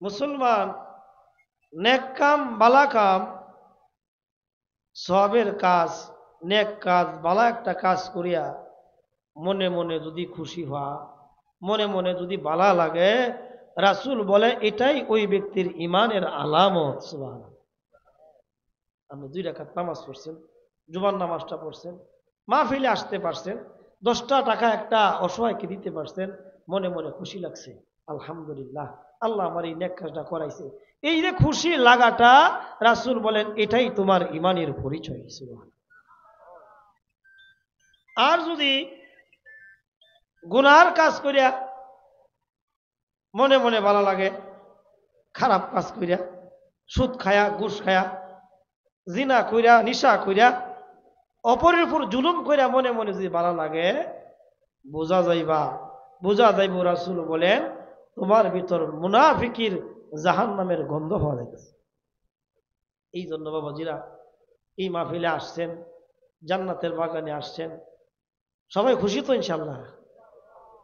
মুসলমান নেক কাম বালা কাম সবের কাজ, নেক কাজ বালা একটা কাজ করিয়া মনে মনে যদি খুশি হওয়া, মনে মনে যদি বালা লাগে, রাসূল বলে এটাই ওই ব্যক্তির ইমানের আলামত। সুবহানাল্লাহ। আপনি 2 রাকাত নামাজ পড়ছেন, জুমার নামাজটা পড়ছেন, মাহফিলে আসতে পারছেন, 10টা টাকা একটা অসহায়কে দিতে পারছেন, মনে মনে খুশি লাগছে, আলহামদুলিল্লাহ, আল্লাহ আমার এই নেক কাজটা করাইছে। এই যে খুশি লাগাটা, রাসূল বলেন এটাই তোমার ইমানের পরিচয়। সুবহানাল্লাহ। আর যদি গুনার কাজ করিয়া মনে মনে ভালো লাগে, খারাপ কাজ করিয়া, সুদ খায়া, ঘুষ খায়া, জিনা কইরা, নিশা কইরা, অপরের উপর জুলুম কইরা মনে মনে যদি ভালো লাগে, বোঝা যাইব রাসূল বলেন তোমার ভিতর মুনাফিকির জাহান্নামের গন্ধ হওয়া যাইতেছে। এই জন্য বাবাজিরা, এই মাহফিলে আসছেন, জান্নাতের বাগানে আসছেন, সবাই খুশি তো ইনশাআল্লাহ?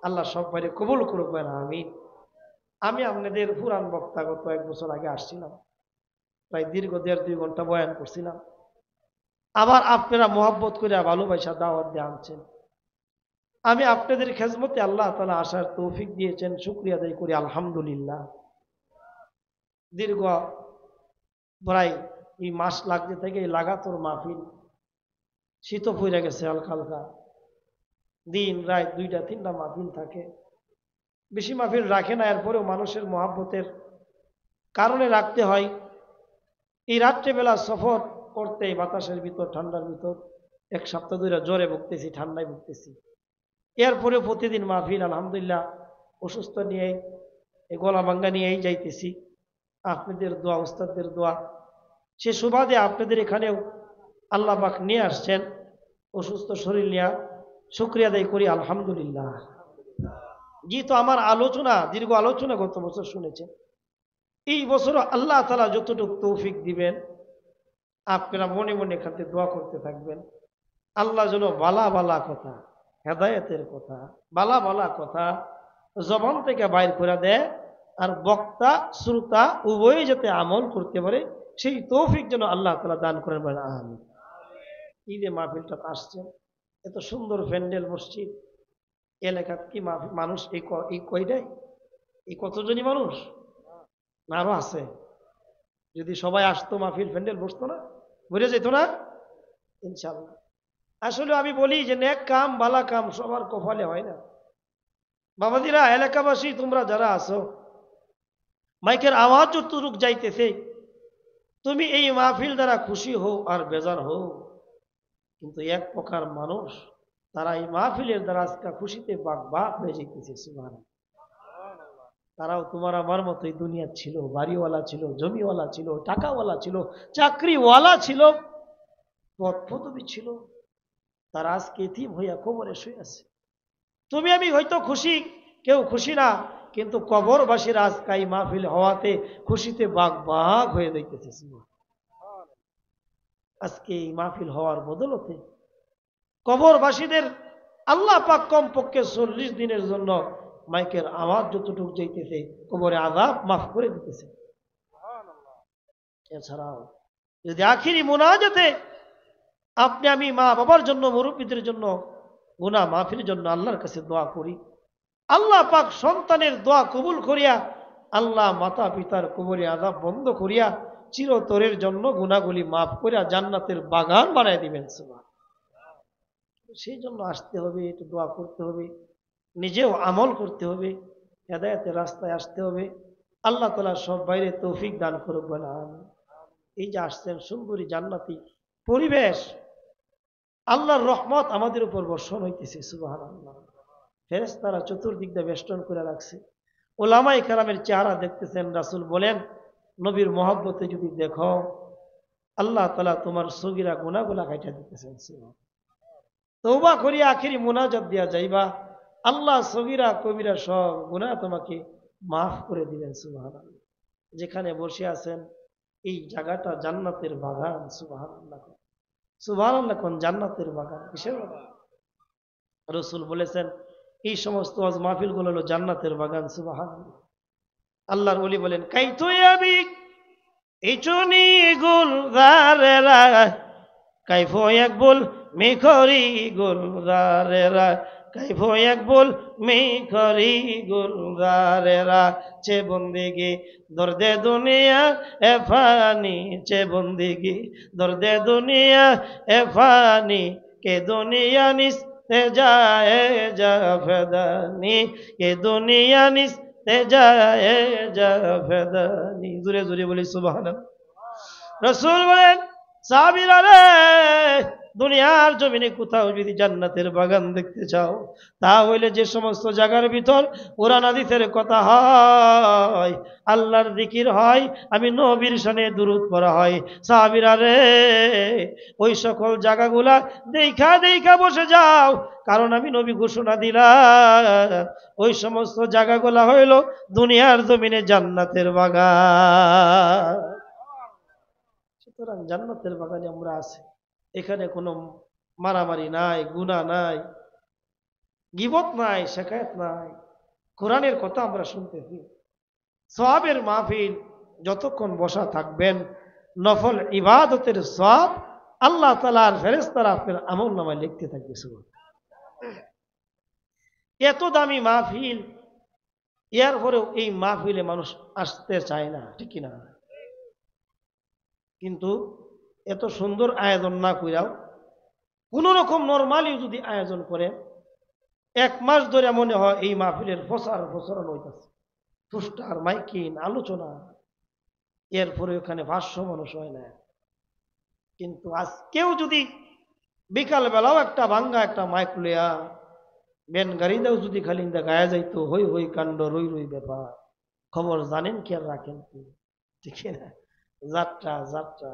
আল্লাহ সবাই কবুল করুক, আমিন। আমি আপনাদের পুরান বক্তা, গত 1 বছর আগে আসছিলাম, প্রায় দীর্ঘ 1.5-2 ঘন্টা বয়ান করছিলাম। আবার আপনারা মোহাব্বত করে ভালোবাসা দাওয়াত দিয়ে আনছেন। আমি আপনাদের খেজমতে আল্লাহ তাআলা আসার তৌফিক দিয়েছেন, শুকরিয়া আদায় করি আলহামদুলিল্লাহ। দীর্ঘ প্রায় এই মাস লাগতে থেকে লাগাতার মাহফিল, শীত পড়ে গেছে হালকা হালকা, দিন রাত 2টা 3টা মাহফিল থাকে, বেশি মাহফিল রাখে না, এরপরেও মানুষের মোহাব্বতের কারণে রাখতে হয়। এই রাত্রেবেলা সফর করতে বাতাসের ভিতর, ঠান্ডার ভিতর 1 সপ্তাহ ধরে জ্বরে ভুগতেছি, ঠান্ডায় ভুগতেছি, এরপরে প্রতিদিন মাহফিল আলহামদুলিল্লাহ, অসুস্থ নিয়ে এই গলা ভাঙ্গা নিয়েই যাইতেছি। আপনাদের দোয়া, উস্তাদদের দোয়া, সে সুবাদে আপনাদের এখানেও আল্লাহ পাক নিয়ে আসছেন অসুস্থ শরীর নিয়ে, শুকরিয়া আদায় করি আলহামদুলিল্লাহ। যেহেতু আমার আলোচনা, দীর্ঘ আলোচনা গত বছর শুনেছেন, এই বছর আল্লাহ তাআলা যতটুকু তৌফিক দিবেন, আপনারা মনে মনে এখান থেকে দোয়া করতে থাকবেন, আল্লাহ যেন বালা বালা কথা, হেদায়েতের কথা, বালা বালা কথা জবান থেকে বাইর করে দেয়, আর বক্তা শ্রোতা উভয়ে যাতে আমল করতে পারে, সেই তৌফিক যেন আল্লাহ তাআলা দান করেন, বলেন আমিন। ঈদে মাহফিলটা আসছেন, এত সুন্দর প্যান্ডেল, মসজিদ, এলাকার কি মানুষ, এই কয়টাই, এই কতজনই মানুষ না আরো আছে? যদি সবাই আসতো, মাহফিল প্যান্ডেল বসতো না, বুঝে যেত না ইনশাআল্লাহ। আসলে আমি বলি যে নেক কাম ভালা কাম সবার কপালে হয় না। বাবাজিরা, এলাকাবাসী তোমরা যারা আছো, মাইকের আওয়াজ যতটুক যাইতেছে, তুমি এই মাহফিল দ্বারা খুশি হও আর বেজার হও, কিন্তু এক প্রকার মানুষ, তারা এই মাহফিলের দ্বারা আজকে খুশিতে বাক হয়ে যাইতেছে। সুবহানাল্লাহ। তারাও তোমার আমার মতোই দুনিয়া ছিল, বাড়িওয়ালা ছিল, জমিওয়ালা ছিল, টাকাওয়ালা ছিল, চাকরিওয়ালা ছিল, পদ পদবী ছিল, তারা আজকে এতিম হইয়া কবরে শুয়ে আছে। তুমি আমি হয়তো খুশি, কেউ খুশি না, কিন্তু কবরবাসীর আজকে এই মাহফিল হওয়াতে খুশিতে বাক হয়ে যাইতেছে। আজকে এই মাহফিল হওয়ার বদলতে কবরবাসীদের আল্লাহ পাক কমপক্ষে 40 দিনের জন্য মাইকের আওয়াজ যতটুকু যাইতেছে, কবরে আযাব মাফ করে দিতেছে। এছাড়াও যদি আখিরি মুনাজাতে আপনি আমি মা বাবার জন্য, মুরব্বীদের জন্য, গুনাহ মাফির জন্য আল্লাহর কাছে দোয়া করি, আল্লাহ পাক সন্তানের দোয়া কবুল করিয়া, আল্লাহ মাতা পিতার কবরে আযাব বন্ধ করিয়া চিরতরের জন্য গুনাহগুলি মাফ করিয়া জান্নাতের বাগান বানায় দিবেন। সুবহানাল্লাহ। সেই জন্য আসতে হবে, একটু দোয়া করতে হবে, নিজেও আমল করতে হবে, হেদায়েতের রাস্তায় আসতে হবে। আল্লাহ তাআলা সব বাইরে তৌফিক দান করুক, বলেন আমিন। এই যে আসছেন, সুন্দরী জান্নাতি পরিবেশ, আল্লাহর রহমত আমাদের উপর বর্ষণ হইতেছে। সুবহানাল্লাহ। ফেরেশতারা চতুর্দিক দিয়ে বেষ্টন করে রাখছে, ওলামায়ে কেরামের চেহারা দেখতেছেন। রাসূল বলেন, নবীর মহব্বতে যদি দেখো, আল্লাহ তাআলা তোমার সগীরা গুনাহগুলা কাইটা দিতেছেন। তওবা করিয়া আখিরি মুনাজাত দিয়া যাইবা, আল্লাহ সগীরা কবিরা সব গুনাহ তোমাকে মাফ করে দিবেন। সুবহানাল্লাহ। যেখানে বসে আছেন, এই জায়গাটা জান্নাতের বাগান। সুবহানাল্লাহ, সুবহানাল্লাহ। কোন জান্নাতের বাগান, কিসের বাগান? রাসূল বলেছেন এই সমস্ত ওয়াজ মাহফিল গুলো হলো জান্নাতের বাগান। সুবহানাল্লাহ। আল্লাহর ওলি বলেন কাইতো আবি ইচুনি গুলজারেরা কাইফো একবুল মিখরি গুলজারেরা কাইফো একবুল মিখরি গুলজারেরা চে বন্দেগি দর্দে দুনিয়া এ ফানি চে বন্দেগি দর্দে দুনিয়া এ ফানি কে দুনিয়া নিস তে যায় জাফদানি কে দুনিয়া নিস তে যায় জাফদানি জোরে জোরে বলি সুবহানাল্লাহ। রাসূল বলেন সাহাবীরা রে দুনিয়ার জমিনে কোথাও যদি জান্নাতের বাগান দেখতে চাও তাহলে যে সমস্ত জায়গার ভিতর কোরআন হাদিসের কথা হয়, আল্লাহর জিকির হয়, আমি নবীর শানে দুরূদ পড়া হয়, সাহাবীরা রে ওই সকল জায়গাগুলা দেখা দেখা বসে যাও, কারণ আমি নবী ঘোষণা দিলাম ওই সমস্ত জায়গাগুলা হইল দুনিয়ার জমিনে জান্নাতের বাগান। সুতরাং জান্নাতের বাগানে আমরা আছি, এখানে কোনো মারামারি নাই, গুনাহ নাই, গীবত নাই, শিকায়েত নাই, কোরআনের কথা আমরা শুনতেছি। সওয়াবের মাহফিল যতক্ষণ বসা থাকবেন নফল ইবাদতের সওয়াব আল্লাহ তাআলার ফেরেশতারা আপনার আমলনামায় লিখতে থাকবে। সুবহানাল্লাহ। এত দামি মাহফিল, এর পরেও এই মাহফিলে মানুষ আসতে চায় না, ঠিক কিনা? কিন্তু এত সুন্দর আয়োজন না কইরাও কোন রকম নরমালি যদি আয়োজন করে 1 মাস ধরে মনে হয় এই মাহফিলের প্রচারণ হইতেছে, পোস্টার, মাইকিং, আলোচনা, এরপরে ওখানে 500 মানুষ হয় না। কিন্তু আজকেও যদি বিকাল বেলাও একটা ভাঙ্গা একটা মাইক লইয়া বেন গাড়িতেও যদি খালি গায়ে যাইতো হই হই কাণ্ড রই রই ব্যাপার, খবর জানেন কি আর রাখেন কি, ঠিক না? যাত্রা যাত্রা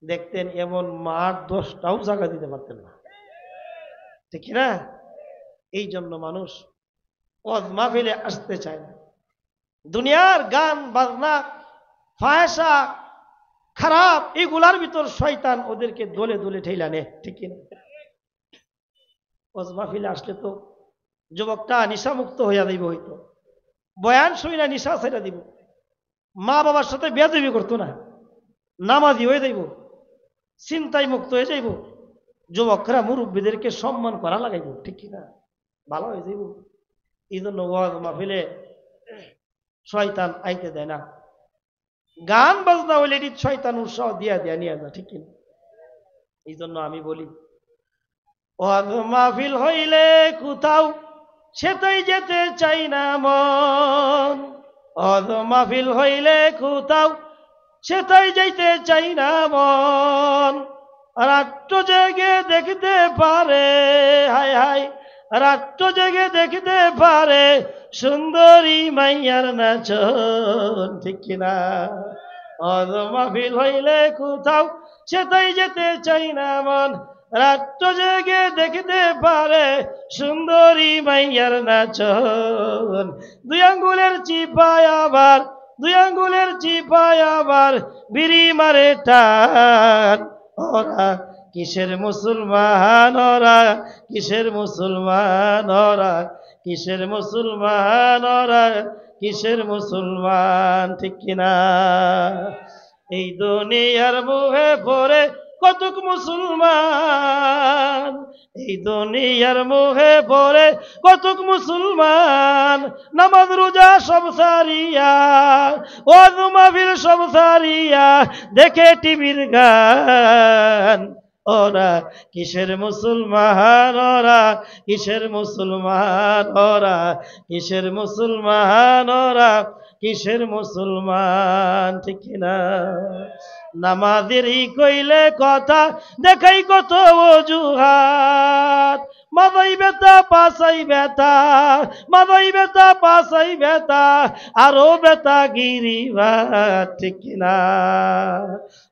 দেখতেন, এমন মাঠ 10টাও জায়গা দিতে পারতেন না, ঠিক না? এই জন্য মানুষ ওয়াজ মাহফিলে আসতে চায় না। দুনিয়ার গান বাজনা ফায়সা খারাপ এগুলার ভিতর শয়তান ওদেরকে দলে দলে ঠেলা নে, ঠিক না? ওয়াজ মাহফিলে আসলে তো যুবকটা নিশামুক্ত হইয়া দিব, হইতো বয়ান শুই না নিশা ছেড়ে দিব, মা বাবার সাথে বেয়াদবি করতো না, নামাজি হয়ে যাইব, চিন্তায় মুক্ত হয়ে যাইব, যুবকরা মুরব্বীদেরকে সম্মান করা লাগাইব, ঠিক না? ভালো হয়ে যাইব। এই জন্য ওয়াজ মাহফিলে শয়তান আইতে দেয় না। গান বাজনা হইলে এটি শয়তান উৎসাহ দিয়া দেয়া নিয়ে না, ঠিক না? এই জন্য আমি বলি ওয়াজ মাহফিল হইলে কোথাও সেটাই যেতে চাই না মন, ওয়াজ মাহফিল হইলে কোথাও সেটাই যাইতে চাই না মন, রাত্র জেগে দেখতে পারে, হায় হায় রাত্র জেগে দেখতে পারে সুন্দরী মাইয়ার নাচন, ঠিক কিনা? ওয়াজ মাহফিল হইলে কোথাও সেটাই যেতে চাই না মন, রাত্র জেগে দেখতে পারে সুন্দরী মাইয়ার নাচন, 2 আঙ্গুলের চিপায় আবার 2 আঙ্গুলের চিপায় আবার বিড়ি মারে টান, ওরা কিসের মুসলমান, ওরা কিসের মুসলমান, ওরা কিসের মুসলমান, ওরা কিসের মুসলমান, ঠিক কিনা? এই দুনিয়ার মুহে পড়ে কতক মুসলমান, এই দুনিয়ার মুহে পড়ে কতক মুসলমান, নামাজ রোজা সব সারিয়া ওয়াজ মাহফিল সব সারিয়া দেখে টিভির গান, ওরা কিসের মুসলমান, ওরা কিসের মুসলমান, ওরা কিসের মুসলমান, ওরা কিসের মুসলমান, ঠিক না? নামাজেরই কইলে কথা দেখাই কত অজুহাত, মাথায় ব্যথা পাশাই ব্যথা, মাথায় ব্যথা পাশাই ব্যথা, আরো ব্যথা গিরিবাত, ঠিক না?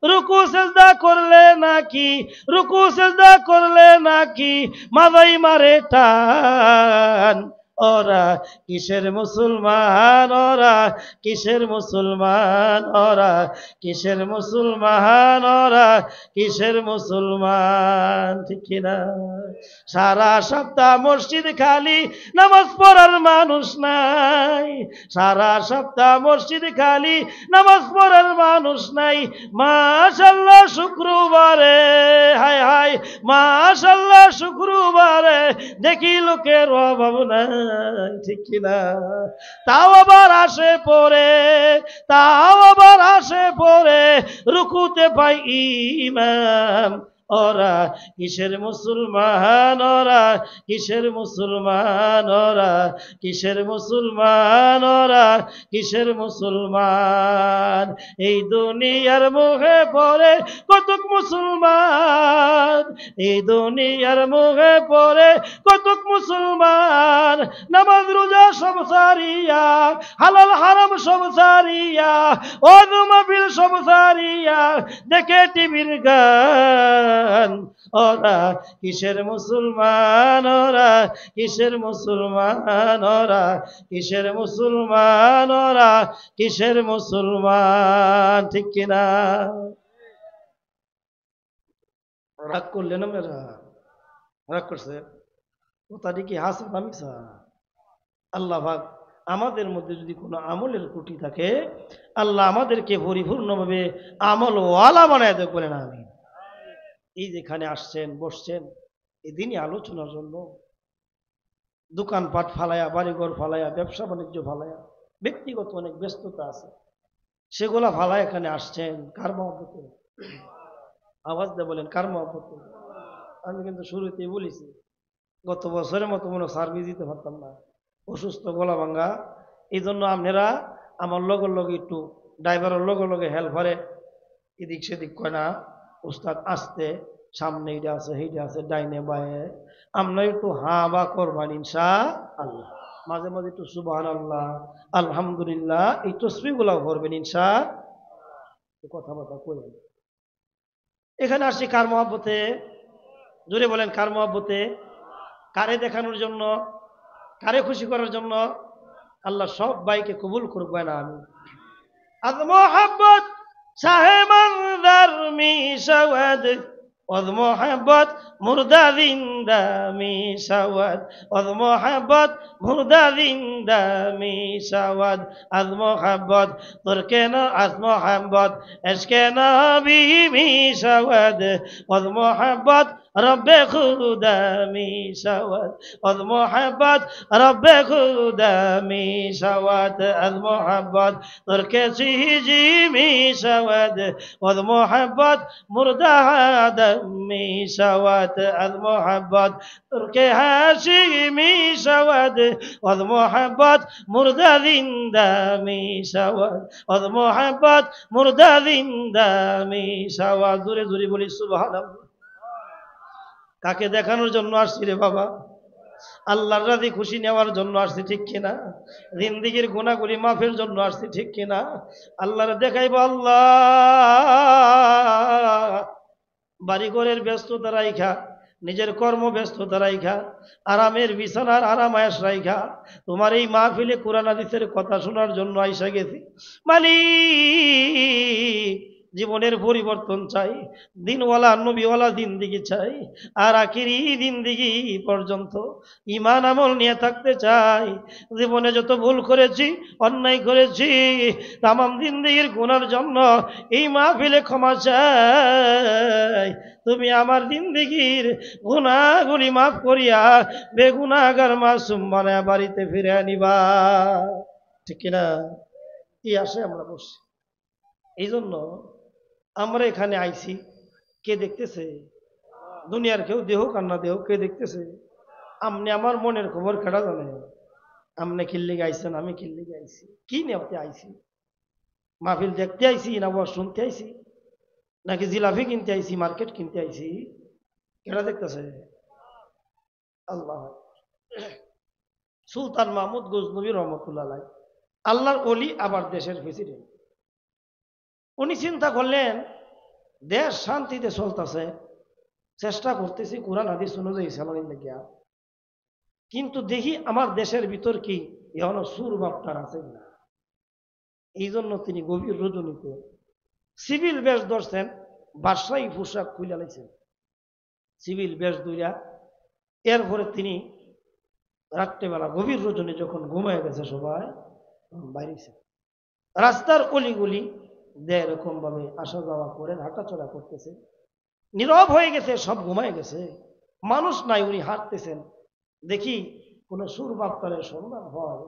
রুকু সেজদা করলে নাকি, রুকু সেজদা করলে নাকি মাথায় মারে টান, ওরা কিসের মুসলমান, ওরা কিসের মুসলমান, ওরা কিসের মুসলমান, ওরা কিসের মুসলমান, ঠিক কিনা? সারা সপ্তাহ মসজিদ খালি, নামাজ পড়ার মানুষ নাই। সারা সপ্তাহ মসজিদ খালি, নামাজ পড়ার মানুষ নাই। মাশাআল্লাহ শুক্রবারে, হায় হায় মাশাআল্লাহ শুক্রবারে দেখি লোকের অভাব নাই, ঠিক কিনা? তাও আবার আসে পড়ে, তাও আবার আসে পড়ে রুকুতে পাই ইমাম। ওরা কিসের মুসলমান, ওরা কিসের মুসলমান, ওরা কিসের মুসলমান, ওরা কিসের মুসলমান। এই দুনিয়ার মুখে পড়ে কতক মুসলমান, এই দুনিয়ার মুখে পড়ে কতক মুসলমান। নামাজ রোজা সব সারিয়া, হালাল হারাম সব সারিয়া, ওযু মাহফিল সব সারিয়া দেখে টিভির গান। ওরা কিসের মুসলমান, ওরা কিসের মুসলমান, ওরা কিসের মুসলমান, ওরা কিসের মুসলমান, ঠিক কিনা? রাগ করলেন মেয়েরা? রাগ করছে? কথাটি কি হাসিল নামিসা? আল্লাহ পাক আমাদের মধ্যে যদি কোনো আমলের ত্রুটি থাকে, আল্লাহ আমাদেরকে পরিপূর্ণভাবে আমলওয়ালা বানায় দেখ, বলে না আমি। এই যেখানে আসছেন বসছেন এদিনই আলোচনার জন্য, দোকানপাট ফালায়া, বাড়িঘর ফালায়া, ব্যবসা বাণিজ্য ফালায়া, ব্যক্তিগত অনেক ব্যস্ততা আছে, সেগুলা ফালায় এখানে আসছেন কার মহব্বতে? আওয়াজ দিয়ে বলেন, কার মহব্বতে? আমি কিন্তু শুরুতেই বলেছি, গত বছরের মতো মনে সার্ভিস দিতে পারতাম না, অসুস্থ, গলা ভাঙ্গা। এই জন্য আপনারা আমার লগের লগে একটু, ড্রাইভারের লগে লগে হেল্পারে এদিক সেদিক কয় না, উস্তাদ আসতে, সামনে এইটা আছে সেইটা আছে, ডাইনে বায়ে, আমরা একটু হা বা করবান ইনশাআল্লাহ। মাঝে মাঝে একটু সুবহানাল্লাহ, আলহামদুলিল্লাহ এই তসবিহগুলাও করবেন ইনশাআল্লাহ। কথাবার্তা কইবেন। এখানে আসছি কার মহব্বতে? জোরে বলেন, কার মহব্বতে? কারে দেখানোর জন্য? কারে খুশি করার জন্য? আল্লাহ সব ভাইকে কবুল করবে না আমি। আজ মোহাব্বত শাহে মনজার মিশাওয়াদ, ওদ মোহাব্বত মুর্দা জিন্দা মিশাওয়াদ, ওদ মোহাব্বত মুর্দা জিন্দা মিশাওয়াদ। আজ মোহাব্বত তোর কেন, আজ মোহাব্বত এশকে নবী মিশাওয়াদ, ওদ মোহাব্বত রব্বে খুদা মিশাওয়াদ, ওদ মোহাব্বত রব্বে খুদা মিশাওয়াদ। আজ মোহাব্বত তোর কে সিজি মিশাওয়াদ, ওদ মোহাব্বত মুর্দা আদম মিশাওয়াদ। আজ মোহাব্বত তোর কে হাসি মিশাওয়াদ, ওদ মোহাব্বত মুর্দা জিন্দা মিশাওয়াদ, ওদ মোহাব্বত মুর্দা জিন্দা মিশাওয়াদ। জোরে জোরে বলি সুবহানাল্লাহ। কাকে দেখানোর জন্য আসছি রে বাবা? আল্লাহর রাজি খুশি নেওয়ার জন্য আসছি, ঠিক কিনা? জিন্দিগির গুনাহগুলি মাফের জন্য আসছি, ঠিক কিনা? আল্লাহর দেখাইব। আল্লাহ বাড়িঘরের ব্যস্ততা রাইখা, নিজের কর্ম ব্যস্ততা রাইখা, আরামের বিছানার আরাম আয়াস রাইখা তোমার এই মাহফিলে কোরআন হাদিসের কথা শোনার জন্য আইসা গেছি। মালিক জীবনের পরিবর্তন চাই, দিনওয়ালা নবীওয়ালা জিন্দিগি চাই, আর আখিরি জিন্দিগি পর্যন্ত ঈমান আমল নিয়ে থাকতে চাই। জীবনে যত ভুল করেছি, অন্যায় করেছি, তামাম জিন্দিগির গুনার জন্য এই মাহফিলে ক্ষমা চাই। তুমি আমার জিন্দিগির গুনাহগুলি মাফ করিয়া বেগুনাহগার মাসুম বানায়া বাড়িতে ফিরে আনিবা, ঠিক কিনা? এই আসে আমরা বসছি। এই জন্য আমরা এখানে আইছি। কে দেখতেছে? দুনিয়ার কেউ দেহ কান্না দেহ, কে দেখতেছে? আমনে আমার মনের খবর কেডা জানে? আমনে কিল্লি গাইছেন, আমি কিল্লি গাইছি, কি নেওয়াতে আইছি? মাহফিল দেখতে আইছি না ওয়াজ শুনতে আইছি, নাকি জিলাপি কিনতে আইছি, মার্কেট কিনতে আইছি? কেডা দেখতেছে? আল্লাহ। সুলতান মাহমুদ গজনবী রহমতুল্লাহ আলাইহ, আল্লাহর ওলি, আবার দেশের প্রেসিডেন্ট। উনি চিন্তা করলেন দেশ শান্তিতে চলতেছে, চেষ্টা করতেছি কোরআন হাদিস অনুযায়ী চালানোর লাগিয়া। কিন্তু দেখি আমার দেশের ভিতর কি এখনো সুর বাপটার আছে না। এই জন্য তিনি গভীর রজনীতে সিভিল বেশ ধরছেন, বাদশাহী পোশাক খুলে লাইছেন, সিভিল বেশ ধইরা এরপরে তিনি রাত্রেবেলা গভীর রজনী যখন ঘুমায় গেছে সবাই, তখন বাইরেছে রাস্তার অলিগুলি দিয়ে এরকম ভাবে আসা যাওয়া করেন, হাঁটাচলা করতেছে, নীরব হয়ে গেছে, সব ঘুমায় গেছে, মানুষ নাই, উনি হাঁটতেছেন, দেখি কোন সুর বাপ্তারের সন্ধান হয়।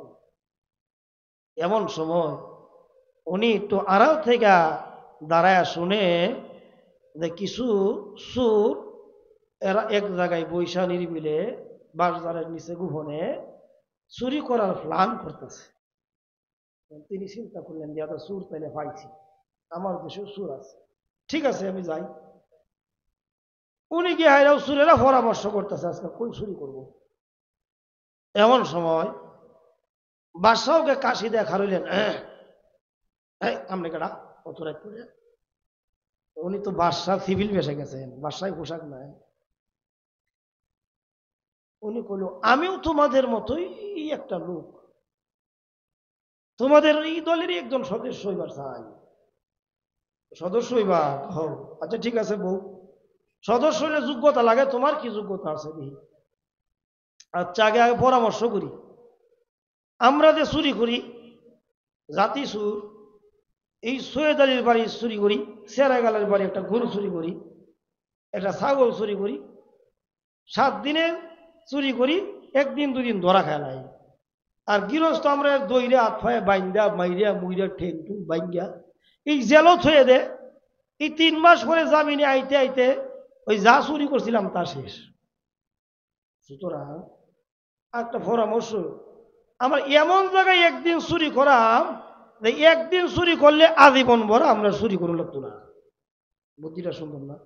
এমন সময় উনি একটু আড়াল থেকে দাঁড়ায় শুনে যে কিছু সুর এরা এক জায়গায় বৈশা নিরিবিলে বাঁশঝাড়ের নিচে গোপনে চুরি করার প্ল্যান করতেছে। তিনি চিন্তা করলেন যে এত সুর তাইলে পাইছি, আমার দেশেও সুর আছে, ঠিক আছে আমি যাই। উনি গিয়ে হাইরাও সুরেরা পরামর্শ করতেছে আজকে কই চুরি করব। এমন সময় বাদশাহকে কাশি দেখা রইলেন, আপনি কেডা অত রাত করে? উনি তো বাদশাহ সিভিল বেসে গেছেন, বাদশাহ পোশাক নাই। উনি কইল আমিও তোমাদের মতোই একটা লোক, তোমাদের এই দলেরই একজন সদস্য হইবার চাই। সদস্য হইবা? হও, আচ্ছা ঠিক আছে বউ, সদস্য হইলে যোগ্যতা লাগে, তোমার কি যোগ্যতা আছে দেখি। আচ্ছা আগে আগে পরামর্শ করি, আমরা যে চুরি করি জাতি সুর, এই সৈয়দ আলীর বাড়ি চুরি করি, সেরাগালের বাড়ি একটা গরু চুরি করি, একটা ছাগল চুরি করি, 7 দিনে চুরি করি, একদিন দুদিন ধরা খায় নাই। আর গৃহস্থ আমরা দইরা হাত ফায় বাইন্দা মাইরা মুইরা ঠেং টুং বাইঙ্গা এই জেলও থয়ে দে, এই 3 মাস পরে জামিনে আইতে আইতে ওই যা চুরি করছিলাম তা শেষ। সুতরাং একটা পরামর্শ, আমার এমন জায়গায় একদিন চুরি করাম যে একদিন চুরি করলে আজীবন ভরা আমরা চুরি করে লাগতো না। বুদ্ধিটা সুন্দর না?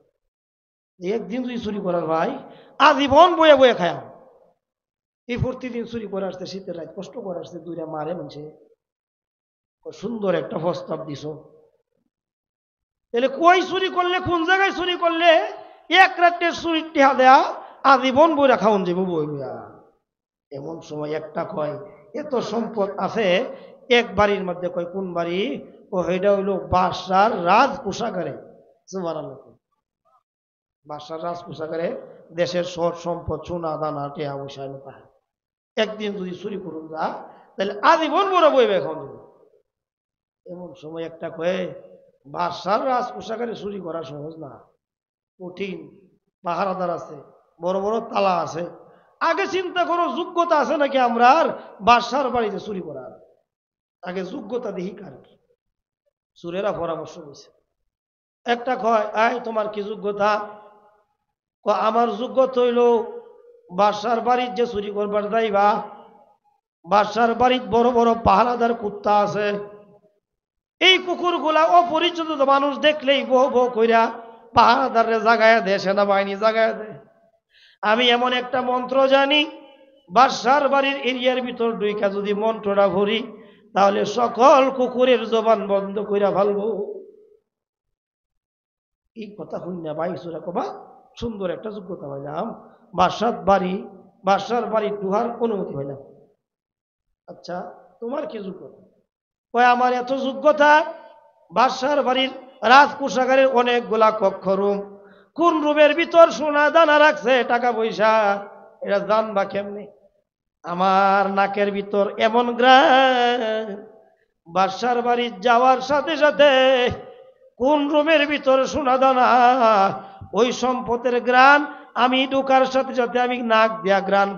একদিন যদি চুরি করার ভাই আজীবন বয়ে বয়ে খায়। এই প্রতিদিন চুরি করে আসতে, শীতের রাত কষ্ট করে আসতে, দুইটা মারে মানুষে, সুন্দর একটা প্রস্তাব দিছ, তাহলে কই চুরি করলে, কোন জায়গায় চুরি করলে এক রাতের চুরির টেহা দেয়া আজীবন বইরা খাওন যাবো বই বইয়া। এমন সময় একটা কয় এত সম্পদ আছে এক বাড়ির মধ্যে, কয় কোন বাড়ি? ও এটা হইলো বাদশার রাজ পোশাকারে। সুবহানাল্লাহ। বাদশার রাজ পোশাকারে দেশের সব সম্পদ সোনা দানা টেহা পয়সা পায়, একদিন যদি চুরি করুন যা তাহলে আজীবন বড় বইবে এখন। এমন সময় একটা কয়ে বাদশার রাজ পোশাকারে চুরি করা সহজ না, কঠিন, পাহারাদার আছে, বড় বড় তালা আছে। আগে চিন্তা করো যোগ্যতা আছে নাকি আমরা আর বাদশার বাড়িতে চুরি করার? আগে যোগ্যতা দেখি কার কি। চুরেরা পরামর্শ দিছে, একটা কয় আয় তোমার কি যোগ্যতা? আমার যোগ্যতা হইল বাদশার বাড়ির যে চুরি করবার যাইবা, বাদশার বাড়ির বড় বড় পাহারাদার কুত্তা আছে, এই কুকুরগুলা অপরিচিত মানুষ দেখলেই বহ বহ কইরা পাহারাদারে জাগায়া দেয়, সেনাবাহিনী জাগায়া দেয়। আমি এমন একটা মন্ত্র জানি, বাদশার বাড়ির এরিয়ার ভিতর ঢুইকা যদি মন্ত্রটা ভরি তাহলে সকল কুকুরের জবান বন্ধ কইরা ফেলবো। এই কথা হই না ভাই, সুরা কবা সুন্দর একটা যোগ্যতা পাইলাম, বাদশার বাড়ি ঢুকার অনুমতি পাইলাম। আচ্ছা তোমার কি যোগ্যতা? কয় আমার এত যোগ্যতা, বাদশার বাড়ির রাজ কোষাগারের অনেকগুলা কক্ষ রুম, কোন রুমের ভিতর সোনা দানা রাখছে টাকা পয়সা এটা জানবা কেমনি? আমার নাকের ভিতর এমন গ্রান, বাদশার বাড়ি যাওয়ার সাথে সাথে কোন রুমের ভিতর সোনা দানা, ওই সম্পদের গ্রান আমি ঢোকার সাথে সাথে আমি নাক দিয়া গ্রান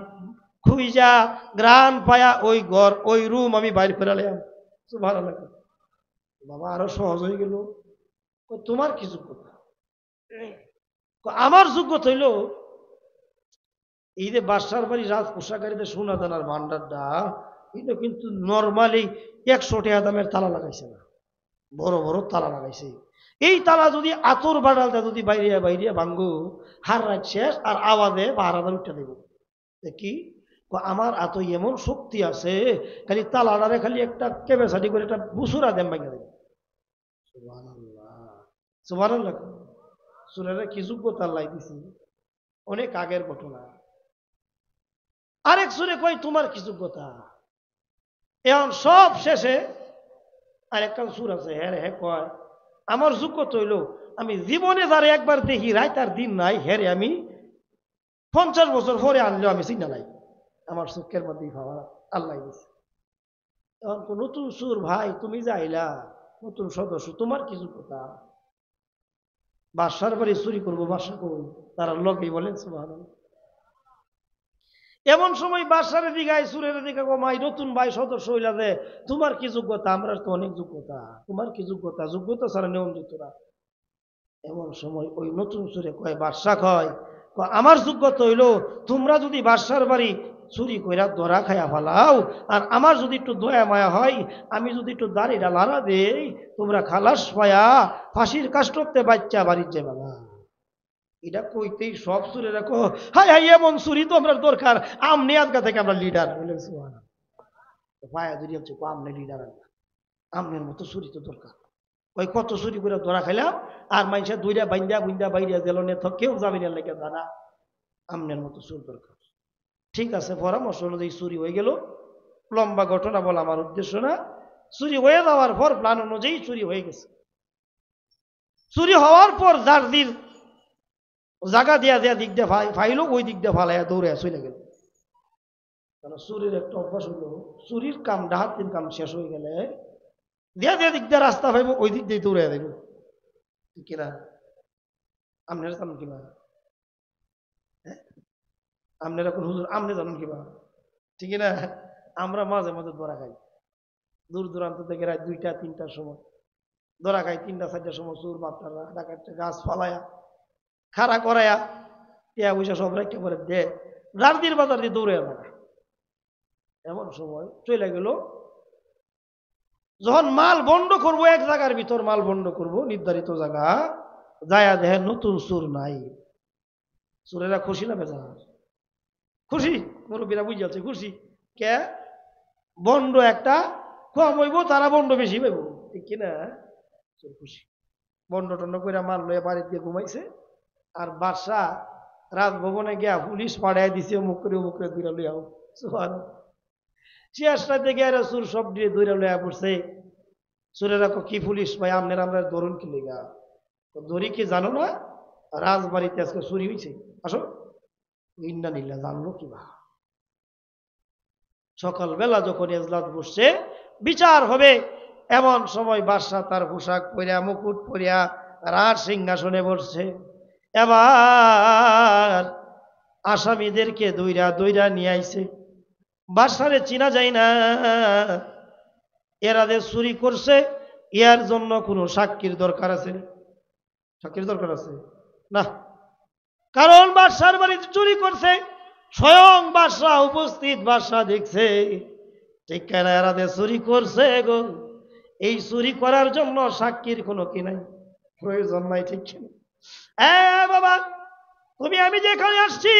খুইজা গ্রান পায়া ওই ঘর ওই রুম আমি বাইর করে আলাম। ভালো লাগে বাবা, আরো সহজ হয়ে গেল। তোমার কি যোগ্যতা? আমার যোগ্যতা হইল এই যে বাদশার বাড়ি রাজ পোশাকারীদের সোনা দানার ভান্ডারটা, এটা কিন্তু নর্মালি 100 টাকা দামের তালা লাগাইছে না, বড় বড় তালা লাগাইছে। এই তালা যদি আতর বাড়ালটা যদি বাইরিয়া বাইরিয়া ভাঙ্গু, হার রাত শেষ, আর আওয়াজে পাহারাদার উঠে দেব। কি আমার এত এমন শক্তি আছে, খালি তালাটারে খালি একটা কেবেসাটি করে একটা বুসুরা দেন ভাঙা দেবে। সুবহানাল্লাহ, সুবহানাল্লাহ। সুরেরা কি যোগ্যতা আল্লাহ দিছি, অনেক আগের ঘটনা। আরেক সুরে কয় তোমার কি যোগ্যতা। এখন সব শেষে আরেকটা সুর আছে, হ্যাঁ হ্যাঁ কয় আমার যোগ্যতা হইল আমি জীবনে যারে একবার দেখি রাত আর দিন নাই, হ্যাঁ আমি 50 বছর পরে আনলেও আমি চিন্তা নাই, আমার চোখের মধ্যেই ভাবা আল্লাহ দিছে। এখন তো নতুন সুর, ভাই তুমি যাইলা নতুন সদস্য, তোমার কি যোগ্যতা। বাসার বাড়ি চুরি করবো, বাসা করবো, তারা লোকেই বলেন সুবহানাল্লাহ। এমন সময় বাসার দিঘায় সুরের দিকে কমাই নতুন ভাই সদস্য হইলা যে তোমার কি যোগ্যতা, আমরা তো অনেক যোগ্যতা, তোমার কি যোগ্যতা, যোগ্যতা ছাড়া নিয়ম দিত না। এমন সময় ওই নতুন সুরে কয় বাদশা কয় আমার যোগ্যতা হইলো তোমরা যদি বাদশার বাড়ি চুরি কইরা ধরা খাইয়া ফেলাও, আর আমার যদি একটু দয়া মায়া হয়, আমি যদি একটু দাড়িটা লাড়া দেই, তোমরা খালাস পায়া ফাঁসির কাষ্টতে বাচ্চা বাড়ির যাবে না। এটা কইতেই সব চুরে রাখো হাই হাই এমন চুরি তো আমরা দরকার, আমনি আজকা থেকে আমরা লিডার বলে ভাইয়া যদি হচ্ছে আমনে লিডার, আমনের মতো চুরি তো দরকার। ওই কত চুরি করে ধরা খাইলাম, আর মানুষের দুইটা বাইন্দা বুন্দা বাইরিয়া গেল নে তো কেউ যাবে না লেগে দাদা, আমনের মতো চুর দরকার। ঠিক আছে, পরামর্শ অনুযায়ী চুরি হয়ে গেল। লম্বা ঘটনা বলা আমার উদ্দেশ্য না। চুরি হয়ে যাওয়ার পর প্ল্যান অনুযায়ী চুরি হয়ে গেছে। চুরি হওয়ার পর যার দিন জায়গা দিয়া দেয়া দিক দিয়ে ফাইল ওই দিক দিয়ে ফালাইয়া দৌড়ে চলে গেল। কারণ চুরির একটা অভ্যাস হইল, চুরির কাম ডাহাতির কাম শেষ হয়ে গেলে দিয়া দিয়া দিক দিয়ে রাস্তা পাইব ওই দিক দিয়ে দৌড়ে দেব। কিনা আপনারা জানেন কিবা, আপনারা কোন হুজুর আপনি জানেন কিবা, ঠিক না? আমরা মাঝে মাঝে ধরা খাই, দূর দূরান্ত থেকে রাত 2টা 3টার সময় ধরা খাই, 3টা 4টার সময় চোর বাচ্চারা ডাকাতে গাছ ফালাইয়া খাড়া করাইয়া টিয়া পয়সা সব রেখে করে দে রাজদির বাজার দিয়ে দৌড়ে বেড়া। এমন সময় চলে গেল, যখন মাল বন্ধ করব, এক জায়গার ভিতর মাল বন্ধ করব নির্ধারিত জায়গা, যায়া দেখেন নতুন চোর নাই। চোরেরা খুশি না বেজার? খুশি, মুরব্বীরা বুঝাচ্ছে খুশি। কে বন্ড একটা কম হইব, তারা বন্ড বেশি পাইব, ঠিক কিনা? খুশি। বন্ড টন্ড করে মাল লইয়া বাড়িতে দিয়ে ঘুমাইছে, আর বাদশা রাজভবনে গিয়া পুলিশ পাড়ায় দিছে, অমুক করে দূরে লইয়াও। শেষটাতে গিয়ে চুর সব দিয়ে দূরে লইয়া পড়ছে। চোরেরা কি পুলিশ ভাই আপনার আমরা ধরুন কি লেগা, ধরি কি জানো না রাজবাড়িতে আজকে চুরি হয়েছে, আসো। ইন্না নিল্লা জানলো কিবা। সকালবেলা যখন এজলাস বসছে বিচার হবে, এমন সময় বাদশা তার পোশাক পরিয়া মুকুট পরিয়া রাজ সিংহাসনে বসছে। এবার আসামিদেরকে দইরা দইরা নিয়ে আইছে। বাদশারে চিনা যায় না, এরা যে চুরি করছে ইয়ার জন্য কোনো সাক্ষীর দরকার আছে? সাক্ষীর দরকার আছে না, কারণ বাদশার বাড়িতে চুরি করছে, স্বয়ং বাদশাহ উপস্থিত, বাদশাহ দেখছে। ঠিক কেনা এরা যে চুরি করছে গো, এই চুরি করার জন্য সাক্ষীর কোনো কি নাই, প্রয়োজন নাই, ঠিক কিনা? বাবা তুমি আমি যেখানে আসছি,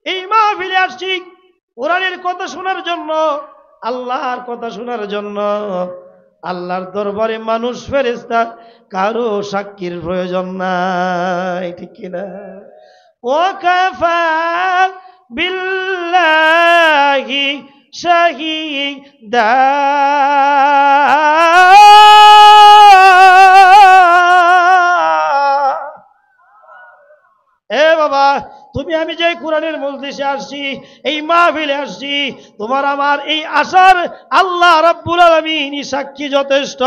এই মাহফিলে আসছি কোরআনের কথা শোনার জন্য, আল্লাহর কথা শোনার জন্য। আল্লাহর দরবারে মানুষ ফেরেশতা কারো সাক্ষীর প্রয়োজন নাই, ঠিক কিনা? ওয়াকাফা বিল্লাহি শাহিদা, বাবা তুমি আমি যে কোরআনের মজলিসে আসছি, এই মাহফিলে আসছি, তোমার আমার এই আশার আল্লাহ রাব্বুল আলামিন সাক্ষী যথেষ্ট।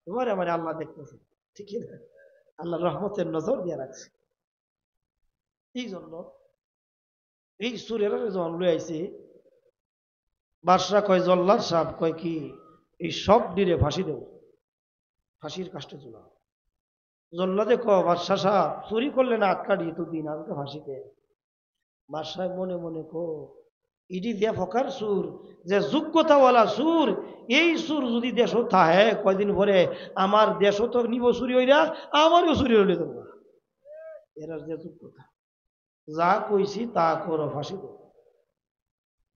তোমার আমার আল্লাহ দেখতেছে, ঠিক না? আল্লাহর রহমতের নজর দিয়ে রাখছে। এই জন্য এই সুরের যখন লই আইছে, বাদশা কয় জল্লাদ সাহেব কয় কি এই সব দিনে ফাঁসি দেব, ফাঁসির কাষ্টে চলা। জল্লাদে বাদশা সাহেব চুরি করলে না আটকা দিয়ে তো দিন আমাকে ফাঁসিতে। বাদশাহ মনে মনে ইডি দিয়া ফকার সুর, যে যোগ্যতাওয়ালা সুর, এই সুর যদি দেশ থাহে কয়দিন পরে আমার দেশ তো নিব চুরি হইরা, আমারও চুরি হইলে দেবো। এরা যে যোগ্যতা, যা কইছি তা করো, ফাঁসি দেব।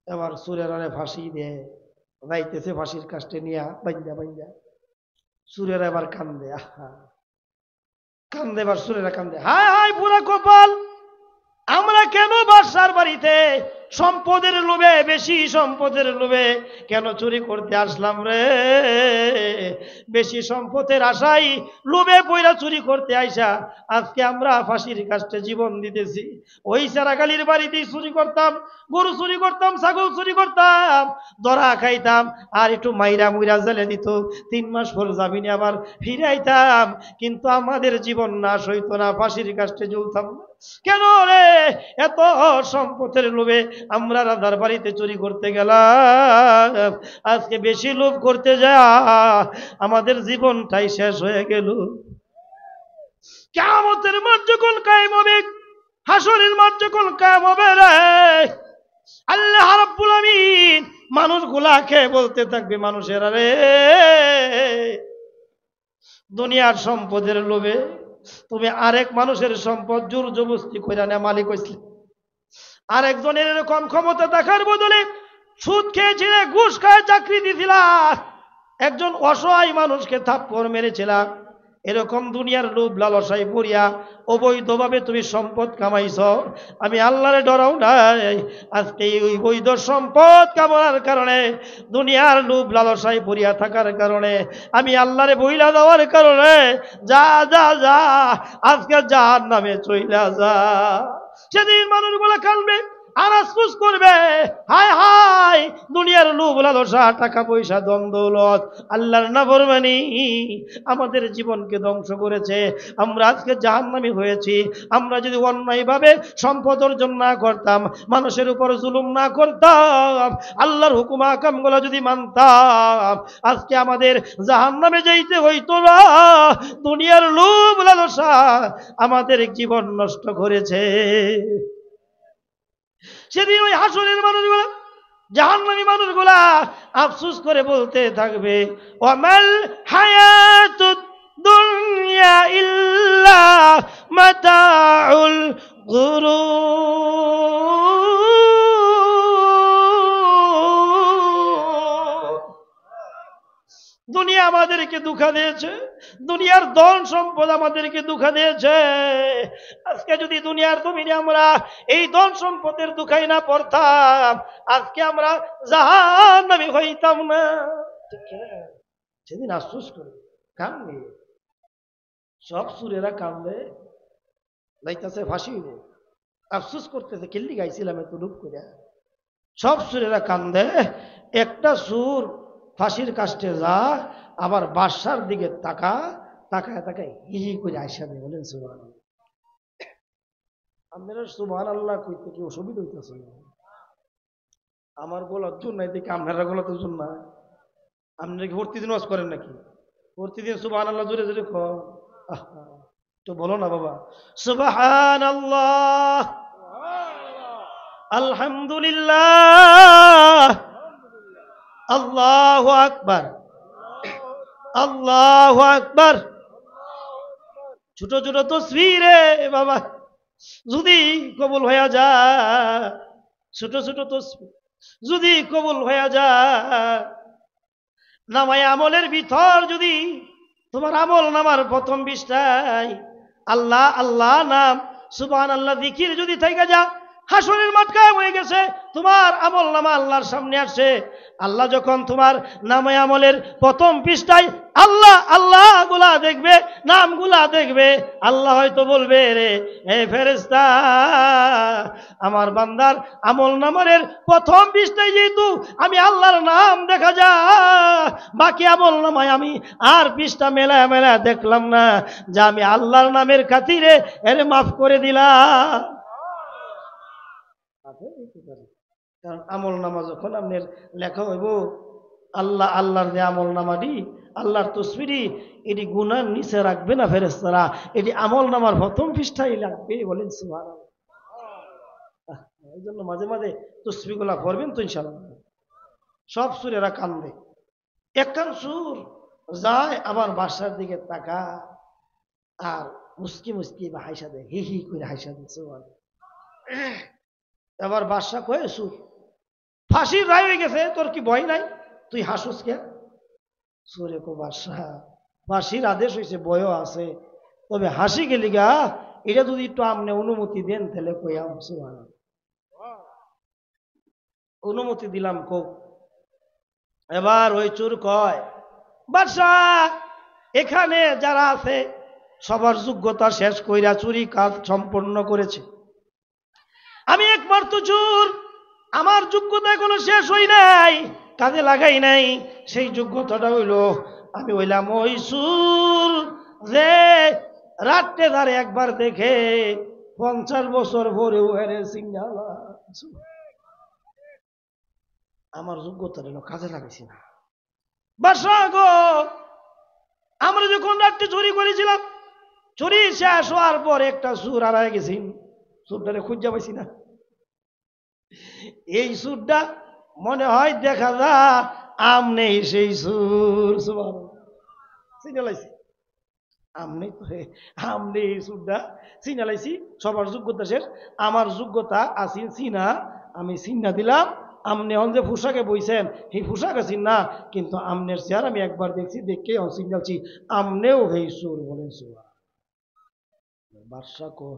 এবার সুরেরারে ফাঁসি দেয়, যাইতেছে ফাঁসির কাষ্টে নিয়া বাইন্দা বাইন্দা। সুরেরা এবার কান্দে, আহা কান্দে, এবার সুরেরা কান্দে, হায় হায় পুরা কপাল, আমরা কেন বাদশার বাড়িতে সম্পদের লোভে, বেশি সম্পদের লোভে কেন চুরি করতে আসলাম রে? বেশি সম্পদের আশাই লোভে পয়রা চুরি করতে আইসা আজকে আমরা ফাঁসির কাস্টে জীবন দিতেছি। ওই সারাকালির বাড়িতেই চুরি করতাম, গরু চুরি করতাম, ছাগল চুরি করতাম, ধরা খাইতাম, আর একটু মাইরা মুইরা জেলে দিত, 3 মাস পর জামিনে আবার ফিরে আইতাম, কিন্তু আমাদের জীবন নাশ হইতো না, ফাঁসির কাস্টে ঝুলতাম না। কেন রে? এত সম্পদের লোভে আমরা রাধার বাড়িতে চুরি করতে গেলাম, আজকে বেশি লোভ করতে যা আমাদের জীবনটাই শেষ হয়ে গেল। কিয়ামতের মাঠ যখন কায়েম হবে, হাসরের মাঠ যখন কায়েম হবে রে, আল্লাহ রাব্বুল আমিন মানুষগুলাকে বলতে থাকবে, মানুষেরা রে, দুনিয়ার সম্পদের লোভে তুমি আরেক মানুষের সম্পদ জোর জবরদস্তি কইরা নেয়া মালিক হইছিল, আরেকজনের এরকম ক্ষমতা দেখার বদলে সুদ খেয়েছিলে, ঘুষ খায় চাকরি দিছিলা, একজন অসহায় মানুষকে থাপ্পড় মেরেছিলা, এরকম দুনিয়ার লোভ লালসায় পড়িয়া অবৈধভাবে তুমি সম্পদ কামাইছ, আমি আল্লাহরে ডরাও নাই। আজকে ওই বৈধ সম্পদ কামানোর কারণে, দুনিয়ার লোভ লালসায় পড়িয়া থাকার কারণে, আমি আল্লাহরে বইলা দেওয়ার কারণে যা যা যা আজকে জাহান্নামে চইলা যা। সেদিন মানুষগুলো কাঁদবে আর আফসোস করবে, হায় হায় দুনিয়ার লোভ লালসা, টাকা পয়সা, ধন দৌলত, আল্লাহর নাফরমানি আমাদের জীবনকে ধ্বংস করেছে, আমরা আজকে জাহান্নামী হয়েছি। আমরা যদি অন্যায়ভাবে সম্পদ অর্জন না করতাম, মানুষের উপর জুলুম না করতাম, আল্লাহর হুকুম আকামগুলো যদি মানতাম, আজকে আমাদের জাহান্নামে যাইতে হইতো না। দুনিয়ার লোভ লালসা আমাদের জীবন নষ্ট করেছে। সেদিন ওই হাসরের মানুষগুলা, জাহান্নামী মানুষগুলা আফসোস করে বলতে থাকবে, ওয়ামাল হায়াতুদ দুনিয়া ইল্লা মাতাউল গুরুর। দুনিয়া আমাদেরকে ধোঁকা দিয়েছে, দুনিয়ার ধন সম্পদ আমাদেরকে ধোঁকা দিয়েছে। আজকে যদি দুনিয়ার জমিনে আমরা এই ধন সম্পদের ধোঁকায় না পড়তাম, আজকে আমরা জাহান্নামী হইতাম না। সেদিন আফসোস করে কান্দে, সব সুরেরা কান্দে, যাইতেছে ফাঁসি হইব, আফসোস করতেছে কিল্লি গাইছিলাম এত ডুব করে। সব সুরেরা কান্দে, একটা সুর ফাঁসির কাস্টে যা, আবার বাদশার দিকে তাকা, তাকায় তাকায় হি হি করে আয়সা দেয়। বলেন সুবহানাল্লাহ। আপনারা সুবহানাল্লাহ কইতে কি অসুবিধা হইতেছে? আমার গলার জন্য নাই দেখে আপনারা গলা তো জন্য না। আপনারা কি প্রতিদিন ওয়াজ করেন নাকি? প্রতিদিন সুবহানাল্লাহ জোরে জোরে কর, তো বলো না বাবা, সুবহানাল্লাহ, আলহামদুলিল্লাহ, আল্লাহু আকবার, আল্লাহু আকবার। ছোট ছোট তাসবিহ রে বাবা, যদি কবুল হয়ে যায়, ছোট ছোট তাসবিহ যদি কবুল হয়ে যায়, নামায় আমলের ভিতর যদি তোমার আমল নামার প্রথম পৃষ্ঠায় আল্লাহ আল্লাহ নাম, সুবহানাল্লাহ জিকির যদি থেকে যা, হাসরের মাঠ কায়েম হয়ে গেছে, তোমার আমল নামা আল্লাহর সামনে আসছে। আল্লাহ যখন তোমার নামে আমলের প্রথম পৃষ্ঠায় আল্লাহ আল্লাহ গুলা দেখবে, নামগুলা দেখবে, আল্লাহ হয়তো বলবে, রে এ ফেরেশতা, আমার বান্দার আমল নামের প্রথম পৃষ্ঠায় যেহেতু আমি আল্লাহর নাম দেখা যায়, বাকি আমল নামায় আমি আর পৃষ্ঠা মেলায় মেলায় দেখলাম না, যে আমি আল্লাহর নামের খাতিরে এর মাফ করে দিলাম। কারণ আমল নামা যখন আপনার লেখা হইব, আল্লাহ আল্লাহর যে আমল নামাটি, আল্লাহর তসবিরি, এটি গুনার নিচে রাখবে না ফেরেশতারা, এটি আমল নামার প্রথম পৃষ্ঠায় লাগবে। বলেন সুবহানাল্লাহ। এই জন্য মাঝে মাঝে তসবিগুলা পড়বেন তো ইনশাআল্লাহ। সব সুরেরা কান্দে, একখান সুর যায় আবার বাসার দিকে তাকা আর মুস্কি মুস্কি বা হাইসা দেয়, হি হি করে হাইসা দিচ্ছে। এবার বাদশা কয়ে, সুর ফাঁসির রায় হয়ে গেছে, তোর কি ভয় নাই, তুই হাসুস কে? সুরে কো বাদশা, ফাঁসির আদেশ হয়েছে, বয়ও আছে, তবে হাসি গেলি গা এটা যদি একটু আপনি অনুমতি দেন তাহলে কইয়াম সুবহানাল্লাহ। অনুমতি দিলাম খুব। এবার ওই চোর কয়, বাদশাহ এখানে যারা আছে সবার যোগ্যতা শেষ কইরা চুরি কাজ সম্পন্ন করেছে, আমি একমাত্র চোর, আমার যোগ্যতা এখনো শেষ হই নাই, কাজে লাগাই নাই। সেই যোগ্যতাটা হইল আমি হইলাম ওই চোর যে রাত্রে ধারে একবার দেখে 50 বছর পরেও হেরে সিঙ্গালা। আমার যোগ্যতাটা কাজে লাগাইছি না। বাদশাহ গো, আমরা যখন রাত্রে চুরি করেছিলাম, চুরি শেষ হওয়ার পর একটা চোর হারায় গেছি, চোরটারে খুঁজে পাইছি না। এই চোরটা মনে হয় দেখা যা আমনে সেই চোর। চিনালাইছি আমনে তো, আমনে এই চোরটা চিনালাইছি। সবার যোগ্যতা শেষ, আমার যোগ্যতা আছি চিনা, আমি চিন্না দিলাম। আমনে হন যে পোশাকে বইছেন সেই পোশাক আছি না, কিন্তু আমনের চেয়ার আমি একবার দেখছি, দেখে সিগনালছি আমনেও হেই চোর বলেন। বাদশা কো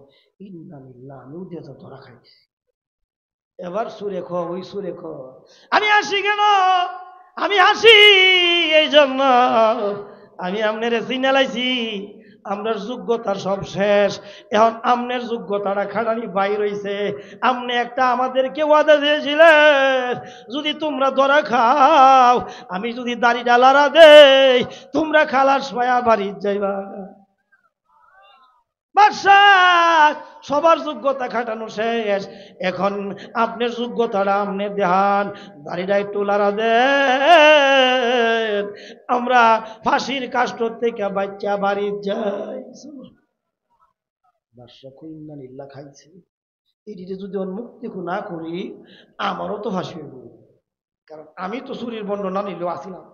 ইন্নালিল্লাহ, আমি উঠে যা ধরা খাইছি। এবার সুরে খ, ওই সুরে খ, আমি হাসি কেন? আমি হাসি এই জন্য আমি আমনের সিগনালাইছি, আমনের যোগ্যতা সব শেষ। এখন আমনের যোগ্যতাটা খাটানি বাইর হইছে। আমনে একটা আমাদেরকে ওয়াদা দিয়েছিলেন, যদি তোমরা ধরা খাও, আমি যদি দাড়ি ডালারা দেই, তোমরা খালাস পায়া বাড়ি যাইবা। বাদশাহ সবার যোগ্যতা খাটানো শেষ, এখন আপনার যোগ্যতাটা আপনি দেখান, দাড়িটা একটু লাড়া দেন, আমরা ফাঁসির কাষ্ট থেকে বাচ্চা বাড়ি যাই। বাদশাহ ইন্নালিল্লাহ খাইছে, এটিতে যদি মুক্তি না করি আমারও তো ফাঁসি হইব, কারণ আমি তো চুরির বর্ণনা নিলেও আসিলাম,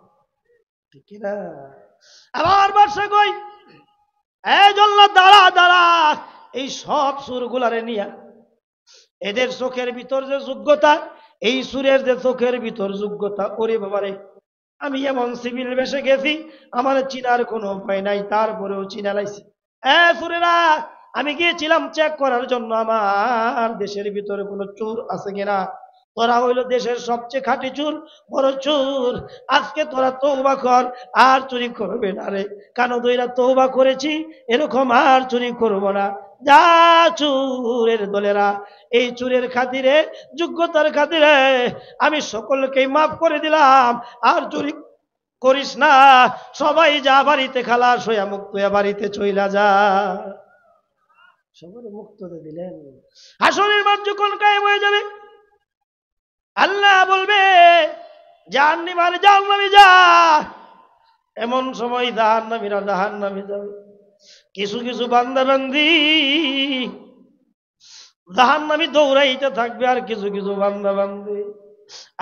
ঠিক না? আবার বাদশাহ কই, এই জল্লাদ দাঁড়া দাঁড়া, এই সব সুরগুলারে নিয়া, এদের চোখের ভিতর যে যোগ্যতা, এই সুরের যে চোখের ভিতর যোগ্যতা, ওরে বাবারে, আমি এমন সিভিল বেশে গেছি আমার চিনার কোনো উপায় নাই, তারপরেও চিনা লাইছি। সুরেরা, আমি গিয়েছিলাম চেক করার জন্য আমার দেশের ভিতরে কোনো চোর আছে কিনা। তোরা হইল দেশের সবচেয়ে খাঁটি চোর, বড় চোর, আজকে তোরা তওবা কর, আর চুরি করবে না রে। কারণ দইরা তওবা করেছি, এরকম আর চুরি করব না। যা চোরের দলেরা, এই চোরের খাতিরে, যোগ্যতার খাতিরে আমি সকলকেই মাফ করে দিলাম, আর চুরি করিস না। সবাই যা বাড়িতে খালাস হইয়া মুক্ত হইয়া বাড়িতে চইলা যা। সবাই মুক্ত দিলেন। হাসরের মাঠ যখন কায়েম হয়ে যাবে, আল্লাহ বলবে জাহান্নামী জাহান্নামী যা। এমন সময় জাহান্নামীরা জাহান্নামে যাবে। কিছু কিছু বান্দা বান্দি জাহান্নামী দৌড়াইতে থাকবে, আর কিছু কিছু বান্দা বান্দি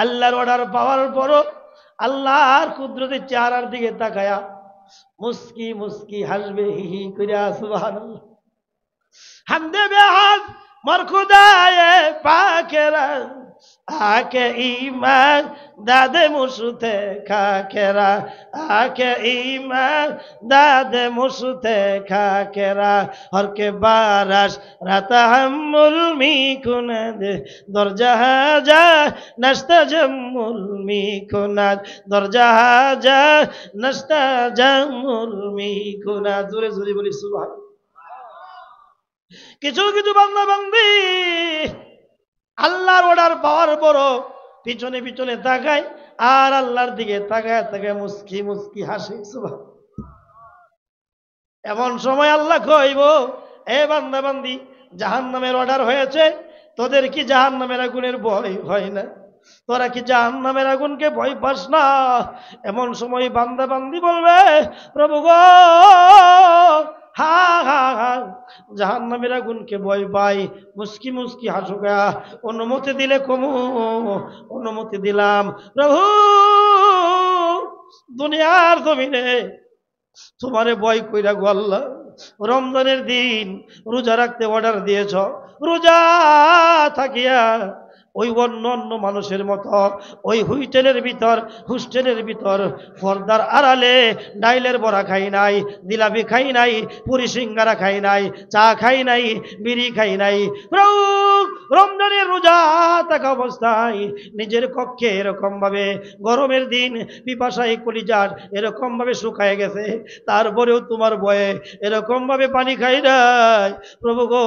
আল্লাহর অর্ডার পাওয়ার পরও আল্লাহর কুদরতের চেহারার দিকে তাকায়া মুস্কি মুস্কি হাসবে, হি হি কইরা সুবহানাল্লাহ। হামদে বেহাদ মরখুদায়ে পাকেরা, আকে ইমান দাদে মুসুতে খাকেরা, আকে ইমান দাদে মুসুতে খাকেরা, হরকে বারাস রাতা হামুল মিকুনাদ, দরজাহাজা নাস্তা জামুল মিকুনাদ, দরজাহাজা নাস্তা জামুল মিকুনাদ। জোরে জোরে বলি সুবহানাল্লাহ। কিছু কিছু বান্দা বান্দি আল্লাহর অর্ডার পাওয়ার পর পিছনে পিছনে তাকায়, আর আল্লাহর দিকে তাকায় তাকায় মুস্কি মুস্কি হাসে। এমন সময় আল্লাহ কইব, এ বান্দা বান্দি, জাহান্নামের অর্ডার হয়েছে, তোদের কি জাহান্নামের আগুনের ভয় হয় না? তোরা কি জাহান্নামের আগুনকে ভয় পাস না? এমন সময় বান্দা বান্দি বলবে, প্রভু গো, হা হা হা, জাহান্নামের আগুনকে ভয় পাই, মুস্কি মুস্কি হাসো গা, অনুমতি দিলে কমু, অনুমতি দিলাম। প্রভু, দুনিয়ার জমিনে তোমারে ভয় কইরা গো আল্লাহ, রমজানের দিন রোজা রাখতে অর্ডার দিয়েছ, রোজা থাকিয়া ওই অন্য অন্য মানুষের মতো ওই হোস্টেলের ভিতর পর্দার আড়ালে ডাইলের বড়া খাই নাই, জিলাপি খাই নাই, পুরি সিঙ্গারা খাই নাই, চা খাই নাই, বিড়ি খাই নাই। রমজানের রোজা থাকা অবস্থায় নিজের কক্ষে এরকম ভাবে গরমের দিন পিপাসায় কলিজার এরকম ভাবে শুকায় গেছে, তারপরেও তোমার ভয়ে এরকম ভাবে পানি খাই নাই প্রভু গো।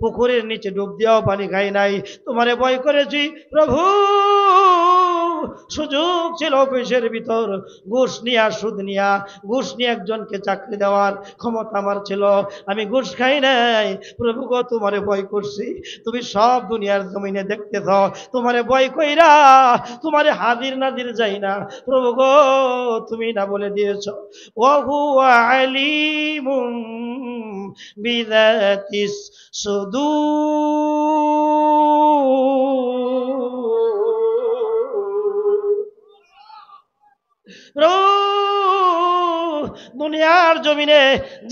পুকুরের নিচে ডুব দিয়েও পানি খাই নাই, তোমারে ভয় করেছি প্রভু। সুযোগ ছিল অফিসের ভিতর ঘুষ নিয়া, সুদ নিয়া, ঘুষ নিয়ে একজনকে চাকরি দেওয়ার ক্ষমতা আমার ছিল, আমি ঘুষ খাই নাই প্রভু গো। তোমারে ভয় করছি, তুমি সব দুনিয়ার জমিনে দেখতেছ, তোমারে ভয় কইরা তোমারে হাজির নাজির যাই না প্রভু গো। তুমি না বলে দিয়েছ ওহু আলিমুম বিযাতিস সুদূর। দুনিয়ার জমিনে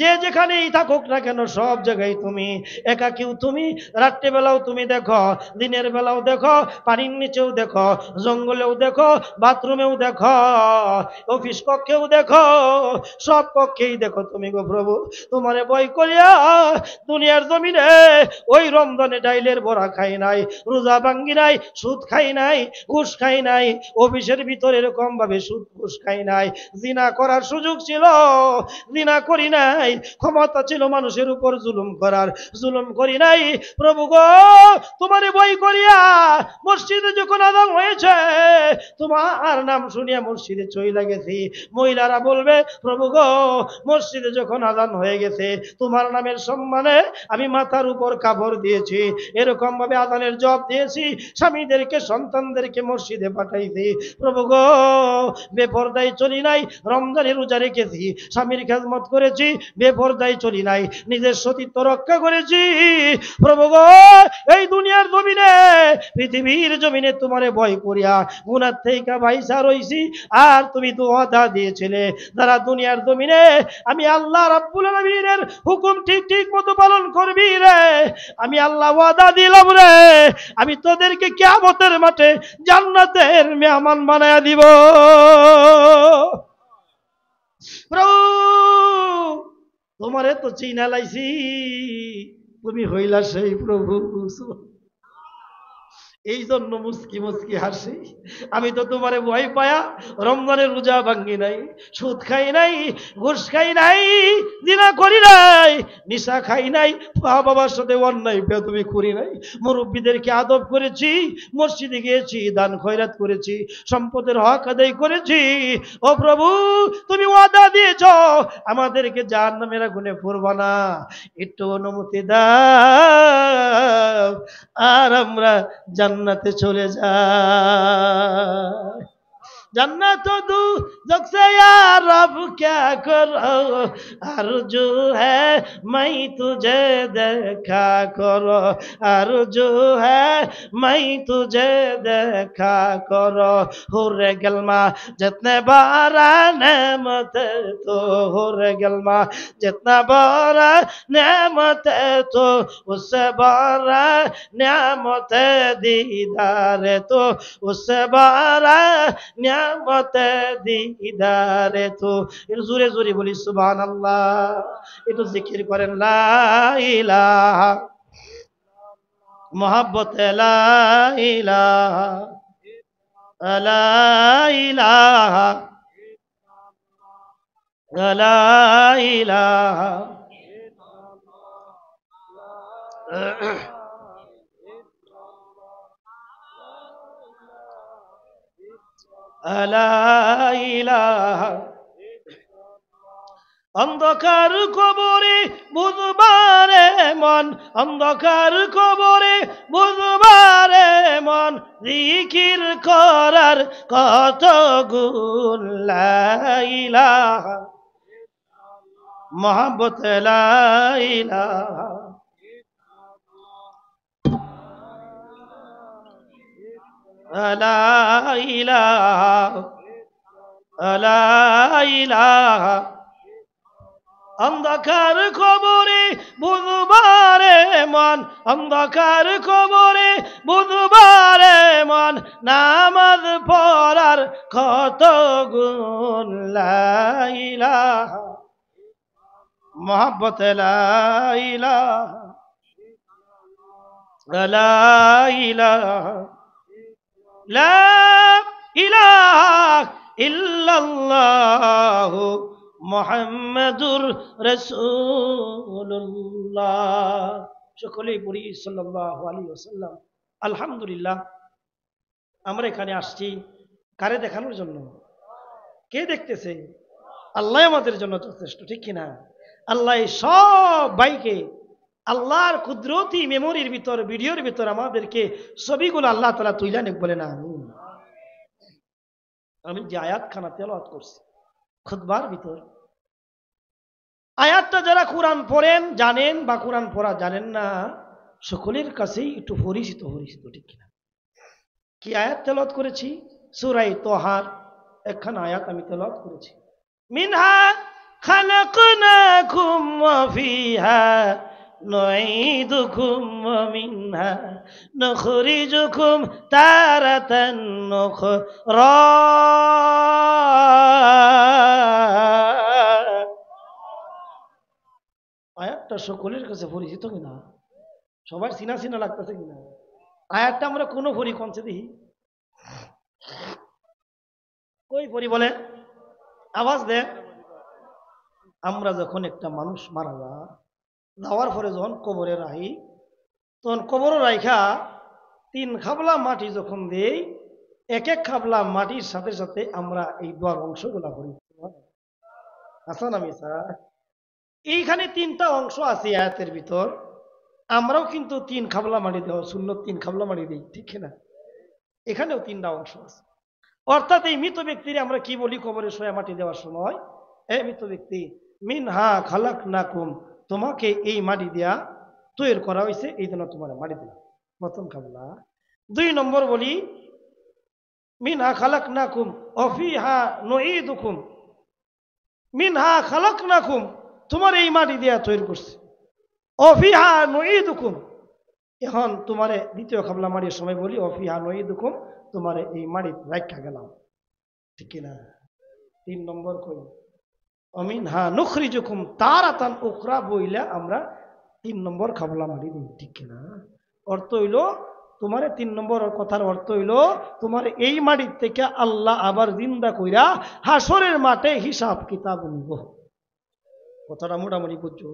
যে যেখানেই থাকুক না কেন সব জায়গায় তুমি একাকিও, তুমি রাত্রিবেলাও তুমি দেখো, দিনের বেলাও দেখো, পানির নিচেও দেখো, জঙ্গলেও দেখো, বাথরুমেও দেখো, অফিস কক্ষেও দেখো, সব কক্ষেই দেখো তুমি গো প্রভু। তোমারে ভয় করিয়া দুনিয়ার জমিনে ওই রমজানে ডাইলের বড়া খাই নাই, রোজা ভাঙ্গি নাই, সুদ খাই নাই, ঘুষ খাই নাই, অফিসের ভিতরে এরকম ভাবে সুদ ঘুষ খাই নাই, জিনা করার সুযোগ ছিল, জিনা করি নাই, ক্ষমতা ছিল মানুষের উপর জুলুম করার, জুলুম করি নাই প্রভু গো। তোমারে ভয় করিয়া মসজিদে যখন আযান হয়েছে তোমার নাম শুনিয়া মসজিদে চইলা গেছি। মহিলারা বলবে প্রভু গো মসজিদে যখন আযান হয়ে গেছে তোমার নামের সম্মানে আমি মাথার উপর কাপড় দিয়েছি, এরকম ভাবে আযানের জবাব দিয়েছি, স্বামীদেরকে সন্তানদেরকে মসজিদে পাঠাইছি প্রভু গো। বেপরদায় চলি নাই, রমজানের রোজা রেখেছি, স্বামীর খেদমত করেছি, বেপরদায় চলি নাই, নিজের সতীত্ব রক্ষা করেছি প্রভু গো। এই দুনিয়ার জমিনে, পৃথিবীর জমিনে তোমারে ভয় করিয়া গুনাহ থেকে বাইসা রইছি। আর তুমি তো ওয়াদা দিয়েছিলে যারা দুনিয়ার জমিনে আমি আল্লাহ রাব্বুল আলামিনের হুকুম ঠিক ঠিক মতো পালন করবি রে, আমি আল্লাহ ওয়াদা দিলাম রে, আমি তোদেরকে কিয়ামতের মাঠে জান্নাতের মেহমান বানায়া দিব প্রভু। তোমারে তো চিনা লাইছি, তুমি হইলা সেই প্রভু। এই জন্য মুস্কি মুস্কি হাসি। আমি তো তোমারে ভয় পায়া রমজানের রোজা ভাঙ্গি নাই, সুদ খাই নাই, ঘুষ খাই নাই, জিনা করি নাই, নিশা খাই নাই, মা বাবার সাথে অন্যায় বেয়াদবি করি নাই, মুরব্বীদেরকে আদব করেছি, মসজিদে গিয়েছি, দান খয়রাত করেছি, সম্পদের হক আদায় করেছি। ও প্রভু তুমি ওয়াদা দিয়েছ আমাদেরকে জাহান্নামের আগুনে পড়বা না, একটু অনুমতি দাও আর আমরা জান্নাতে চলে যায়। जन्नत दोज़ख से या रब क्या करो, आरज़ू है मैं तुझे देखा करो, आरज़ू है मैं तुझे देखा करो। हुर्रे गलमा जितने बारा नेमत तो, हुर्रे गलमा जितना बारा नेमत तो, उससे बारा नेमत दीदार तो, उससे बारा নিয়ামতে দিদারে তো। একটু জোরে জোরে বলি সুবহানাল্লাহ, একটু জিকির করেন লা ইলাহা মুহাব্বতে লা ইলাহা লা ইলাহা লা ইলাহা। অন্ধকার কবরে বুঝবারে মন, অন্ধকার কবরে বুঝবারে মন, জিকির করার কত গুণ, লা ইলাহা মুহাব্বত লা ইলাহা লা ইলাহা লা ইলাহা। অন্ধকার কবরে বুধবারে মন, অন্ধকার কবরে বুধবারে মন, নামাজ পড়ার কত গুণ, লা ইলাহা মোহাব্বত, লা ইলাহা লা ইলাহা লা ইলাহা ইল্লাল্লাহু মুহাম্মাদুর রাসূলুল্লাহ। সকলেই পড়ি সাল্লাল্লাহু আলাইহি ওয়াসাল্লাম। আলহামদুলিল্লাহ, আমরা এখানে আসছি কারে দেখানোর জন্য? কে দেখতেছে? আল্লাহ আমাদের জন্য যথেষ্ট, ঠিক কিনা? আল্লাহ সব ভাইকে আল্লাহর কুদরতি মেমোরির ভিতর, ভিডিওর ভিতর আমাদেরকে ছবিগুলো আল্লাহ তাআলা তুইলা নিক, বলে না আমিন। আমি যে আয়াতখানা তেলাওয়াত করছি খুতবার ভিতর, আয়াতটা যারা কোরআন পড়েন জানেন বা কোরআন পড়া জানেন না, সকলের কাছেই একটু পরিচিত, ঠিক কিনা? কি আয়াত তেলাওয়াত করেছি? সূরা তাহার একখানা আয়াত আমি তেলাওয়াত করেছি। মিনহা খালাকনাকুম ওয়া ফিহা নুঈদুকুম ওয়া মিনহা নুখরিজুকুম তারাতান উখরা। আয়াতটা সকলের কাছে পরিচিত কিনা? সবার চিনা চিনা লাগতেছে কিনা? আয়াতটা আমরা কোনো পড়ি কোনছে দেখি, কই পড়ি বলে? আওয়াজ দে। আমরা যখন একটা মানুষ মারা যাওয়ার পরে যখন কবরে রাখি, তখন কবর রাইখা 3 খাবলা মাটি যখন দেই, এক এক খাবলা মাটির সাথে সাথে আমরা এই দোয়ার অংশগুলা পড়ি। আচ্ছা না মিছা? এইখানে 3টা অংশ আছে আয়াতের ভিতর, আমরাও কিন্তু 3 খাবলা মাটি দেওয়া সুন্নত, 3 খাবলা মাটি দিই, ঠিক না? এখানেও 3টা অংশ আছে। অর্থাৎ এই মৃত ব্যক্তির আমরা কি বলি কবরে শোয়া মাটি দেওয়ার সময়? এ মৃত ব্যক্তি, মিনহা খালাকনাকুম, তোমাকে এই মাটি দেয়া তৈরি করা হয়েছে, এই জন্য তোমার মাটি দিলাম, প্রথম খাবলা। 2 নম্বর বলি, মিনহা খালাকনাকুম ওয়া ফিহা নুঈদুকুম, মিনহা খালাকনাকুম, তোমার এই মাটি দেয়া তৈরি করছে, ওয়া ফিহা নুঈদুকুম। এখন তোমারে দ্বিতীয় খাবলা মাটির সময় বলি, ওয়া ফিহা নুঈদুকুম, তোমারে এই মাটি রাখা গেলাম, ঠিক কিনা? 3 নম্বর কই, অমিনহা নুখরিজুকুম তারাতান উখরা বইলা আমরা 3 নম্বর খাবলা মাটি দিই, ঠিক কিনা? অর্থ হইল তোমার 3 নম্বর কথার অর্থ হইল তোমার এই মাটির থেকে আল্লাহ আবার জিন্দা কইরা হাসরের মাঠে হিসাব কিতাব নিব। কথাটা মোটামুটি বুঝছো?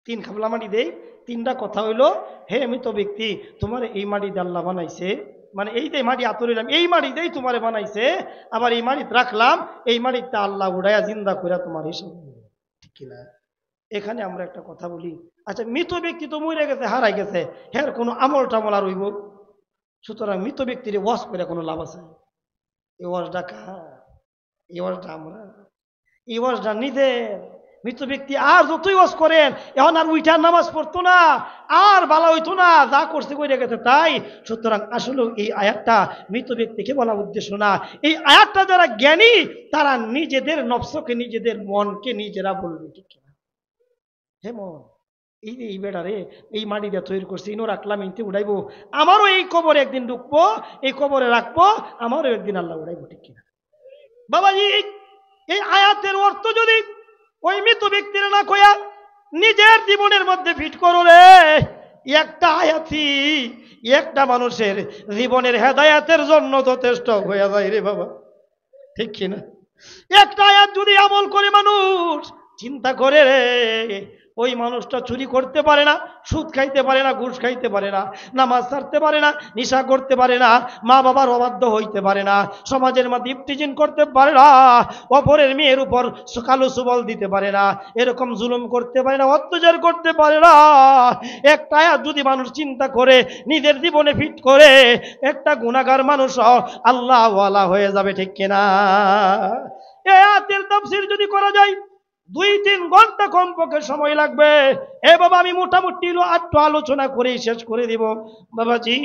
3 খাবলা মাটি দেই, 3টা কথা হইল, হে মৃত ব্যক্তি, তোমার এই মাটি দিয়ে আল্লাহ বানাইছে, মানে এই যে মাটি আতরিলাম, এই মাটি দেই তোমারে বানাইছে, আবার এই মাটিতে রাখলাম, এই মাটিতে আল্লাহ উড়াইয়া জিন্দা কইরা তোমার হিসাব, ঠিক কিনা? এখানে আমরা একটা কথা বলি, আচ্ছা মৃত ব্যক্তি তো মরে গেছে, হারাই গেছে, হের কোনো আমল টামল আর হইব? সুতরাং মৃত ব্যক্তির ওয়াজ করে কোনো লাভ আছে? এই ওয়াজটা কার? এই ওয়াজটা আমরা, এই ওয়াজটা নিজের। মৃত ব্যক্তি আর যতই ওয়াজ করেন, এখন আর উইঠার নামাজ পড়তো না, আর ভালো হইতো না, যা করছে কইরা গেছে তাই। সুতরাং আসলে এই আয়াতটা মৃত ব্যক্তিকে বলা উদ্দেশ্য না। এই আয়াতটা যারা জ্ঞানী তারা নিজেদের নফসকে, নিজেদের মনকে নিজেরা বলবে, ঠিক না? হে মন, এই যে এই বেড়ারে এই মাটি দিয়ে তৈরি করছে, ইনো রাখলাম, ইনতে উড়াইবো, আমারও এই কবরে একদিন ঢুকবো, এই কবরে রাখবো, আমারও একদিন আল্লাহ উড়াইবো, ঠিক কিনা? বাবাজি, এই আয়াতের অর্থ যদি ওই মৃত ব্যক্তির না কইয়া নিজের জীবনের মধ্যে ফিট করো রে, একটা আয়াতই একটা মানুষের জীবনের হেদায়াতের জন্য যথেষ্ট হয়ে যায় রে বাবা, ঠিক কিনা? একটা আয়াত যদি আমল করে মানুষ, চিন্তা করে রে, ওই মানুষটা চুরি করতে পারে না, সুদ খাইতে পারে না, ঘুষ খাইতে পারে না, নামাজ ছাড়তে পারে না, নেশা করতে পারে না, মা বাবার অবাধ্য হইতে পারে না, সমাজের মধ্যে ইফতিজিন করতে পারে না, অপরের মেয়ের উপর কালো সুবল দিতে পারে না, এরকম জুলুম করতে পারে না, অত্যাচার করতে পারে না। একটা আয়াত যদি মানুষ চিন্তা করে নিজের জীবনে ফিট করে, একটা গুনাহগার মানুষ আল্লাহ ওয়ালা হয়ে যাবে, ঠিক কিনা? এই আয়াতের তাফসীর যদি করা যায়, 2-3 ঘন্টা কমপক্ষে সময় লাগবে। এ বাবা আমি মোটামুটি একটু আলোচনা করে শেষ করে দিব। বাবাজি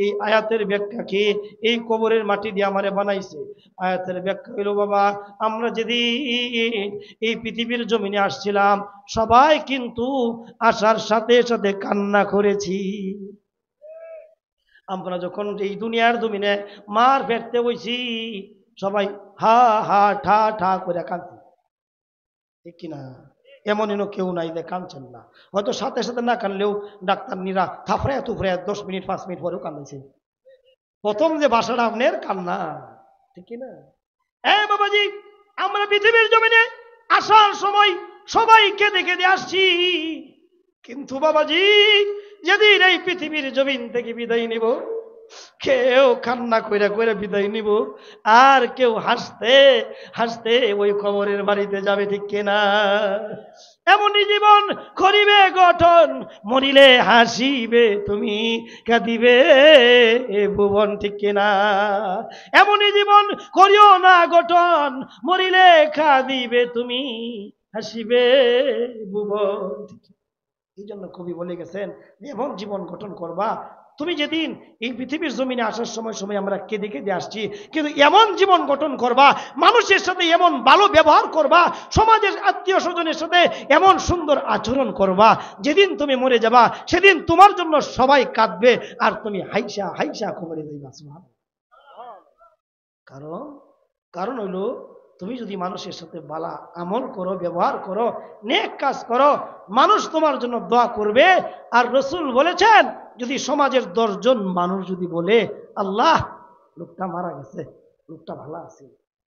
এই আয়াতের ব্যাখ্যা কি? এই কবরের মাটি দিয়ে আমারে বানাইছে। আয়াতের ব্যাখ্যা হলো বাবা, আমরা যেদিন এই পৃথিবীর জমিনে আসছিলাম সবাই কিন্তু আসার সাথে সাথে কান্না করেছি। আমরা যখন এই দুনিয়ার জমিনে মার ফেরতে বইছি সবাই হা হা ঠা ঠা করে কাঁদছি, ঠিক কিনা? এমন কেউ নাই যে কাঁদছেন না। হয়তো সাথে সাথে না কানলেও ডাক্তার নিরা থাফড়ে তুফড়ে 10 মিনিট 5 মিনিট পরেও কান্দাইছে। প্রথম যে ভাষাটা আপনার কান্না, ঠিক কিনা? বাবাজি আমরা পৃথিবীর জমিনে আসার সময় সবাই কেঁদে কেঁদে আসছি, কিন্তু বাবাজি যেদিন এই পৃথিবীর জমিন থেকে বিদায় নিব কেউ কান্না কইরা কইরা বিদায় নিব, আর কেউ হাসতে হাসতে ওই কবরের বাড়িতে যাবে, ঠিক কিনা? এমনই জীবন করিবে গঠন, মরিলে হাসিবে তুমি, কাঁদিবে ভুবন, ঠিক কিনা? এমনই জীবন করিও না গঠন, মরিলে কাঁদিবে তুমি, হাসিবে ভুবন। এই জন্য কবি বলে গেছেন এমন জীবন গঠন করবা তুমি যেদিন এই পৃথিবীর জমিনে আসার সময় সময় আমরা কেঁদে কেঁদে আসছি, কিন্তু এমন জীবন গঠন করবা, মানুষের সাথে এমন ভালো ব্যবহার করবা, সমাজের আত্মীয় স্বজনের সাথে এমন সুন্দর আচরণ করবা, যেদিন তুমি মরে যাবা সেদিন তোমার জন্য সবাই কাঁদবে আর তুমি হাইসা হাইসা কবরে যাইবা। কারণ কারণ হইল তুমি যদি মানুষের সাথে ভালো আমল করো, ব্যবহার করো, নেক কাজ করো, মানুষ তোমার জন্য দোয়া করবে। আর রাসূল বলেছেন যদি সমাজের 10 জন মানুষ যদি বলে আল্লাহ লোকটা মারা গেছে, লোকটা ভালো আছে,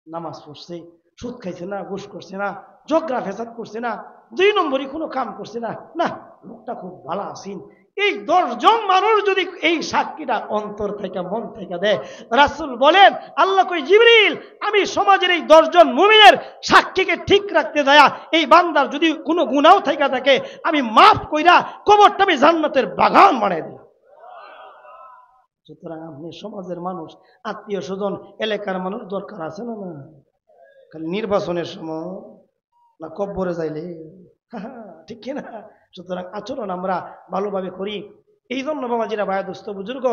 নামাজ পড়ছে, সুদ খাইছে না, ঘুষ করছে না, ঝগড়া ফেসাদ করছে না, 2 নম্বরই কোনো কাম করছে না, না লোকটা খুব ভালো আছেন, এই 10 জন মানুষ যদি এই সাক্ষীটা অন্তর থেকে মন থেকে দেয়, রাসূল বলেন আল্লাহ কই জিবরিল আমি সমাজের এই 10 জন মুমিনের সাক্ষীকে ঠিক রাখতে যায় এই বান্দার যদি কোনো গুনাহ থেকে থাকে আমি মাফ কইরা কবরটা আমি জান্নাতের বাগান বানাই দিলাম। সুতরাং আপনি সমাজের মানুষ, আত্মীয় স্বজন, এলাকার মানুষ দরকার আছে না? না খালি নির্বাচনের সময় না কব্বরে যাইলে, ঠিক কিনা? সুতরাং আচরণ আমরা ভালোভাবে করি। এই জন্য বাবাজিরা, ভাই দোস্ত বুজুর্গ,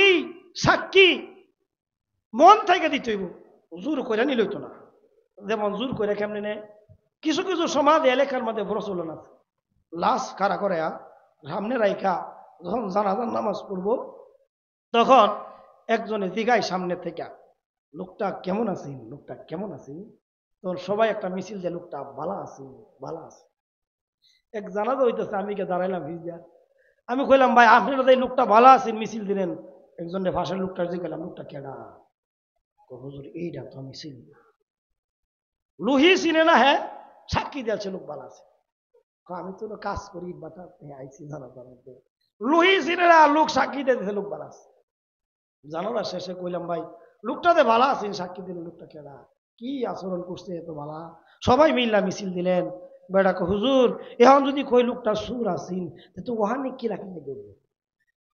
এই সাক্ষী মন থেকে দিতে হইব, জোর করে নিল তো না। যেমন জোর করে কেমনে নেয় কিছু কিছু সমাজ এলাকার মধ্যে প্রচলন আছে, লাশ খাড়া করে সামনে রাইখা যখন জানাজার নামাজ পড়বো তখন একজনে জিগায় সামনে থেকে লোকটা কেমন আছে, লোকটা কেমন আছে, তখন সবাই একটা মিছিল দেয় লোকটা ভালো আছে, ভালো আছে। এক জানাজা হইতেছে, আমি কে দাঁড়াইলাম ভিজা, আমি কইলাম ভাই আপনারা এই লোকটা ভালো আছেন মিছিল দিলেন, একজনের ভাষার লোকটা জিগাইলাম লোকটা কেডা? হুজুর এইটা তো মিছিল লুহি চিনে না, হ্যাঁ সাক্ষী দিয়েছে লোক ভালো আছে। আমি তো কাজ করি বাটা আইসি জানাজার মধ্যে, লুহি চিনে না, লোক সাক্ষী দিয়েছে লোক ভালো আছে। জানালা শেষে কইলাম ভাই লোকটাতে ভালো আছেন, সাক্ষী দিলেন, লোকটা কেডা, কি আচরণ করছে এত ভালো? সবাই মিল্লা মিছিল দিলেন। বেটা হুজুর এখন যদি কই লোকটা সুর আসিন তো ওহানে কি রাখি দেখবো,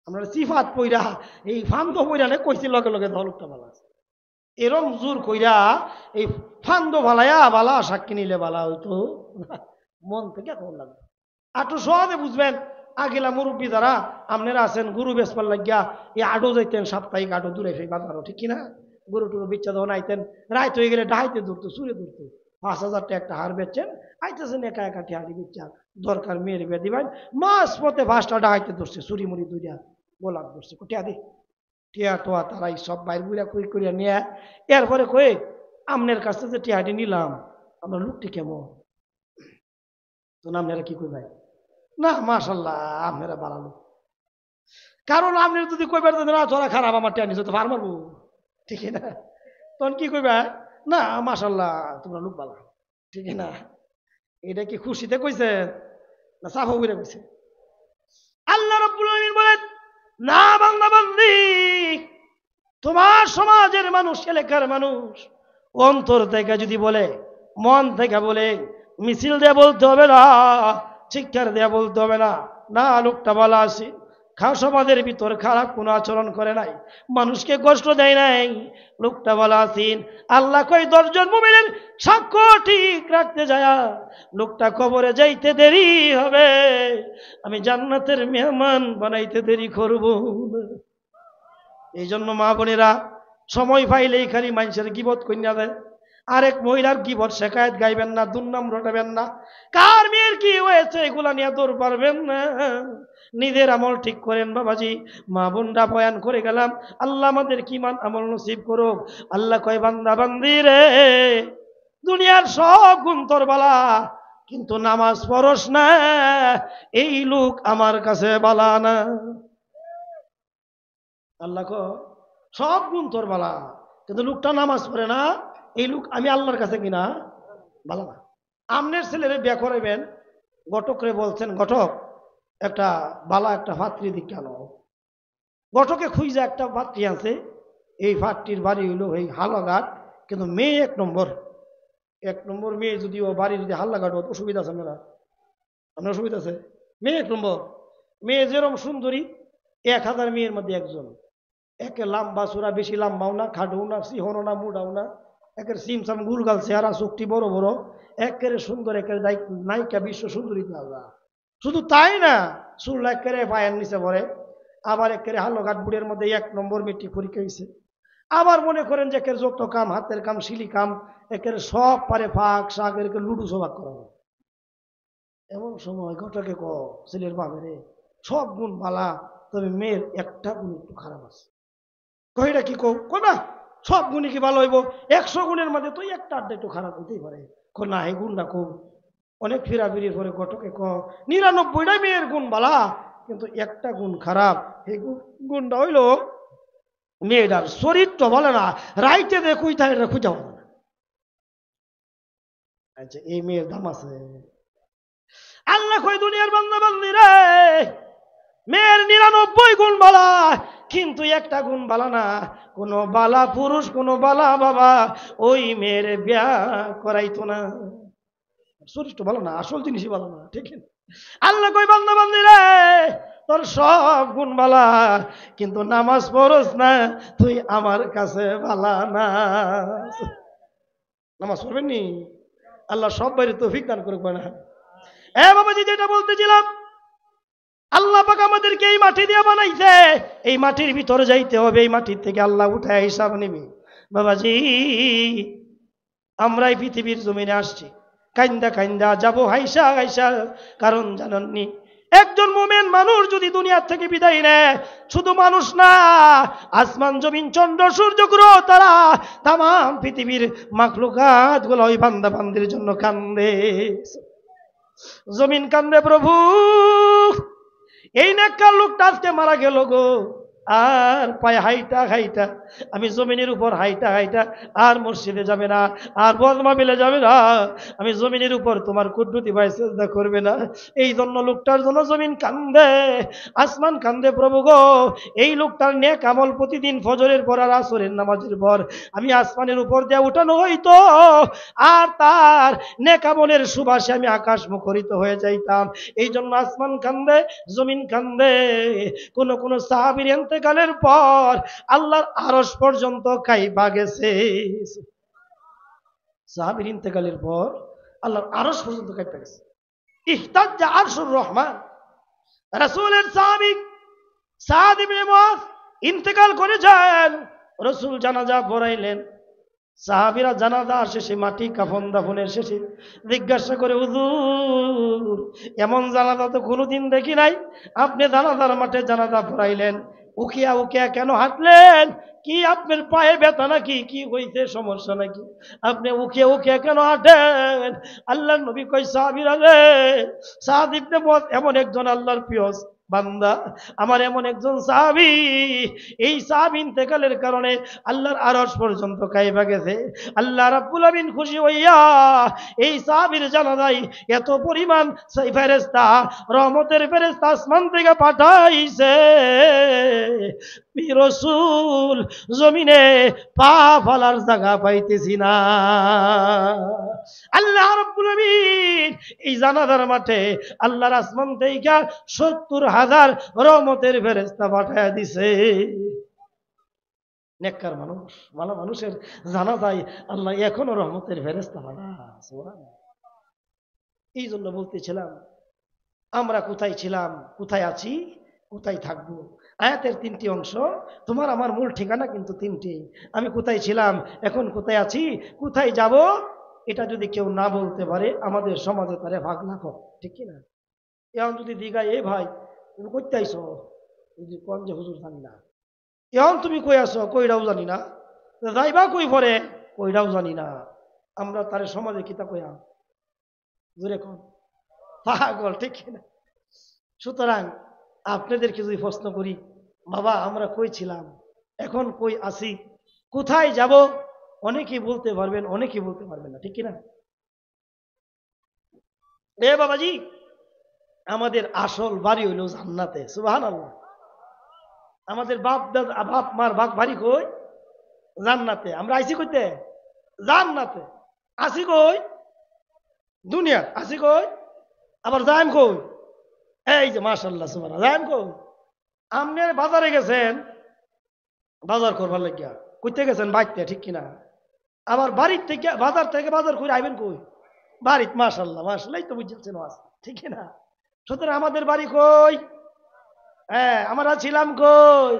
আমরা সিফাত পইরা এই ফান্দ পইরা কইছি লগে লগে ধ লোকটা ভালো আছে, এরম জোর কইরা এই ফান্দ ভালায়া ভালা সাক্ষী নিলে ভালা হইতো মন থেকে এখন লাগবে। আটু সহজে বুঝবেন, আগেলা মুরব্বী যারা আপনারা আছেন গরু বেচবার লাগিয়া এই আডো যাইতেন, সাপ্তাহিক আডো দূরে ফেই বাজারও, ঠিক কিনা? গরু টুরু বিচ্ছা যখন আইতেন রাইত হয়ে গেলে ডাইতে ধরতো, সুরে ধরতো, 5,000 টাকা একটা হার বেচছেন, আইতেছেন একা একা টিহারি বিচ্ছা, দরকার মেয়ের বিয়ে দিবেন, মাস পথে 5টা ডাকাইতে ধরছে, চুরি মুড়ি 2টা গোলাপ ধরছে, টিয়া দি টিয়া টোয়া তারাই সব বাইর বুড়া কই করিয়া নিয়ে এরপরে কয়ে আমনের কাছে যে টিয়াটি নিলাম আমার লোকটি কেমন, তো আপনারা কি কই ভাই না মাশাল্লাহ আপনারা বাড়ালো, কারণ আপনি যদি কইবার না চলা খারাপ আমার টিয়া নিছে তো ফার মারবো, ঠিক না? তখন কি কইবা না মাশাল্লাহ তোমরা লোক বালা, ঠিক না? এটা কি খুশিতে কইছে না সাফা বইরা কইছে? আল্লাহ রাব্বুল আলামিন বলেন না বান্দা বান্দি, তোমার সমাজের মানুষ, এলাকার মানুষ অন্তর থেকে যদি বলে, মন থেকে বলে, মিছিল দিয়ে বলতে হবে না, চিৎকার দিয়ে বলতে হবে না, না লোকটা ভালো আছে, সমাজের ভিতর খারাপ কোনো আচরণ করে নাই, মানুষকে কষ্ট দেয় নাই। লোকটা বলা আছেন আল্লাহ কয় 10 জন মুমিনের সাক্ষ্য ঠিক রাখতে যায় লোকটা কবরে যাইতে দেরি হবে, আমি জান্নাতের মেহমান বানাইতে দেরি করব না। এই জন্য মা বোনেরা সময় পাইলেই খালি মানুষের গিবত কইনা দেয়, আরেক মহিলার গিবত শেখায়ত গাইবেন না, দুর্নাম রটাবেন না, কার মেয়ের কি হয়েছে এগুলা নিয়ে দৌড় পারবেন না। নিজের আমল ঠিক করেন বাবাজি। মা বোনরা বয়ান করে গেলাম, আল্লাহ আমাদের কি মান আমল নসিব করুক। আল্লাহ কয় বান্দা বান্দি রে, দুনিয়ার সব গুণ তোর বালা, কিন্তু নামাজ পড়স না, এই লোক আমার কাছে বালা না। আল্লাহ কয় সব গুণ তোর বালা, কিন্তু লোকটা নামাজ পড়ে না, এই লোক আমি আল্লাহর কাছে কিনা বালা না। আমনের ছেলেরে বিয়া করাইবেন, ঘটকরে বলছেন ঘটক একটা বালা একটা ভাতৃ দিক কেন, ঘটকে খুঁজে একটা ভাতৃ আছে, এই ভাতৃর বাড়ি হইলো এই হালাঘাট, কিন্তু মেয়ে 1 নম্বর, 1 নম্বর মেয়ে। যদি ও বাড়ি যদি হাল্লাঘাট হতো অসুবিধা আছে মেয়েরা, আপনার অসুবিধা আছে? মেয়ে 1 নম্বর, মেয়ে যেরকম সুন্দরী 1000 মেয়ের মধ্যে একজন, একে লম্বা চূড়া, বেশি লম্বাও না, খাটও না, সিহনও না, মুডাও না, একের সিমসাম গুলগাল চেহারা, চোখটি বড় বড়, একেবারে সুন্দর, একের নায়িকা বিশ্ব সুন্দরী আল্লাহ। শুধু তাই না, চুল একেবারে পায়ের নিচে পড়ে, আবার একেবারে হাল্লাঘাট বুড়ের মধ্যে 1 নম্বর মেট্রিক পরীক্ষা হয়েছে। আবার মনে করেন যে একের যত কাম, হাতের কাম, শিলি কাম, একের সব পারে, ফাঁক শাক, এর লুডু সবাক করা। এমন সময় ঘটকে ছেলের বাবারে সব গুণ ভালা, তবে মেয়ের একটা গুণ একটু খারাপ আছে। কইটা কি কো না, সব গুণই কি ভালো হইব? 100 গুণের মধ্যে তো একটা আড্ডা একটু খারাপ হইতেই পারে। না এই গুণটা খুব, অনেক ফিরাফিরির পরে ঘটকে 99টা মেয়ের গুণ ভালা, কিন্তু একটা গুণ খারাপ। এই গুণটা হইল মেয়েটার চরিত্র বলে না, রাইতে দে কই তাই খুঁজা বলে না। আচ্ছা, এই মেয়ের দাম আছে। আল্লাহ কই দুনিয়ার বান্দা বান্দি রে, মেয়ের 99 গুণ বালা, কিন্তু একটা গুণ বালা না। কোন বালা পুরুষ, কোন বালা বাবা ওই মেয়ের বিয়া করাইতো না। চরিত্র ভালো না, আসল জিনিসই ভালো না, ঠিক না? আল্লাহ কই বান্দা বান্দি রে, তোর সব গুণ বালা, কিন্তু নামাজ পড়স না, তুই আমার কাছে বালা না। নামাজ পড়বেন নি, আল্লাহ সব বাইরে তৌফিক দান করুক না। বাবাজি, যেটা বলতেছিলাম, আল্লাহ পাক আমাদেরকে এই মাটি দিয়ে বানাইছে, এই মাটির ভিতরে যাইতে হবে, এই মাটির থেকে আল্লাহ উঠায় হিসাব নিবি। বাবাজি, আমরা এই পৃথিবীর জমিনে আসছি, কাইন্দা কাইন্দা যাবো হাইসা হাইসা। কারণ জানেননি, একজন মুমিন মানুষ যদি দুনিয়ার থেকে বিদায় নেয়, শুধু মানুষ না, আসমান জমিন চন্দ্র সূর্য গ্রহ তারা তামাম পৃথিবীর মাখলুকাত গুলো ওই বান্দা বান্দির জন্য কান্দে। জমিন কান্দে, প্রভু এই নেককার লোকটা আজকে মারা গেল গো, আর পায়ে হাইটা হাইটা, আমি জমিনের উপর হাইটা হাইটা আর মসজিদে যাবে না, আর বদমা মিলে যাবে না, আমি জমিনের উপর তোমার কুদরতি ভাই সেজদা করবে না। এই জন্য লোকটার জন্য জমিন কান্দে, আসমান কান্দে। প্রভু গো, এই লোকটার নেক আমল প্রতিদিন ফজরের পর আর আসরের নামাজের পর আমি আসমানের উপর দিয়ে উঠানো হইতো, আর তার নেক আমলের সুবাসে আমি আকাশ মুখরিত হয়ে যাইতাম। এই জন্য আসমান কান্দে, জমিন কান্দে। কোন কোন সাহাবীর ইন্তেকালের পর আল্লাহর আরশ পর্যন্ত কাইবা গেছে। সাহাবীর ইন্তেকালের পর আল্লাহর আরশ পর্যন্ত কাইবা গেছে। ইহতাজ্জা আরশুর রহমান। রাসূলের সাহাবী সাদ ইবনে মুআয ইন্তেকাল করেছেন, রাসূল জানাজা পড়াইলেন। সাহাবীরা জানাজা শেষে, মাটি কাফন দাফনের শেষে জিজ্ঞাসা করে, হুজুর এমন জানাজা তো কোনোদিন দেখি নাই, আপনি জানাজার মাঠে জানাজা পড়াইলেন, উকিয়া উকিয়া কেন হাঁটলেন? কি আপনার পায়ে ব্যথা নাকি? কি হইছে, সমস্যা নাকি? আপনি উকিয়া উকিয়া কেন হাঁটেন? আল্লাহর নবী কই, সাহাবীরা রে, সাদ ইবনে মুআয এমন একজন আল্লাহর প্রিয় বান্দা, আমার এমন একজন সাহাবী, এই সাহাবী ইন্তেকালের কারণে আল্লাহর আরশ পর্যন্ত কাইবা গেছে। আল্লাহ রাব্বুল আমিন খুশি হইয়া এই সাহাবীর জানাজায় এত পরিমাণ ফেরেশতা, রহমতের ফেরেশতা আসমান থেকে পাঠাইছে, রাসূল জমিনে পা ফেলার জায়গা পাইতেছি না। আল্লাহ রাব্বুল আমিন আলামিন এই জানাজার মাঠে আল্লাহর আসমান থেকে 70,000 রহমতের ফেরেশতা পাঠায়া দিছে। নেককার মানুষ, ভালো মানুষের জানাজায় আল্লাহ এখনো রহমতের ফেরেশতা পাঠায়। সুবহানাল্লাহ। এই জন্য বলতেছিলাম আমরা কোথায় ছিলাম, কোথায় আছি, কোথায় থাকবো। আয়াতের 3টি অংশ, তোমার আমার মূল ঠিকানা কিন্তু 3টি। আমি কোথায় ছিলাম, এখন কোথায় আছি, কোথায় যাব, এটা যদি কেউ না বলতে পারে আমাদের সমাজে তারে ভাগ না কর, ঠিক কিনা? এখন যদি দিঘায় এ ভাই তুমি করতে আইছো, যদি কোন যে হুজুর জানি না, এখন তুমি কই আছো, কইরাও জানি না, যাইবা কই পরে, কইরাও জানি না, আমরা তারে সমাজে কিতা কইয়া জোরে কোন পাগল, ঠিক কিনা? সুতরাং আপনাদেরকে যদি প্রশ্ন করি, বাবা আমরা কই ছিলাম, এখন কই আছি, কোথায় যাব, অনেকেই বলতে পারবেন, অনেকেই বলতে পারবেন না, ঠিক কিনা? এ বাবাজি, আমাদের আসল বাড়ি হইল জান্নাতে। সুবহানাল্লাহ। আমাদের বাপ দাদা, বাপ মার বাড়ি কই? জান্নাতে। আমরা আইছি কইতে? জান্নাতে। আসি কই? দুনিয়া। আসি কই? আবার যাইম কই? এই যে মাশাআল্লাহ সুবহানাল্লাহ, যাইম কই? আপনি বাজারে গেছেন বাজার করবার লাগিয়া, কইতে গেছেন বাইতে, ঠিক কিনা? আবার বাড়ির থেকে বাজার থেকে বাজার করে আইবেন কই? বাড়িত। মাশাআল্লাহ মাশাআল্লাহ, এই তো বুঝছেন ওয়াজ, ঠিক কিনা? সুতরাং আমাদের বাড়ি কই? হ্যাঁ, আমরা ছিলাম কই?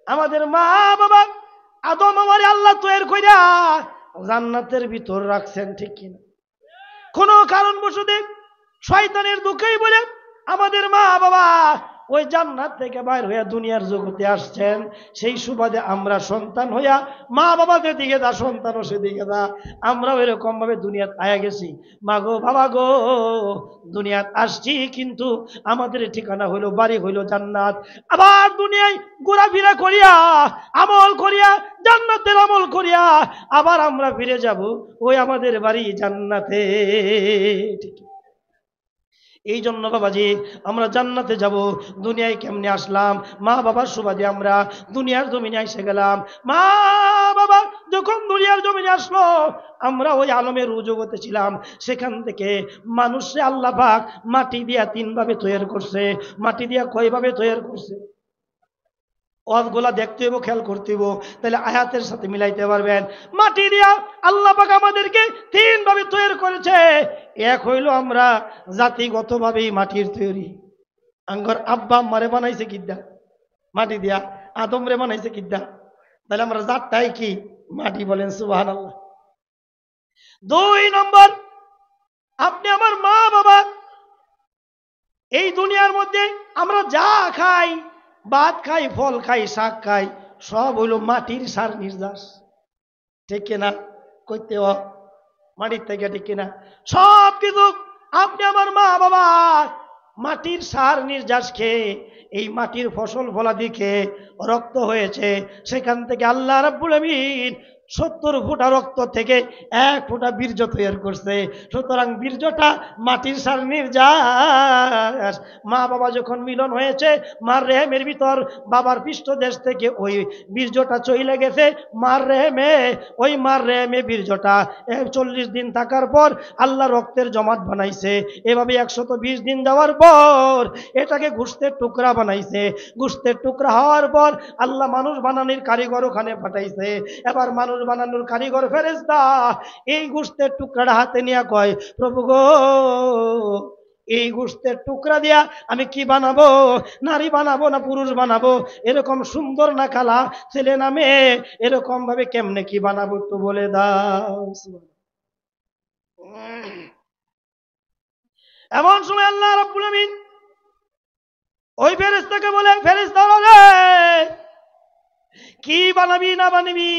আমাদের মা বাবা আদম আমারে আল্লাহ তৈরি কইরা জান্নাতের ভিতর রাখছেন, ঠিক কিনা? কোন কারণবশত শয়তানের দুঃখেই বলে আমাদের মা বাবা ওই জান্নাত থেকে বাইর হইয়া দুনিয়ার জগতে আসছেন। সেই সুবাদে আমরা সন্তান হইয়া মা বাবাদের দিকে দা, সন্তানও সেদিকে দা, আমরাও এরকম ভাবে দুনিয়াত আয়া গেছি। মা গো বাবা গো, দুনিয়াত আসছি কিন্তু আমাদের ঠিকানা হইল, বাড়ি হইল জান্নাত। আবার দুনিয়ায় ঘোরাফেরা করিয়া আমল করিয়া জান্নাতের আমল করিয়া আবার আমরা ফিরে যাব ওই আমাদের বাড়ি জান্নাতে, ঠিক? এই জন্য বাবাজি আমরা জান্নাতে যাব। দুনিয়ায় কেমনে আসলাম? মা বাবার সুবাদে আমরা দুনিয়ার জমিনে এসে গেলাম। মা বাবা যখন দুনিয়ার জমিনে আসলো, আমরা ওই আলমের জগতে ছিলাম। সেখান থেকে মানুষে আল্লাহ পাক মাটি দিয়া 3 ভাবে তৈরি করছে। মাটি দিয়া কয়ভাবে তৈরি করছে? ওয়াজগুলা দেখতে হইব, খেয়াল করতে হইব, তাহলে আয়াতের সাথে মিলাইতে পারবেন। মাটি দিয়া আল্লাহ পাক আমাদেরকে 3 ভাবে তৈরি করেছে। এক হইল আমরা জাতিগতভাবেই মাটির তৈরি। আঙ্গর আব্বা আম্মারে বানাইছে কিদ্দা? মাটি দিয়া। আদম রে বানাইছে কিদ্দা? তাহলে আমরা জাতটাই কি? মাটি। বলেন সুবহানাল্লাহ। 2 নম্বর, আপনি আমার মা বাবা, এই দুনিয়ার মধ্যে আমরা যা খাই, ভাত খাই, ফল খাই, শাক খাই, সব হইল মাটির সার নির্যাস, ঠিক কিনা? কইতে মাটির থেকে, ঠিক কিনা? সব কিছু আপনি আমার মা বাবা মাটির সার নির্যাস খেয়ে এই মাটির ফসল ফলাদি খেয়ে রক্ত হয়েছে। সেখান থেকে আল্লাহ রাব্বুল আমিন 70 ফোঁটা রক্ত থেকে 1 ফোঁটা বীর্য তৈরি করছে। সুতরাং বীর্যটা মাটির সার নির্যাস। মা বাবা যখন মিলন হয়েছে, মার রেহেমের ভিতর বাবার পৃষ্ঠদেশ থেকে ওই বীর্যটা চলে গেছে মার রেহেমে। ওই মার রেহেমে বীর্যটা 40 দিন থাকার পর আল্লাহ রক্তের জমাট বানাইছে। এভাবে 120 দিন যাওয়ার পর এটাকে গোশতের টুকরা বানাইছে। গোশতের টুকরা হওয়ার পর আল্লাহ মানুষ বানানোর কারিগর ওখানে পাঠাইছে। এবার মানুষ বানানোর কারিগর ফেরেশতা এই গোশতের টুকরাটা হাতে নিয়ে কয়, প্রভু গো, এই গোশতের টুকরা দিয়া আমি কি বানাবো? নারী বানাবো না পুরুষ বানাবো? এরকম সুন্দর না কালা, ছেলে না মেয়ে, এরকম ভাবে কেমনে কি বানাবো একটু বলে দাও। এমন সময় আল্লাহ রাব্বুল আমিন ওই ফেরেশতাকে বলে, ফেরেশতা বলে, কি বানাবি না বানাবি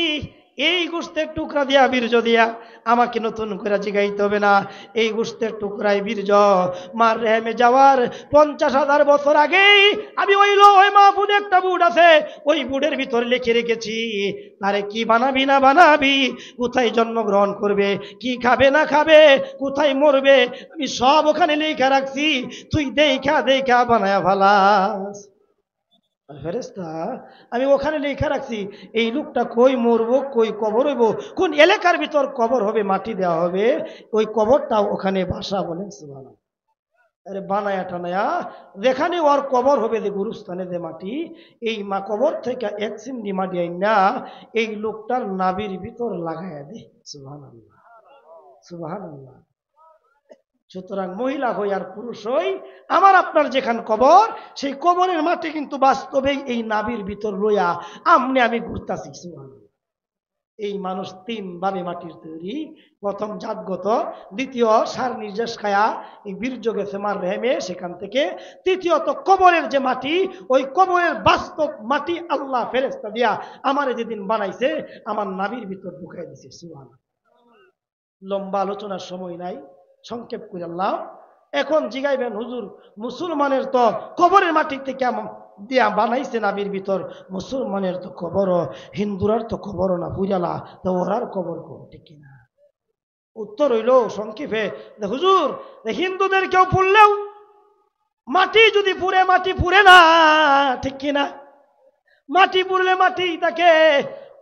এই গোশতের টুকরা দিয়া, বীর্য দিয়া আমাকে নতুন করে জিগাইতে হবে না। এই গোশতের টুকরায় বীর্য মার রেহেমে যাওয়ার 50,000 বছর আগেই আমি ওই মাহফুজে একটা বুট আছে, ওই বুটের ভিতরে লিখে রেখেছি তারে কি বানাবি না বানাবি, কোথায় জন্মগ্রহণ করবে, কি খাবে না খাবে, কোথায় মরবে, আমি সব ওখানে লিখে রাখছি। তুই দেখা দেখা বানায়া ভালাস। ফেরেশতা, আমি ওখানে লেখা রাখছি এই লোকটা কই মরবো, কই কবর হইব, কোন এলাকার ভিতর কবর হবে, মাটি দেওয়া হবে, ওই কবরটা ওখানে বাসা। বলেন সুবহানাল্লাহ। আরে বানায়া টানায়া যেখানে ওর কবর হবে, যে গুরুস্থানে যে মাটি, এই মা কবর থেকে এক চিমনি মাটি আইনা এই লোকটার নাভির ভিতর লাগাইয়া দে। সুবহানাল্লাহ, সুবহানাল্লাহ। সুতরাং মহিলা হই আর পুরুষ হই, আমার আপনার যেখান কবর, সেই কবরের মাটি কিন্তু বাস্তবেই এই নাভির ভিতর লইয়া আমনে আমি ঘুরতাছি। সুবহানাল্লাহ। এই মানুষ তিন ভাবে মাটির তৈরি। প্রথম জাতগত, দ্বিতীয় সার নির্যাস খায়া এই বীর্য গেছে মার রেহেমে, সেখান থেকে। তৃতীয়ত কবরের যে মাটি, ওই কবরের বাস্তব মাটি আল্লাহ ফেরেশতা দিয়া আমারে যেদিন বানাইছে, আমার নাভির ভিতর ঢুকাই দিছে। সুবহানাল্লাহ। লম্বা আলোচনার সময় নাই, সংক্ষেপ করে আল্লাহ। এখন জিগাইবেন, হুজুর মুসলমানের তো কবরের মাটি থেকে দিয়া বানাইছে নাবির ভিতর, মুসলমানের তো কবর, হিন্দুরার তো কবর না পুরালা, তো ওরার কবর কোন, ঠিক কিনা? উত্তর হইল সংক্ষেপে, হুজুর হিন্দুদের কেউ পুরলেও মাটি যদি পুরে, মাটি পুরে না, ঠিক কিনা? মাটি পুরলে মাটি থাকে,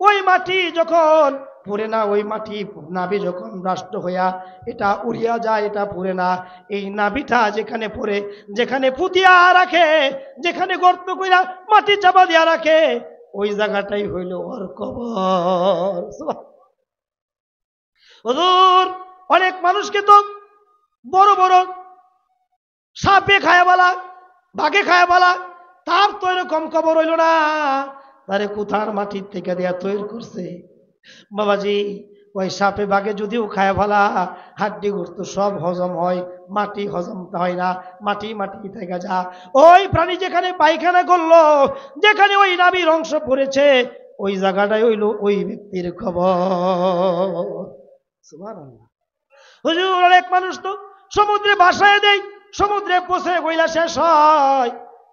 ওই মাটি যখন পুরে না, ওই মাটি নাভি যখন রাষ্ট্র হইয়া এটা উড়িয়া যায়, এটা পুরে না। এই নাভিটা যেখানে পড়ে, যেখানে পুতিয়া রাখে, যেখানে গর্ত কইরা মাটি চাপা দিয়া রাখে, ওই জায়গাটাই হইল ওর কবর। হুজুর অনেক মানুষকে তো বড় বড় সাপে খায়া বলা, বাঘে খায়া বলা, তার তো এরকম কবর হইল না। তারে কোথার মাটির থেকে দেয়া তৈরি করছে। বাবাজি ওই সাপে বাঘে যদিও খায়া ফেলা, হাড্ডি গোস্ত সব হজম হয়, মাটি হজম হয় না, মাটি মাটি থেকে যা। ওই প্রাণী যেখানে পায়খানা করলো, যেখানে ওই নাভির অংশ পড়েছে, ওই জায়গাটাই হইল ওই ব্যক্তির খবর। সুবহানাল্লাহ। হুজুর অনেক মানুষ তো সমুদ্রে ভাসায় দেয়, সমুদ্রে পচে গইলা শেষ হয়,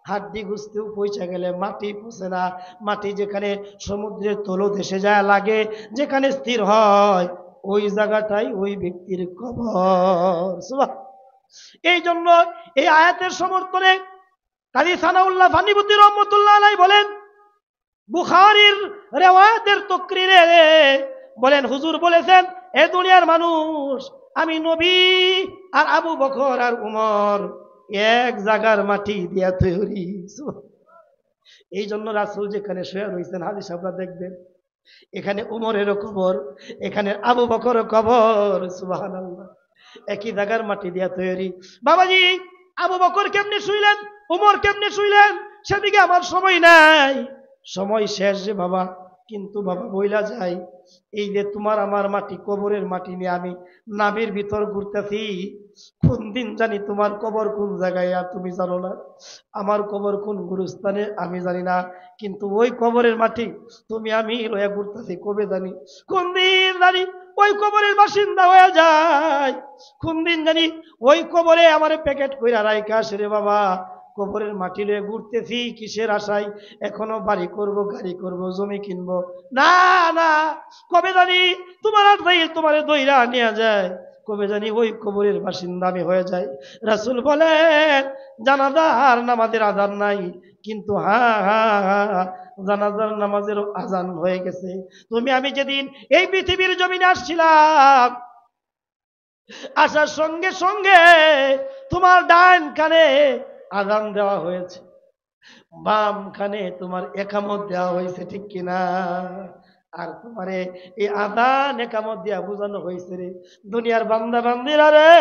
হাড্ডি গুস্তেও পৌঁছে গেলে মাটি পচে না। মাটি যেখানে সমুদ্রের তলদেশে যায় লাগে, যেখানে স্থির হয়, ওই জায়গাটাই ওই ব্যক্তির কবর। এই জন্য এই আয়াতের সমর্থনে কাজী সানাউল্লাহ ফানিবুদ্দি রহমতুল্লাহ আলাইহি বলেন, বুখারীর রিওয়ায়াতের তাকরীরে বলেন, হুজুর বলেছেন, এ দুনিয়ার মানুষ, আমি নবী আর আবু বকর আর উমর এক জায়গার মাটি দিয়া তৈরি। এই জন্য রাসূল যেখানে শুয়ে রয়েছেন, হাদিস আপনারা দেখবেন, এখানে উমরেরও কবর, এখানে আবু বকরের কবর। সুবহানাল্লাহ। একই জায়গার মাটি দিয়া তৈরি। বাবাজি আবু বকর কেমনে শুইলেন, উমর কেমনে শুইলেন, সেদিকে আমার সময় নাই, সময় শেষ যে বাবা। কিন্তু বাবা বইলা যায়, এই যে তোমার আমার মাটি, কবরের মাটি নিয়ে আমি নাভির ভিতর ঘুরতেছি, কোন দিন জানি তোমার কবর কোন জায়গায় আর তুমি জানো না, আমার কবর কোন গুরুস্থানে আমি জানি না, কিন্তু ওই কবরের মাটি তুমি আমি লয়া ঘুরতেছি, কবে জানি, কোন দিন জানি ওই কবরের বাসিন্দা হয়ে যায়, কোন দিন জানি ওই কবরে আমার প্যাকেট কইরা রাইখা আসে রে বাবা। কবরের মাটি লয়ে ঘুরতেছি কিসের আশায়, এখনো বাড়ি করব, গাড়ি করব, জমি কিনবো, না না, কবে জানি তোমার তোমারে দইরা নিয়ে যায়, কবে জানি ওই কবরের বাসিন্দা আমি হয়ে যায়। রাসূল বলেন, জানাজার নামাজের আযান নাই, কিন্তু জানাজার নামাজের আযান হয়ে গেছে। তুমি আমি যেদিন এই পৃথিবীর জমিনে আসছিলাম, আসার সঙ্গে সঙ্গে তোমার ডান কানে আযান দেওয়া হয়েছে, বাম কানে তোমার একামত দেওয়া হয়েছে, ঠিক কিনা? আর তোমারে এই আযান একামত দিয়া বোঝানো হয়েছে, রে দুনিয়ার বান্দা বান্দিরা রে,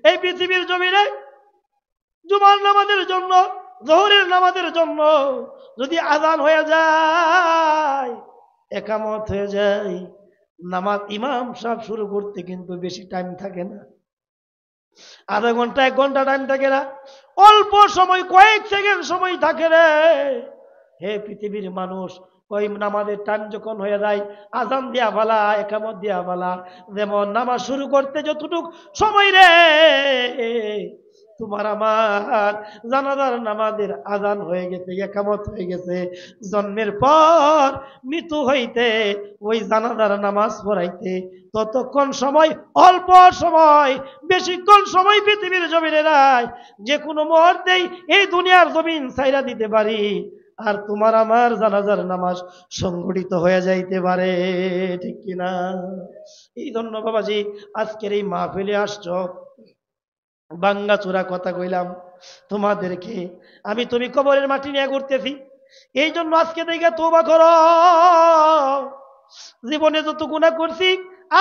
এই পৃথিবীর জমিনে জুমার নামাজের জন্য, যোহরের নামাজের জন্য যদি আযান হয়ে যায়, একামত হয়ে যায়, নামাজ ইমাম সাহেব শুরু করতে কিন্তু বেশি টাইম থাকে না, আধা ঘন্টা 1 ঘন্টা টাইম থাকে না, অল্প সময়, কয়েক সেকেন্ড সময় থাকে রে। হে পৃথিবীর মানুষ, ওই নামাজের টাইম যখন হয়ে যায়, আযান দিয়া ভালা, একামত দিয়া ভালা, যেমন নামাজ শুরু করতে যতটুক সময় রে, তোমার আমার জানাজার নামাজের আজান হয়ে গেছে, একামত হয়ে গেছে, জন্মের পর মৃত্যু হইতে ওই জানাজার নামাজ পড়াইতে ততক্ষণ সময়, অল্প সময়, বেশিক্ষণ সময় পৃথিবীর জমিনে নাই, যে কোনো মুহূর্তেই এই দুনিয়ার জমিন ছাইরা দিতে পারি, আর তোমার আমার জানাজার নামাজ সংগঠিত হয়ে যাইতে পারে, ঠিক কিনা? এই জন্য বাবাজি আজকের এই মাহফিলে আসছো, বাঙ্গা চূড়া কথা কইলাম তোমাদেরকে, তুমি কবরের মাটি নিয়ে ঘুরতেছি, এই জন্য আজকে দেখে তওবা করো। জীবনে যত গুনাহ করছি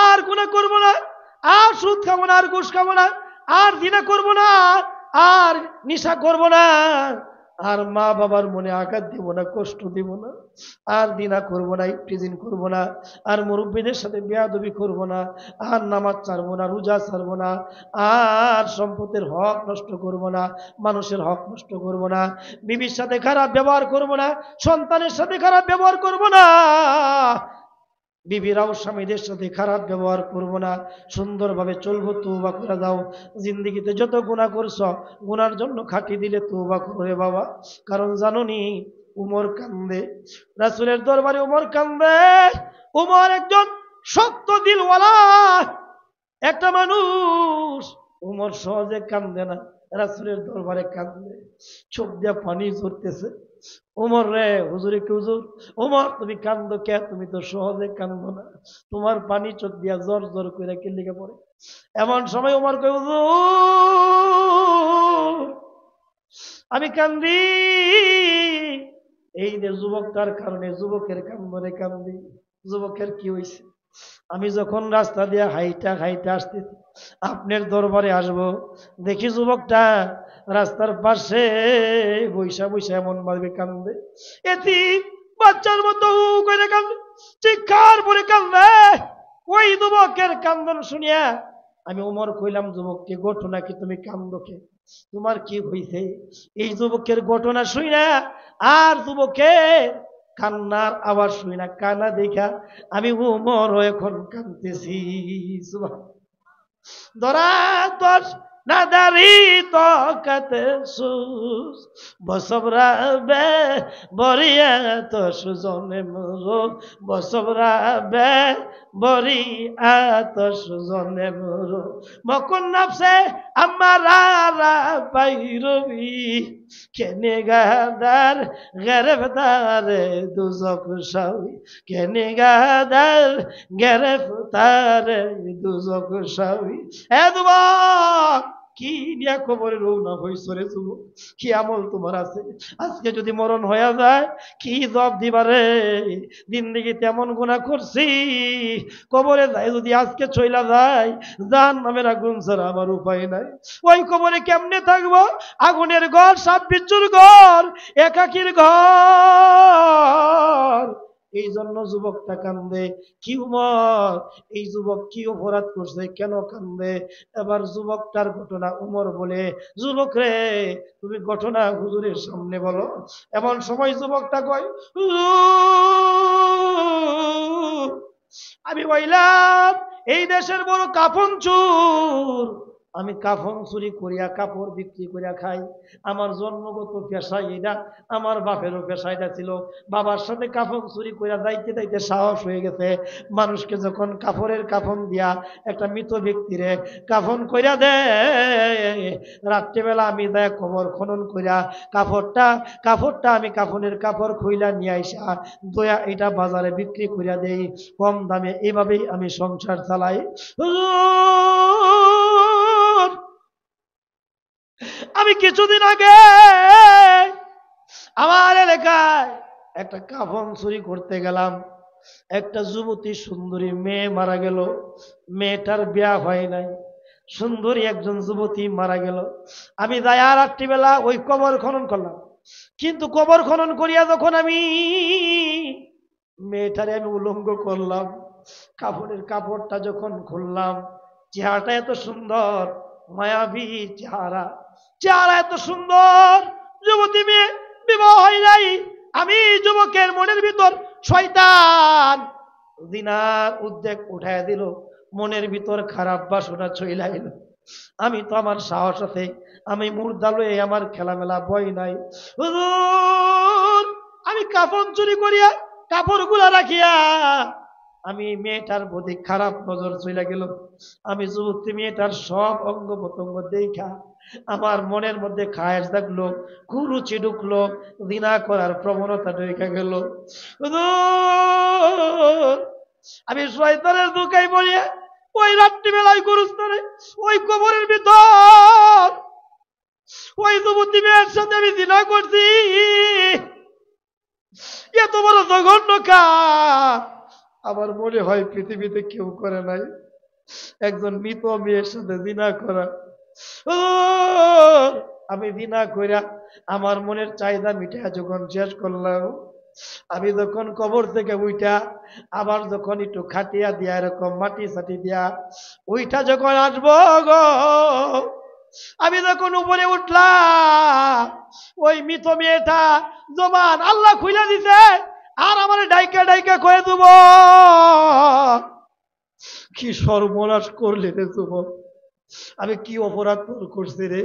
আর গুনাহ করব না, আর সুদ খাবো না, আর ঘুষ খাবো না, আর জিনা করব না, আর নেশা করব না, আর মা বাবার মনে আঘাত দিব না, কষ্ট দিব না, আর দিনা করব না, ইফতিজিন করব না, আর মুরব্বীদের সাথে বেয়াদবি করব না, আর নামাজ ছাড়বো না, রোজা ছাড়বো না, আর সম্পদের হক নষ্ট করব না, মানুষের হক নষ্ট করব না, বিবির সাথে খারাপ ব্যবহার করব না, সন্তানের সাথে খারাপ ব্যবহার করব না, বিবিরাও স্বামীদের সাথে খারাপ ব্যবহার করব না, সুন্দরভাবে চলবো। তওবা করে দাও। জিন্দেগিতে যত গুনাহ করছো, গুনার জন্য খাটি দিলে তওবা করে বাবা। কারণ জানোনি উমর কান্দে, রাসূলের দরবারে উমর কান্দে। উমর একজন শক্ত দিলওয়ালা একটা মানুষ, উমর সহজে কান্দে না, রাসূলের দরবারে কান্দে, চোখ দিয়ে পানি ঝরতেছে। উমর রে, হুজুরে কি হুজুর, উমর তুমি কান্দো কে? তুমি তো সহজে কান্দো না, তোমার পানি চোখ দিয়া জোর জোর করে কে লিখে পড়ে। এমন সময় উমর কই, হুজুর আমি কান্দি এই যে যুবকটার কারণে, যুবকের কান্দনে কান্দি। যুবকের কি হয়েছে? আমি যখন রাস্তা দিয়ে হাইটা হাইটা আসতে আপনার দরবারে আসব, দেখি যুবকটা রাস্তার পাশে বৈশা বৈশা এমন ভাবে কান্দে, এটি বাচ্চার মতো করে কান্দে, চিৎকার করে কান্দে। ওই যুবকের কান্দন শুনিয়া আমি উমর কইলাম, যুবককে ঘটনা কি? তুমি কান্দো কে? তোমার কি হইছে? এই যুবকের ঘটনা শুই না আর যুবকের কান্নার আওয়াজ শুই না, কান্না দেখা আমি উমর এখন কাঁদতেছি। ধরা দশ না দাঁড়ি তো কাতে সুস বসবরা বে বরিয়া তো সুজনে মরো, বসবরা বে বরিয়া তো সুজনে মরো, মকুন নাফসে আমারা বাইরবি কেনে গাদার গেরেফতারে দুজক সাউই, কেনে গাদার গেরেফতারে দুজক সাউই। এ যুবক, কি নিয়া খবরে রওনা হইছ রে যুবক? কি আমল তোমার আছে? আজকে যদি মরণ হয়ে যায় কি জবাব দিবারে? জিন্দেগি তেমন গুনাহ করছি, কবরে যাই যদি আজকে চইলা যায়, জাহান্নামের আগুন ছাড়া আমার উপায় নাই। ওই কবরে কেমনে থাকবো? আগুনের ঘর, সাপ বিচ্ছুর ঘর, একাকির ঘর। এই জন্য যুবকটা কান্দে। কি উমর, এই যুবক কি অপরাধ করছে, কেন কান্দে? এবার যুবকটার ঘটনা উমর বলে, যুবক রে তুমি ঘটনা হুজুরের সামনে বলো। এমন সময় যুবকটা কয়, আমি বললাম এই দেশের বড় কাফন চোর, আমি কাফন চুরি করিয়া কাপড় বিক্রি করিয়া খাই, আমার জন্মগত পেশা এটা, আমার বাপেরও পেশা এটা ছিল। বাবার সাথে কাফন চুরি করিয়া যাইতে যাইতে সাহস হয়ে গেছে। মানুষকে যখন কাপড়ের কাফন দিয়া একটা মৃত ব্যক্তিরে কাফন করিয়া দেয়, রাত্রিবেলা আমি দেয় কবর খনন করিয়া কাপড়টা আমি কাফনের কাপড় খুইলা নিয়ে আইসা দয়া এটা বাজারে বিক্রি করিয়া দেই কম দামে। এভাবেই আমি সংসার চালাই। আমি কিছুদিন আগে আমার এলাকায় একটা কাফন চুরি করতে গেলাম, একটা যুবতী সুন্দরী মেয়ে মারা গেল। মেয়েটার বিয়া হয় নাই, সুন্দরী একজন যুবতী মারা গেল। আমি যাই আর রাত্রিবেলা ওই কবর খনন করলাম, কিন্তু কবর খনন করিয়া যখন আমি মেয়েটারে আমি উলঙ্গ করলাম, কাপড়ের কাপড়টা যখন খুললাম, চেহারাটা এত সুন্দর, মায়াবী চেহারা, চেহারা এত সুন্দর, যুবতী মেয়ে, বিবাহ হয় নাই। আমি যুবকের মনের ভিতর শয়তান জিনার উদ্বেগ উঠায় দিল, মনের ভিতর খারাপ বাসনা চইলা এলো। আমি তো আমার সাহস আছে, আমি মুর্দা লয়ে আমার খেলামেলা বই নাই। হুজুর, আমি কাপড় চুরি করিয়া কাপড় গুলা রাখিয়া আমি মেয়েটার প্রতি খারাপ নজর চলে গেল। আমি যুবতী মেয়েটার সব অঙ্গ প্রত্যঙ্গ দেখা আমার মনের মধ্যে খায়েশ থাকলো, কুরুচি ঢুকলো, ঘৃণা করার প্রবণতা ঢুকে গেল। হুজুর, আমি শয়তানের দুকাই বলিয়া ওই রাত্রিবেলায় গুরুস্থানে ওই কবরের ভিতর ওই যুবতী মেয়ের সাথে আমি জিনা করছি। এত বড় জঘন্য কাজ আমার মনে হয় পৃথিবীতে কেউ করে নাই, একজন মৃত মেয়ের সাথে জিনা করা। আমি জিনা কইরা আমার মনের চাহিদা মিটা যখন শেষ করলাম, আমি যখন কবর থেকে উইটা আবার যখন একটু খাটিয়া দিয়া এরকম মাটি সাটি দিয়া উইটা যখন আসবো গো, আমি যখন উপরে উঠলাম ওই মৃত মেয়েটা জবান আল্লাহ খুইলা দিছে আর আমার ডাইকা ডাইকা কয়ে দেব, কি সর্বনাশ করলে রে যুবক, আমি কি অপরাধ করছি রে?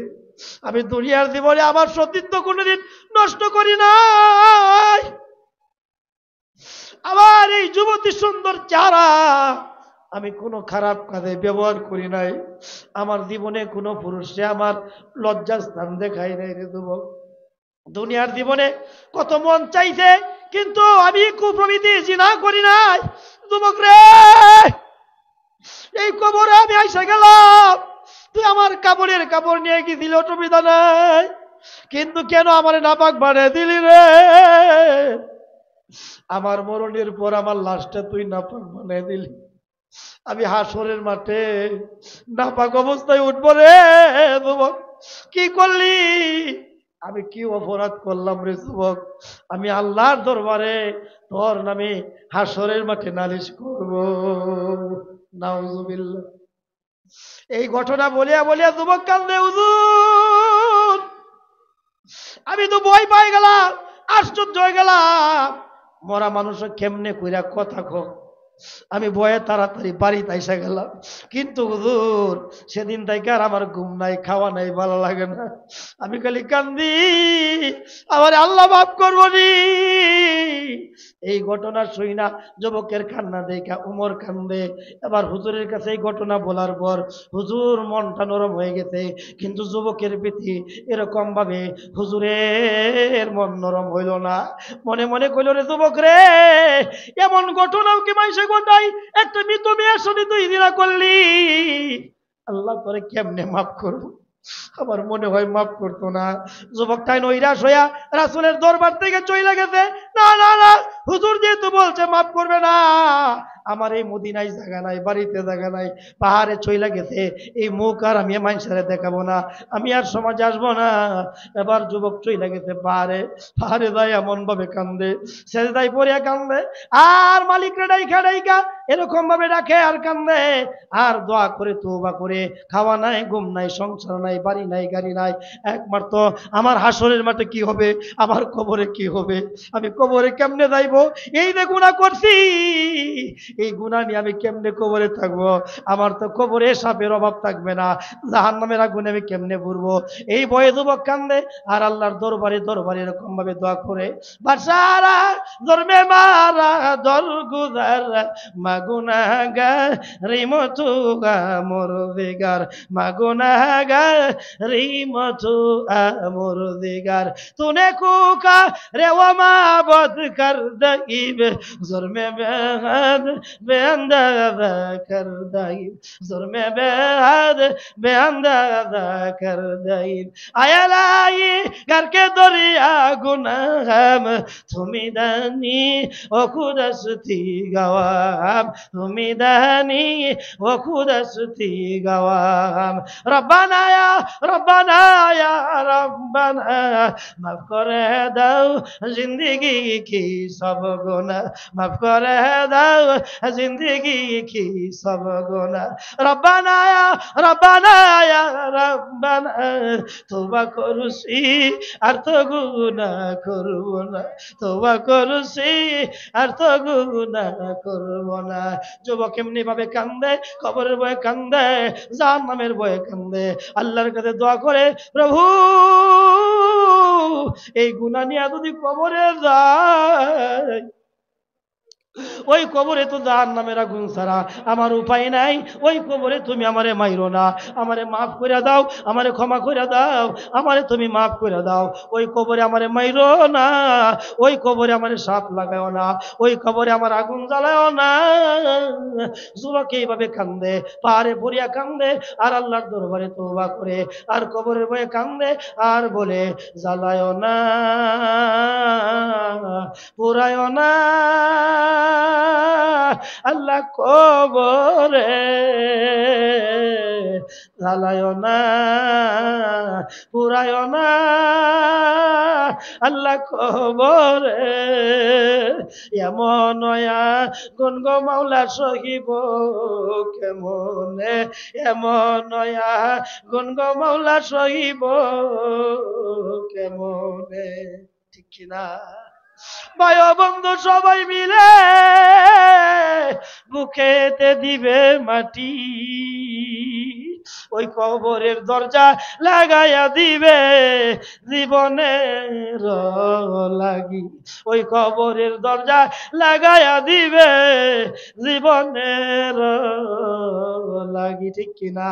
আমি দুনিয়ার জীবনে আমার সতীত্ব কোনোদিন নষ্ট করি নাই। আমার এই যুবতী সুন্দর চেহারা আমি কোনো খারাপ কাজে ব্যবহার করি নাই। আমার জীবনে কোনো পুরুষে আমার লজ্জার স্থান দেখাই নাই রে যুবক। দুনিয়ার জীবনে কত মন চাইছে, কিন্তু আমি কুপ্রবৃত্তি জিনা করি নাই যুবক রে। এই কবরে আমি আইসা গেলাম, তুই আমার কাপড়ের কাপড় নিয়ে গেছিল, অসুবিধা নাই, কিন্তু কেন আমার নাপাক বানিয়ে দিলি রে? আমার মরণের পর আমার লাশটা তুই নাপাক বানিয়ে দিলি, আমি হাসরের মাঠে নাপাক অবস্থায় উঠবো রে যুবক। কি করলি? আমি কি অপরাধ করলাম রে যুবক? আমি আল্লাহর দরবারে তোর নামে হাসরের মাঠে নালিশ করব। নাউজুবিল্লাহ। এই ঘটনা বলিয়া বলিয়া যুবক কান্দে, হুজুর আমি তো ভয় পাই গেলাম, আশ্চর্য হয়ে গেলাম, মরা মানুষ কেমনে কইরা কথা কো। আমি ভয়ে তাড়াতাড়ি বাড়িতে আইসা গেলাম, কিন্তু হুজুর সেদিন থেকে আর আমার ঘুম নাই, খাওয়া নাই, ভালো লাগে না, আমি খালি কান্দি, আমার আল্লাহ মাফ করবো নি। এই ঘটনা শুই না যুবকের কান্না দেখা উমর কান্দে। এবার হুজুরের কাছে এই ঘটনা বলার পর হুজুর মনটা নরম হয়ে গেছে, কিন্তু যুবকের প্রতি এরকম ভাবে হুজুরের মন নরম হইল না। মনে মনে কইল, রে যুবক রে, এমন ঘটনাও কি মাইসে ঘটাই? একটা মৃত মেয়ের সাথে তুই জিনা করলি, আল্লাহ তোরে কেমনে মাফ করবো? আমার মনে হয় মাফ করতো না। যুবকটাই নৈরাশ হইয়া রাসূলের দরবার থেকে চলে গেছে। না না না, হুজুর যেহেতু বলছে মাফ করবে না, আমার এই মদিনায় জায়গা নাই, বাড়িতে জায়গা নাই, পাহাড়ে চইলা গেছে, এই মুখ আর আমি মানুষের দেখাবো না, আমি আর সমাজে আসবো না। এবার যুবক চইলা গেছে পাহাড়ে, পাহাড়ে যাই এমন ভাবে কান্দে, সেজদায় পড়িয়া কান্দে, আর মালিকরে ডাইকা ডাইকা এরকম ভাবে ডাকে আর কান্দে, আর দোয়া করে তওবা করে, খাওয়া নাই, ঘুম নাই, সংসার নাই, বাড়ি নাই, গাড়ি নাই, একমাত্র আমার হাসরের মাঠে কি হবে, আমার কবরে কি হবে, আমি কবরে কেমনে যাইব? এই যে গুনাহ করছি, এই গুনাহ নিয়ে আমি কেমনে কবরে থাকবো? আমার তো কবরে সাপের অভাব থাকবে না, জাহান্নামের আগুনে আমি কেমনে পড়বো? এই ভয়ে যুবক কান্দে আর আল্লাহর দরবারে দরবারে এরকম ভাবে দোয়া করে, বাসারা ধর্মে মারা দরগুজার মাগুনাগার রিমতুগা মোর দিগার, মাগুনাগার রিমতুগা মোর দিগার, তুনে কুকা রেওয়া মাবদ কর দাইব জুরমে বেহাদ বেআন্দাজা কর দাইব, জুরমে বেহাদ বেআন্দাজা কর দাইব, আয়ালাই করকে দরিয়া গুনাহাম তুমি দানি ও খুদস্তি গওয়াম, তুমি দানি ও খুদস্তি গওয়াম, রব্বানা ইয়া রব্বানা ইয়া রব্বানা মাফ করে দাও জিন্দগি কি সব গুনাহ, মাফ করে দাও জিন্দগি কি সব গুনাহ, রব্বানা ইয়া রাব্বানা তওবা করছি আর তো গুনাহ করব না, তওবা করছি আর তো গুনাহ করব না। যুবক এমনি ভাবে কান্দে, কবরের ভয়ে কান্দে, জাহান্নামের ভয়ে কান্দে, আল্লাহর কাছে দোয়া করে, প্রভু এই গুনাহ নিয়ে যদি কবরে যায়, ওই কবরে তো জাহান্নামের আগুন ছাড়া আমার উপায় নাই, ওই কবরে তুমি আমারে মাইরো না, আমারে মাফ করে দাও, আমারে ক্ষমা করে দাও, আমারে তুমি মাফ করে দাও, ওই কবরে আমারে মাইরো না, ওই কবরে আমারে সাপ লাগাও না, ওই কবরে আমার আগুন জ্বালাও না। যুবক এইভাবে কান্দে, পাহাড়ে পড়িয়া কান্দে, আর আল্লাহর দরবারে তওবা করে, আর কবরের ভয়ে কান্দে, আর বলে, জ্বালায় না, পুরায় না আল্লাহ কবরে, জ্বালায় না, পুরায় না আল্লাহ কবরে। এমন গুনগো মাওলা সহিব কেমনে, এমন গুনগো মাওলা সহিব কেমনে, ঠিক কিনা? ভাই বন্ধু সবাই মিলে বুকেতে দিবে মাটি, ওই কবরের দরজা লাগাইয়া দিবে জীবনের লাগি, ওই কবরের দরজা লাগাইয়া দিবে জীবনের লাগি, ঠিক কিনা?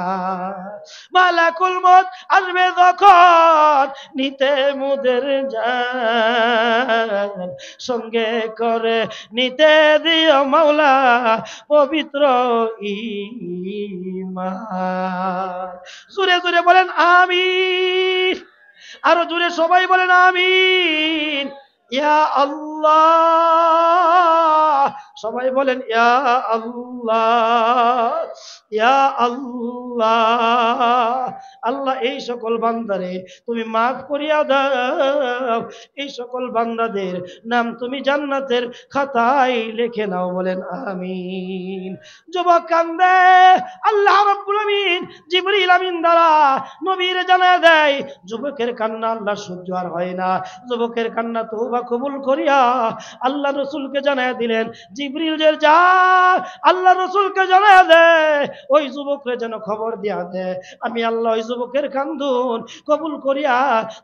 মালাকুল মউত আসবে যখন নিতে মুদের জান, সঙ্গে করে নিতে দিও মাওলা পবিত্র ঈমান। জোরে জোরে বলেন আমিন, আরো জোরে সবাই বলেন আমিন। ইয়া আল্লাহ, সবাই বলেন ইয়া আল্লাহ, ইয়া আল্লাহ। আল্লাহ এই সকল বান্দারে তুমি মাফ করিয়া দাও, এই সকল বান্দাদের নাম তুমি জান্নাতের খাতায় লিখে নাও, বলেন আমিন। যুবক কান্দে, আল্লাহ রাব্বুল আমিন জিবরিল আমিন দ্বারা নবীর জানায়া দেয়, যুবকের কান্না আল্লাহ সহ্য আর হয় না, যুবকের কান্না তওবা কবুল করিয়া আল্লাহ রসুলকে জানায়া দিলেন, জিবরিল যে যা আল্লাহ রসুলকে জানায়া দে, ওই যুবকরে যেন খবর দিয়া দে, আমি আল্লাহ ওই যুবকের কান্দুন কবুল করিয়া,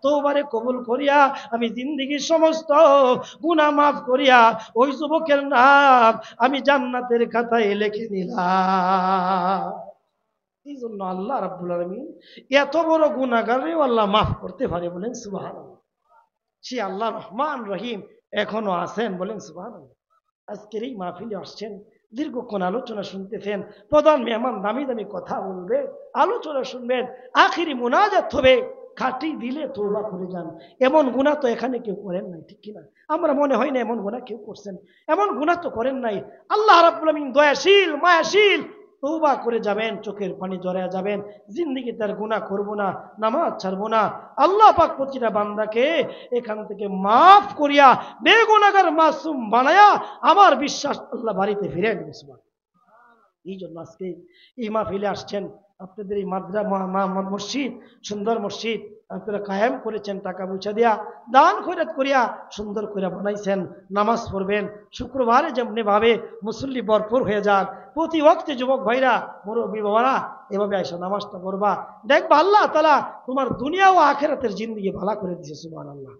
তওবারে কবুল করিয়া, আমি জিন্দেগীর সমস্ত গুনাহ মাফ করিয়া ওই যুবকের নাম আমি জান্নাতের খাতায় লিখে নিলাম। এই জন্য আল্লাহ রাব্বুল আলামিন এত বড় গুনাহগারেও আল্লাহ মাফ করতে পারে, বলেন সুবহানাল্লাহ। সে আল্লাহ রহমান রহিম এখনো আছেন, বলেন সুবহানাল্লাহ। আজকের এই মাহফিলে আসছেন, দীর্ঘক্ষণ আলোচনা শুনতেছেন, প্রধান মেহমান দামি দামি কথা বলবে, আলোচনা শুনবেন, আখিরি মুনাজাত হবে, খাটি দিলে তওবা করে যান। এমন গুনাহ তো এখানে কেউ করেন নাই, ঠিক কিনা? আমরা মনে হয় না এমন গুনাহ কেউ করছেন, এমন গুনাহ তো করেন নাই। আল্লাহ রাব্বুল আমিন দয়াশীল, মায়াশীল, তওবা করে যাবেন, চোখের পানি জড়ায়া যাবেন, জিন্দেগি তার গুনাহ করব না, নামাজ ছাড়বো না। আল্লাহ পাক প্রতিটা বান্দাকে এখান থেকে মাফ করিয়া বেগুনাহগার মাসুম বানায়া আমার বিশ্বাস আল্লাহ বাড়িতে ফিরে আনবে। এই জন্য আজকে এই মাহফিলে আসছেন, আপনাদের এই মসজিদ, সুন্দর মসজিদ আপনারা কায়েম করেছেন, টাকা পয়সা দিয়া দান খয়রাত করিয়া সুন্দর করে বানাইছেন, নামাজ পড়বেন, শুক্রবারে যেমনি ভাবে মুসল্লি ভরপুর হয়ে যান, প্রতি ওয়াক্তে যুবক ভাইরা, মুরব্বী বাবারা এভাবে আইসা নামাজটা পড়বা, দেখবা আল্লাহ তাআলা তোমার দুনিয়া ও আখিরাতের জিন্দেগি ভালো করে দিয়েছে। সুবহানাল্লাহ।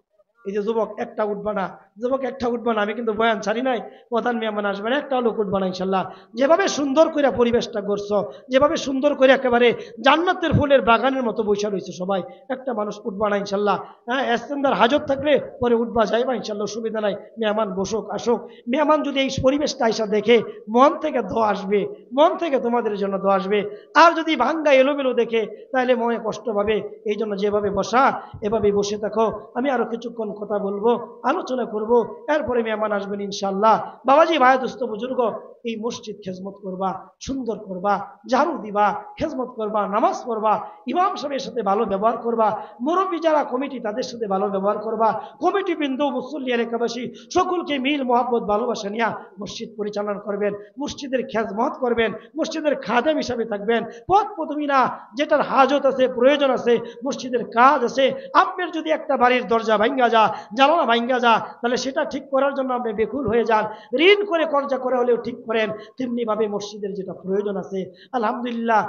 এই যে যুবক একটা উঠবা না, যুবক একটা উঠবা না, আমি কিন্তু বয়ান ছাড়ি নাই, প্রধান মেহমান আসবেন, একটা লোক উঠবা না ইনশাল্লাহ। যেভাবে সুন্দর করে পরিবেশটা করছো, যেভাবে সুন্দর করে একেবারে জান্নাতের ফুলের বাগানের মতো বৈশা রয়েছে, সবাই একটা মানুষ উঠবা না ইনশাল্লাহ। হ্যাঁ, এস্তেন্দার হাজত থাকলে পরে উঠবা যাইবা ইনশাল্লাহ, অসুবিধা নাই। মেহমান বসুক, আসুক, মেহমান যদি এই পরিবেশটা আইসা দেখে মন থেকে দোয়া আসবে, মন থেকে তোমাদের জন্য দোয়া আসবে। আর যদি ভাঙ্গা এলোমেলো দেখে তাহলে মনে কষ্ট পাবে। এই জন্য যেভাবে বসা এভাবে বসে থাকো, আমি আরো কিছুক্ষণ কথা বলবো, আলোচনা করব, এরপরে মেহমান আসবেন ইনশাআল্লাহ। বাবাজি, ভাই, দোস্ত, বুজুর্গ, এই মসজিদ খেজমত করবা, সুন্দর করবা, ঝাড়ু দিবা, খেজমত করবা, নামাজ পড়বা, ইমাম সাহেবের সাথে ভালো ব্যবহার করবা, মুরব্বী যারা কমিটি তাদের সাথে ভালো ব্যবহার করবা, কমিটি বিন্দু মুসল্লি এলাকাবাসী সকলকে মিল মোহাব্বত ভালোবাসা নিয়ে মসজিদ পরিচালনা করবেন, মসজিদের খেজমত করবেন, মসজিদের খাদেম হিসাবে থাকবেন। পথ পদবী না, যেটার হাজত আছে, প্রয়োজন আছে, মসজিদের কাজ আছে, আপনার যদি একটা বাড়ির দরজা ভাঙ্গা যা, জানালা ভাঙ্গা যা, তাহলে সেটা ঠিক করার জন্য আপনি বেকুল হয়ে যান, ঋণ করে কর্জা করে হলেও ঠিক করেন। তেমনি ভাবে মসজিদের যেটা প্রয়োজন আছে, আলহামদুলিল্লাহ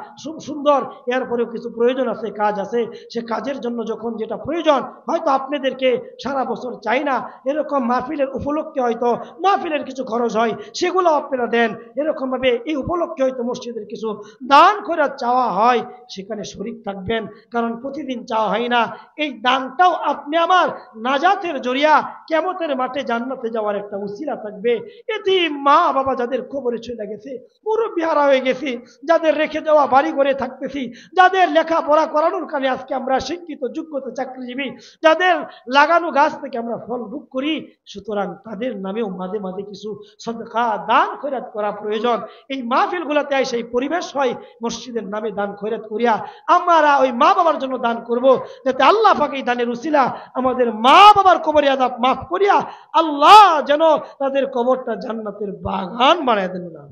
সুন্দর, এরপরেও কিছু প্রয়োজন আছে, কাজ আছে, সে কাজের জন্য যখন যেটা প্রয়োজন, হয়তো আপনাদেরকে সারা বছর চাই না, এরকম মাহফিলের উপলক্ষে হয়তো মাহফিলের কিছু খরচ হয়, সেগুলো আপনারা দেন। এরকম ভাবে এই উপলক্ষে হয়তো মসজিদের কিছু দান করে চাওয়া হয়, সেখানে শরীক থাকবেন, কারণ প্রতিদিন চাওয়া হয় না। এই দানটাও আপনি আমার নাজাতের জরিয়া, কিয়ামতের মাঠে জান্নাতে যাওয়ার একটা উসিলা থাকবে। এটি মা বাবা যাদের কবরে চলে গেছে, মুরব্বি হারা হয়ে গেছি, যাদের রেখে যাওয়া বাড়ি ঘরে থাকতেছি, যাদের লেখাপড়া করানোর কারণে আজকে আমরা শিক্ষিত যোগ্যতা চাকরিজীবী, যাদের লাগানো গাছ থেকে আমরা ফল ভোগ করি, সুতরাং তাদের নামেও মাঝে মাঝে কিছু সদকা দান খয়রাত করা প্রয়োজন। এই মাহফিল গুলাতে সেই পরিবেশ হয়, মসজিদের নামে দান খয়রাত করিয়া আমরা ওই মা বাবার জন্য দান করব, যাতে আল্লাহ পাক এই দানের উসিলা আমাদের মা বাবার কবরে আযাব মাফ করিয়া আল্লাহ যেন তাদের কবরটা জান্নাতের বাগান বানায় দেন না।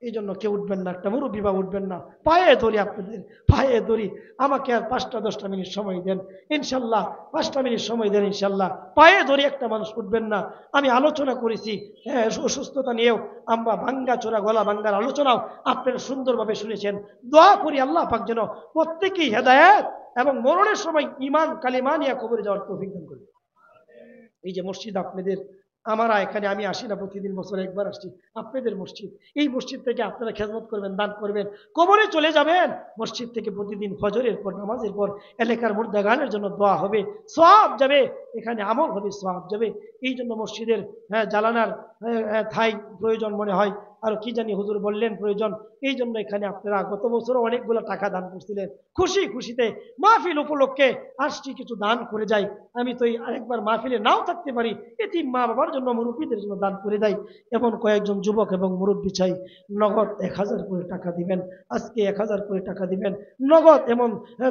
এই জন্য কেউ উঠবেন না, একটা মুরব্বী বা উঠবেন না, পায়ে ধরি, আপনাদের পায়ে ধরি, আমাকে আর 5-10 মিনিট সময় দেন ইনশাল্লাহ, 5 মিনিট সময় দেন ইনশাল্লাহ, পায়ে ধরি একটা মানুষ উঠবেন না। আমি আলোচনা করেছি, হ্যাঁ, অসুস্থতা নিয়েও আমরা ভাঙ্গা চোরা গলা ভাঙ্গার আলোচনাও আপনারা সুন্দরভাবে শুনেছেন। দোয়া করি আল্লাহ পাক যেন প্রত্যেকেই হেদায়েত এবং মরণের সময় ঈমান কালিমা নিয়ে কবরে যাওয়ার তৌফিক দান করেন। এই যে মসজিদ আপনাদের, আমরা এখানে আমি আসি না, প্রতিদিন বছরে একবার আসছি, আপনাদের মসজিদ, এই মসজিদ থেকে আপনারা খেদমত করবেন, দান করবেন, কবরে চলে যাবেন, মসজিদ থেকে প্রতিদিন ফজরের পর নামাজের পর এলাকার মুর্দাগানের জন্য দোয়া হবে, সওয়াব যাবে, এখানে আমল হবে, সওয়াব যাবে। এই জন্য মসজিদের জ্বালানার ঠাই প্রয়োজন মনে হয়, আর কি জানি হুজুর বললেন প্রয়োজন, এই জন্য এখানে আপনারা গত বছরও অনেকগুলো টাকা দান করছিলেন, খুশি খুশিতে মাহফিল উপলক্ষে আসছি, কিছু দান করে যাই। আমি তো আরেকবার মাহফিলে নাও থাকতে পারি, এতিম মা বাবার জন্য, মুরব্বীদের জন্য দান করে দেয়। এমন কয়েকজন যুবক এবং মুরব্বী চাই, নগদ 1000 করে টাকা দিবেন, আজকে 1000 করে টাকা দিবেন নগদ। এমন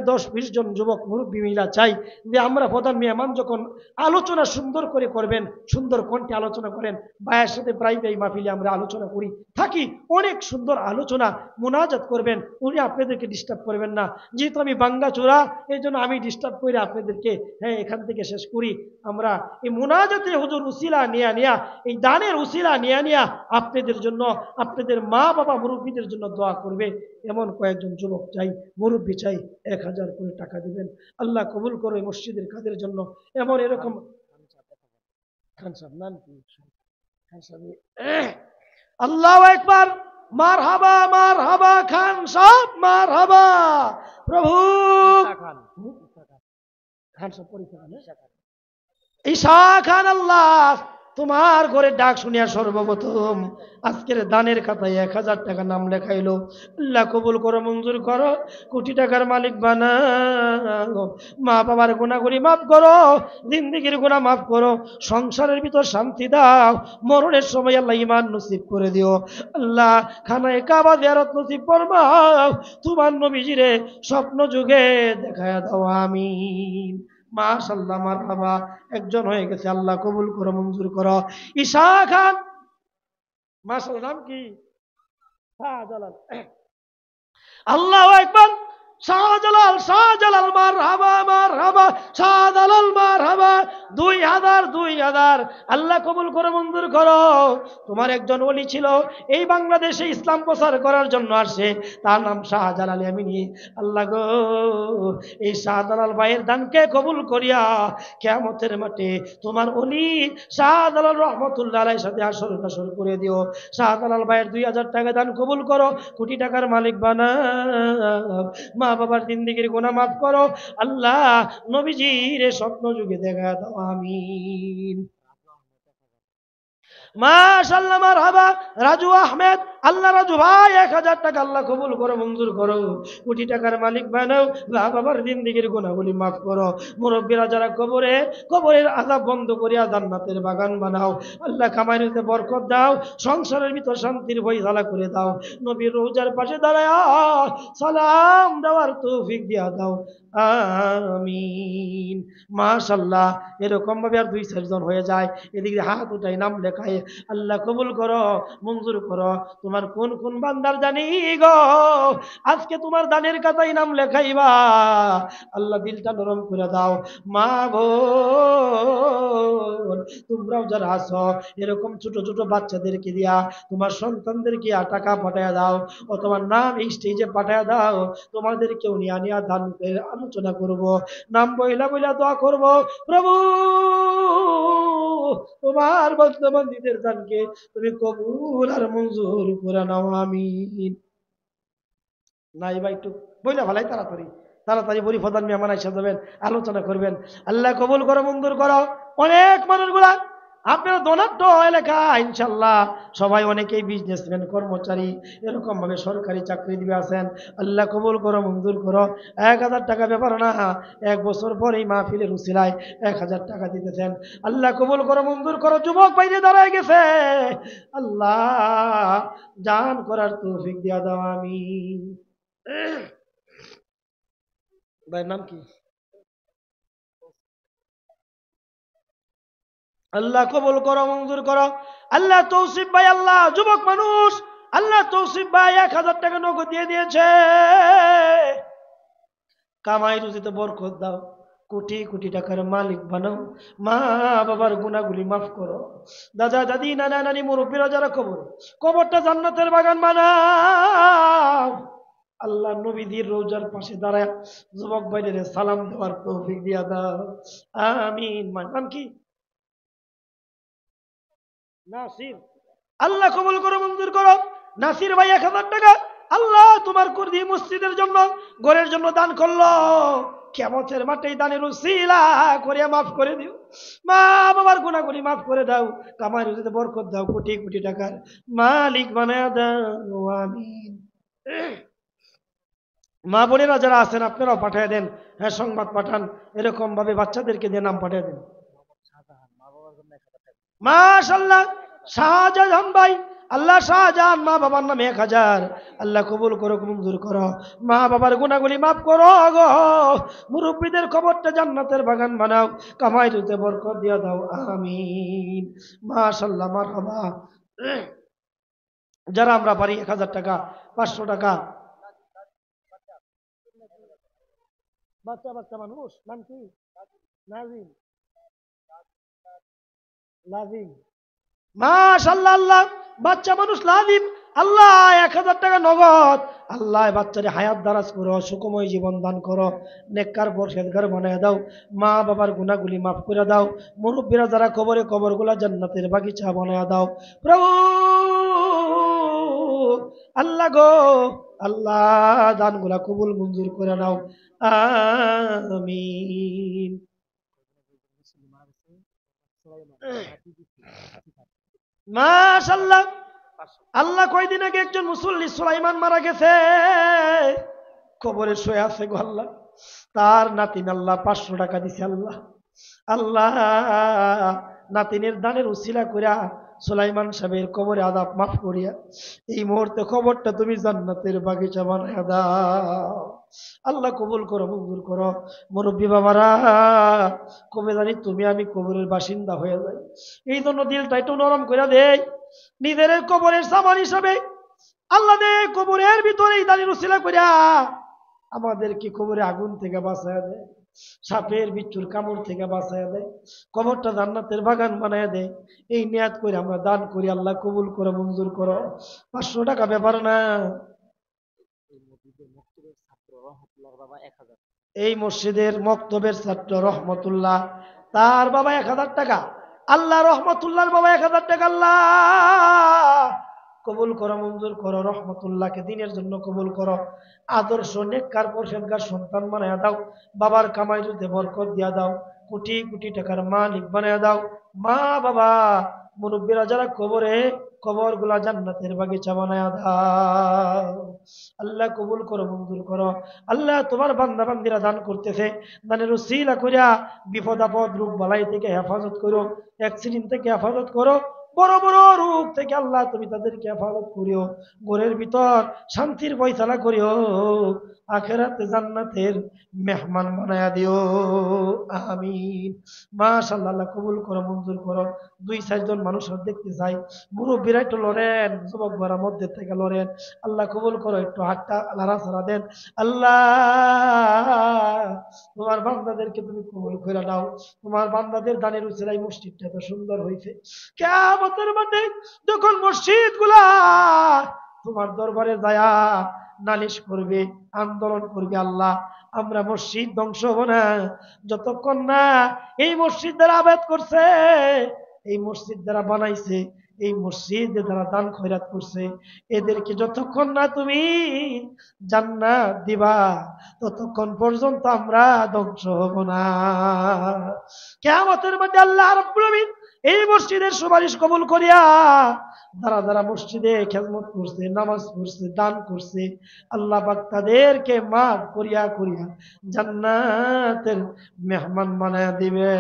10-20 জন যুবক মুরব্বী মিলা চাই যে আমরা প্রধান মেহমান যখন আলোচনা সুন্দর করে করবেন, সুন্দর কণ্ঠে আলোচনা করেন, ভাইয়ের সাথে প্রায় মাহফিলে আমরা আলোচনা করি থাকি, অনেক সুন্দর আলোচনা মুনাজাত করবেন, উনি আপনাদেরকে ডিস্টার্ব করবেন না। যেহেতু আমি বাঙ্গা চোরা, এই জন্য আমি ডিস্টার্ব করে আপনাদেরকে এখান থেকে শেষ করি। আমরা এই মুনাজাতে হুজুর উসিলা নিয়া নিয়া, এই দানের উসিলা নিয়া নিয়া আপনাদের জন্য, আপনাদের মা বাবা মুরব্বীদের জন্য দোয়া করবে, এমন কয়েকজন যুবক চাই, মুরব্বী চাই, 1000 করে টাকা দিবেন। আল্লাহ কবুল করে মসজিদের কাজের জন্য। এমন এরকম খান সাহেব, নাম কি? খান সাহেব, আল্লাহু আকবার, মারহাবা মারহাবা খান সাহেব, মারহাবা। প্রভু খান সাহেব পরিচয়, ঈশা খান, আল্লাহ তোমার ঘরে ডাক শুনিয়া সর্বপ্রথম আজকের দানের খাতায় 1000 টাকা নাম লেখাইলো। আল্লাহ কবুল করো, মঞ্জুর করো, কোটি টাকার মালিক বানাও, মা বাবার গুনাহগুলি মাফ করো, জিন্দেগির গুনাহ মাফ করো, সংসারের ভিতর শান্তি দাও, মরণের সময় আল্লাহ ঈমান নসিব করে দিও। আল্লাহ খানায়ে কাবা জিয়ারত নসিব ফরমাও, তোমার নবীজিরে স্বপ্ন যুগে দেখায়া দাও, আমিন। মাশাআল্লাহ, মারহাবা, একজন হয়ে গেছে, আল্লাহ কবুল করো, মঞ্জুর করো। ঈশা খান, মাশাআল্লাহ, নাম কি? শাহজালাল, আল্লাহু আকবার। শাহজালাল, শাহজালাল, মারহাবা মারহাবা, শাহজালাল মারহাবা। 2000 আল্লাহ কবুল করে, মঞ্জুর করো। তোমার একজন ওলি ছিল, এই বাংলাদেশে ইসলাম প্রচার করার জন্য আসে, তার নাম শাহজালাল আমিনী। আল্লাহ গো, এই শাহজালাল ভাইয়ের দানকে কবুল করিয়া কিয়ামতের মাঠে তোমার ওলি শাহজালাল রহমতুল্লাহ আলাইহির সাথে আসর কাসর করে দিও। শাহজালাল ভাইয়ের 2000 টাকা দান কবুল করো, কোটি টাকার মালিক বানাও, মা বাবার জিন্দেগির গুনাহ মাফ করো। আল্লাহ নবীজির স্বপ্ন যুগে দেখা দাও, আমিন। মাশাআল্লাহ, মারহাবা। রাজু আহমেদ, আল্লাহ রাজু ভাই 1000 টাকা আল্লাহ কবুল করো, মঞ্জুর করো, কোটি টাকার মালিক বানাও, মা বাবার জিন্দেগীর গুনাহগুলি মাফ করো, মুরব্বীরা যারা কবরে, কবরের আযাব বন্ধ করিয়া জান্নাতের বাগান বানাও। আল্লাহ কামাইতে বরকত দাও, সংসারের ভিতর শান্তির ফয়সালা করে দাও। নবীর রওজার পাশে দাঁড়ায়া সালাম দেওয়ার তৌফিক দিয়া দাও, আমিন। মাশাআল্লাহ। এরকম ভাবে আর 2-4 জন হয়ে যায়, এদিকে হাত উঠাই নাম লেখায়। আল্লাহ কবুল করো, মঞ্জুর করো। তোমার কোন কোন বান্দার জানি গো আজকে তোমার দানের কাতায় নাম লেখাইবা, আল্লাহ দিলটা নরম করে দাও। মা বোন তোমরাও যারা আছো এরকম ছোট ছোট বাচ্চাদেরকে দিয়া তোমার সন্তানদেরকে টাকা পাঠায় দাও, অথবা নাম এই স্টেজে পাঠায় দাও। তোমাদেরকেও নিয়ে নিয়ে দান আলোচনা করব, নাম বইলা বইলা দোয়া করব। প্রভু তোমার বন্ধুবান্ধীদের দানকে তুমি কবুল আর মঞ্জুর করে নাও, আমিন। নাই ভাই একটু বইলা ভালাই তাড়াতাড়ি তাড়াতাড়ি বলি প্রধান মেহমান এসে যাবেন, আলোচনা করবেন। আল্লাহ কবুল করো, মঞ্জুর করো। অনেক মানুষগুলা আপনার দোনাট্য এলাকা ইনশাল্লাহ সবাই অনেকেই বিজনেসম্যান, কর্মচারী, এরকম ভাবে সরকারি চাকরিজীবী আছেন। আল্লাহ কবুল করো, মঞ্জুর করো। 1000 টাকা ব্যাপার না, 1 বছর পরে এই মাহফিলের উসিলায় 1000 টাকা দিতেছেন। আল্লাহ কবুল করো, মঞ্জুর করো। যুবক বাইরে দাঁড়ায় গেছে, আল্লাহ দান করার তৌফিক দিয়া দাও, আমিন। ভাইয়ের নাম কি? আল্লাহ কবুল করো, মঞ্জুর করো। আল্লাহ তৌসিফ ভাই, আল্লাহ যুবক মানুষ, আল্লাহ তৌসিফ ভাই 1000 টাকা নগদ দিয়ে দিয়েছে। কামাই রুজিতে বরকত দাও, কোটি কোটি টাকার মালিক বানাও। মা বাবার গুনাহগুলি মাফ করো। দাদা দাদি নানা নানি মুরব্বীরা যারা কবর, কবরটা জান্নাতের বাগান বানাও। আল্লাহ নবীদের রোজার পাশে দাঁড়ায় যুবক ভাইদের সালাম দেওয়ার তৌফিক দিয়া দাও, আমিন। নাম কি? নাসির। আল্লাহ কবুল করো, মঞ্জুর করো। নাসির ভাই 1000 টাকা আল্লাহ তোমার কুরদি মসজিদের জন্য, ঘরের জন্য দান করলো। কিয়ামতের মাঠে দানের উসিলা করে মাফ করে দিও। মা বাবার গুনাহগুলি মাফ করে দাও, কামাই রুজিতে বরকত দাও, কোটি কোটি টাকার মালিক বানায় দাও, আমিন। মা বোনেরা যারা আছেন আপনারাও পাঠিয়ে দেন, হ্যাঁ সংবাদ পাঠান, এরকম ভাবে বাচ্চাদেরকে দিয়ে নাম পাঠিয়ে দেন। মাশাআল্লাহ। শাহজাহান ভাই, আল্লাহ শাহজাহান মা বাবার নামে 1000 আল্লাহ কবুল করো, মঞ্জুর করো। মা বাবার গুনাহগুলি মাফ করো গো, মুরব্বীদের কবরটা জান্নাতের বাগান বানাও, কামাই রুজিতে বরকত দিয়া দাও, আমিন। মাশাআল্লাহ, মারহাবা। যারা আমরা পারি 1000 টাকা, 500 টাকা। বাচ্চা বাচ্চা মানুষ, নাম কি? নাজিম। লাজিম। মাশাআল্লাহ, আল্লাহ বাচ্চা মানুষ লাজিম, আল্লাহ 1000 টাকা নগদ। আল্লাহ বাচ্চারে হায়াত দারাজ করো, সুখময় জীবন দান করো, নেককার পরহেজগার বানায় দাও। মা বাবার গুনাহগুলি মাফ করে দাও। মুরব্বীরা যারা কবরে, কবরগুলা জান্নাতের বাগিচা বানায় দাও। প্রভু আল্লাহ গো, আল্লাহ দানগুলা কবুল মঞ্জুর করে নাও, আমিন। মাশাআল্লাহ। আল্লাহ কয়দিন আগে একজন মুসল্লি সুলাইমান মারা গেছে, কবরে শুয়ে আছে গো আল্লাহ। তার নাতিন আল্লাহ 500 টাকা দিছে আল্লাহ। আল্লাহ নাতিনের দানের উসিলা করিয়া সুলাইমান সাহেবের কবরে আযাব মাফ করিয়া এই মুহূর্তে কবরটা তুমি জান্নাতের বাগিচা বানায়া দাও। আল্লাহ কবুল করো, মঞ্জুর করো। মুরব্বী বাবারা, কবে জানি তুমি আমি কবরের বাসিন্দা হয়ে যাই, এই জন্য দিলটা একটু নরম করে দেই। নিজের কবরের সামান হিসাবে আল্লাহ দে কবরের ভিতরে দাঁড়িয়ে উসিলা করিয়া আমাদেরকে কবরে আগুন থেকে বাঁচায় দেয়, সাপের বিচ্ছুর কামড় থেকে বাঁচায় দেয়, কবরটা জান্নাতের বাগান বানায় দেয়। এই নিয়াত করে আমরা দান করি, আল্লাহ কবুল করো, মঞ্জুর করো। 500 টাকা ব্যাপার না। এই মসজিদের মক্তবের ছাত্র রহমতুল্লাহ, তার বাবা 1000 টাকা আল্লাহ, রহমতুল্লাহর বাবা 1000 টাকা আল্লাহ কবুল করো, মঞ্জুর করো। রহমতুল্লাহকে দিনের জন্য কবুল করো, আদর্শ নেককার পরহেজগার সন্তান বানায়া দাও। বাবার কামাই রুজিতে বরকত দিয়া দাও, কোটি কোটি টাকার মালিক বানায়া দাও। মা বাবা মুরব্বীরা যারা কবরে, কবরগুলা জান্নাতের বাগিচা বানায়া দাও। আল্লাহ কবুল করো, মঞ্জুর করো। আল্লাহ তোমার বান্দা বান্দিরা দান করতেছে, দানের উসিলা করিয়া বিপদ আপদ রোগ বালাই থেকে হেফাজত করো, অ্যাক্সিডেন্ট থেকে হেফাজত করো, বড় বড় রোগ থেকে আল্লাহ তুমি তাদেরকে হেফাজত করিও, ঘরের ভিতর শান্তির ফয়সালা করিও, আখিরাতে জান্নাতের মেহমান বানায়া দিও। আমিন। মাশাআল্লাহ, আল্লাহ কবুল করো, মঞ্জুর করো। 2-4 জন মানুষ দেখতে চাই, মুরব্বীরা একটু লড়েন, যুবক ভাইরা মধ্যে থেকে লড়েন। আল্লাহ কবুল করো, একটু হাতটা নাড়াচাড়া দেন। আল্লাহ তোমার বান্দাদেরকে তুমি কবুল করে নাও। তোমার বান্দাদের দানের উসিলায় মসজিদটা এত সুন্দর হয়েছে। কিয়ামতের মাঠে যখন মসজিদ গুলা তোমার দরবারে যায়া নালিশ করবে, আন্দোলন করবে, আল্লাহ আমরা মসজিদ ধ্বংস হবো না যতক্ষণ না এই মসজিদ দ্বারা আবাদ করছে, এই মসজিদ দ্বারা বানাইছে, এই মসজিদ দ্বারা দান খয়রাত করছে, এদেরকে যতক্ষণ না তুমি জান্নাত দিবা ততক্ষণ পর্যন্ত আমরা ধ্বংস হব না। কিয়ামতের মাঠে আল্লাহ রাব্বুল আমিন এই মসজিদের সুপারিশ কবুল করিয়া যারা যারা মসজিদে খেদমত করছে, নামাজ পড়ছে, দান করছে, আল্লাহ পাক তাদেরকে মাফ করিয়া করিয়া জান্নাতের মেহমান বানায়া দিবে।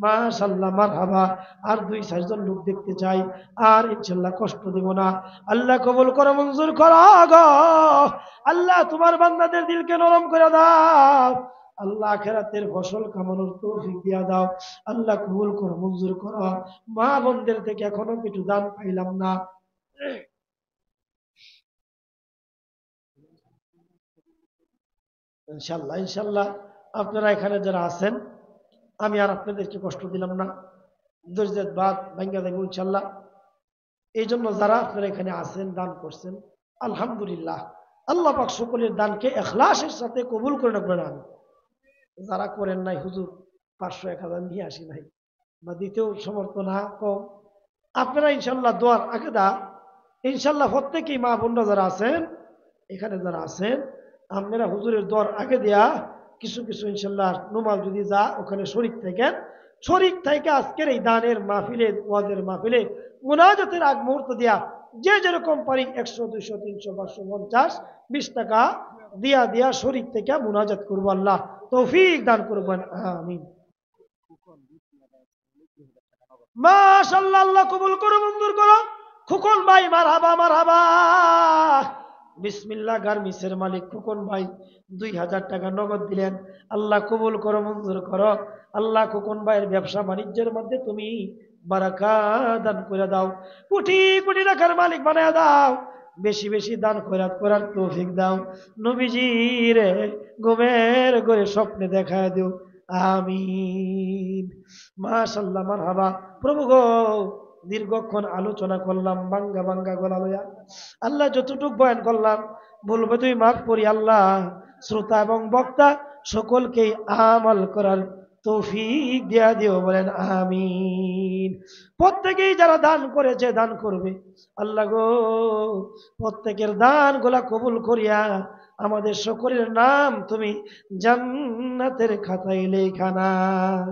মাশাআল্লাহ, মারহাবা। আর 2-4 জন লোক দেখতে চাই, আর ইনশাআল্লাহ কষ্ট দিব না। আল্লাহ কবুল করো, মঞ্জুর করো গো। আল্লাহ তোমার বান্দাদের দিলকে নরম করে দাও। আল্লাহ আখিরাতের ফসল কামানোর তৌফিক দিয়া দাও। আল্লাহ কবুল করো, মঞ্জুর করো। মা বোনদের থেকে এখনো কিছু দান পাইলাম না, ইনশাল্লাহ ইনশাল্লাহ আপনারা এখানে যারা আছেন, আমি আর আপনাদেরকে কষ্ট দিলাম না, ধৈর্যের বাদ ভাঙ্গা দেব ইনশাল্লাহ। এই জন্য যারা আপনারা এখানে আছেন, দান করছেন, আলহামদুলিল্লাহ। আল্লাহ পাক সকলের দানকে ইখলাসের সাথে কবুল করে নেবেন। আমি যারা করেন নাই, হুজুর 500-1000 নিয়ে আসি নাই, বা দ্বিতীয় সমর্থ না কম, আপনারা ইনশাল্লাহ দোয়ার আগে দা ইনশাল্লাহ প্রত্যেকেই মা বোনরা যারা আছেন, এখানে যারা আছেন, আপনারা হুজুরের দোয়ার আগে দেয়া কিছু কিছু ইনশাল্লাহ নুমাল যদি যা ওখানে শরীক থেকে আজকের এই দানের মাহফিলে, ওয়াজের মাহফিলে মুনাজাতের আগ মুহূর্ত দিয়া যে যেরকম পারি 100, 200, 300, 500, 50, 20 টাকা দিয়া দিয়া শরীক থেকে মুনাজাত করবো। আল্লাহ তৌফিক দান করবেন, আমিন। মাশাআল্লাহ, আল্লাহ কবুল করো, মঞ্জুর করো। খুকন ভাই মারহাবা, মারহাবা। বিসমিল্লাহ গার্মিসের মালিক খুকন ভাই 2000 টাকা নগদ দিলেন। আল্লাহ কবুল করো, মঞ্জুর করো। আল্লাহ খুকন ভাইয়ের ব্যবসা বাণিজ্যের মধ্যে তুমি বারাকাত দান করে দাও, কোটি কোটি টাকার মালিক বানায় দাও, বেশি বেশি দান খয়রাত করার তৌফিক দাও। নবীজির ঘুমের ঘরে স্বপ্নে দেখায় দিও, আমিন। মাশাআল্লাহ, মারহাবা। প্রভু গো, দীর্ঘক্ষণ আলোচনা করলাম বাঙ্গা বাঙ্গা গলা লইয়া, আল্লাহ যতটুক বয়ান করলাম বলবো তুই মাফ করি। আল্লাহ শ্রোতা এবং বক্তা সকলকেই আমল করার তৌফিক দিয়া দিও, বলেন আমিন। প্রত্যেকেই যারা দান করেছে, দান করবে, আল্লাহ গো প্রত্যেকের দান গুলা কবুল করিয়া আমাদের সকলের নাম তুমি জান্নাতের খাতায় লেখা নাও।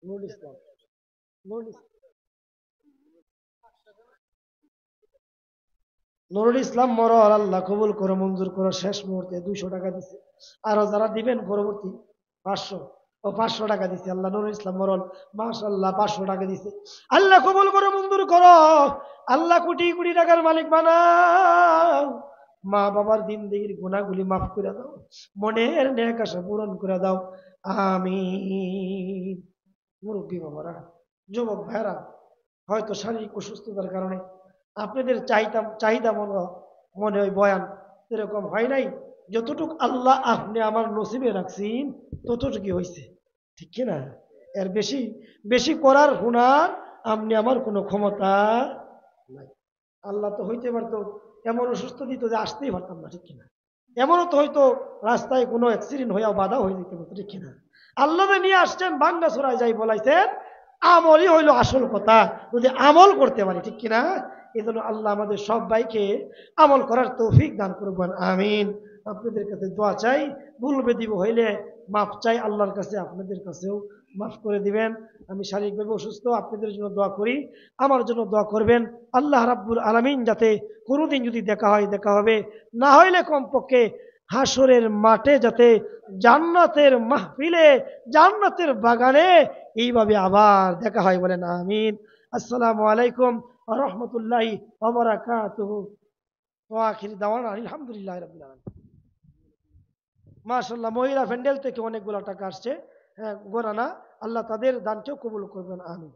নুরুল ইসলাম, নুরুল ইসলাম মরল, আল্লাহ কবুল করো, মঞ্জুর করো। শেষ মুহূর্তে 200 টাকা দিছে, আরো যারা দিবেন পরবর্তী 500 টাকা দিছে। আল্লাহ নুরুল ইসলাম মরল মাশাআল্লাহ 500 টাকা দিছে। আল্লাহ কবুল করো, মঞ্জুর করো। আল্লাহ কোটি কোটি টাকার মালিক বানাও। মা বাবার জিন্দেগীর গুনাহগুলি মাফ করে দাও, মনের নেক আশা পূরণ করে দাও, আমিন। মুরব্বী বাবারা, যুবক ভাইরা, হয়তো শারীরিক অসুস্থতার কারণে আপনাদের চাহিদা চাহিদা মনে হয় বয়ান এরকম হয় নাই, যতটুক আল্লাহ আপনি আমার নসিবে রাখছেন ততটুকুই হয়েছে, ঠিক কিনা? এর বেশি বেশি করার হুনার আপনি আমার কোনো ক্ষমতা নাই। আল্লাহ তো হইতে পারতো এমন অসুস্থ দিত যে আসতেই পারতাম না, ঠিক কিনা? এমনও তো হয়তো রাস্তায় কোনো অ্যাক্সিডেন্ট হইয়া বাধা হয়ে যেতে পারতো, ঠিক কিনা? আল্লাহ নিয়ে আসছেন ভাঙ্গা ছড়ায় যাই বলাইছেন, আমলই হইল আসল কথা, যদি আমল করতে পারি, ঠিক কিনা? এই জন্য আল্লাহ আমাদের সব ভাইকে আমল করার তৌফিক দান করবেন, আমিন। আপনাদের কাছে দোয়া চাই, ভুল বেদিব হইলে মাফ চাই আল্লাহর কাছে, আপনাদের কাছেও মাফ করে দিবেন। আমি শারীরিকভাবে অসুস্থ, আপনাদের জন্য দোয়া করি, আমার জন্য দোয়া করবেন। আল্লাহ রাব্বুল আলামিন যাতে কোনোদিন যদি দেখা হয় দেখা হবে, না হইলে কমপক্ষে হাসরের মাঠে যাতে জান্নাতের মাহফিলে, জান্নাতের বাগানে এইভাবে আবার দেখা হয়, বলেন আমিন। আসসালামু আলাইকুম ওয়া রাহমাতুল্লাহি ওয়া বারাকাতুহু। ওয়া আখির দাওয়ানা আলহামদুলিল্লাহি রাব্বিল আলামিন। মাশাআল্লাহ, মহিলা প্যান্ডেল থেকে অনেকগুলো টাকা আসছে, হ্যাঁ গোনা না, আল্লাহ তাদের দানকেও কবুল করবেন, আমিন।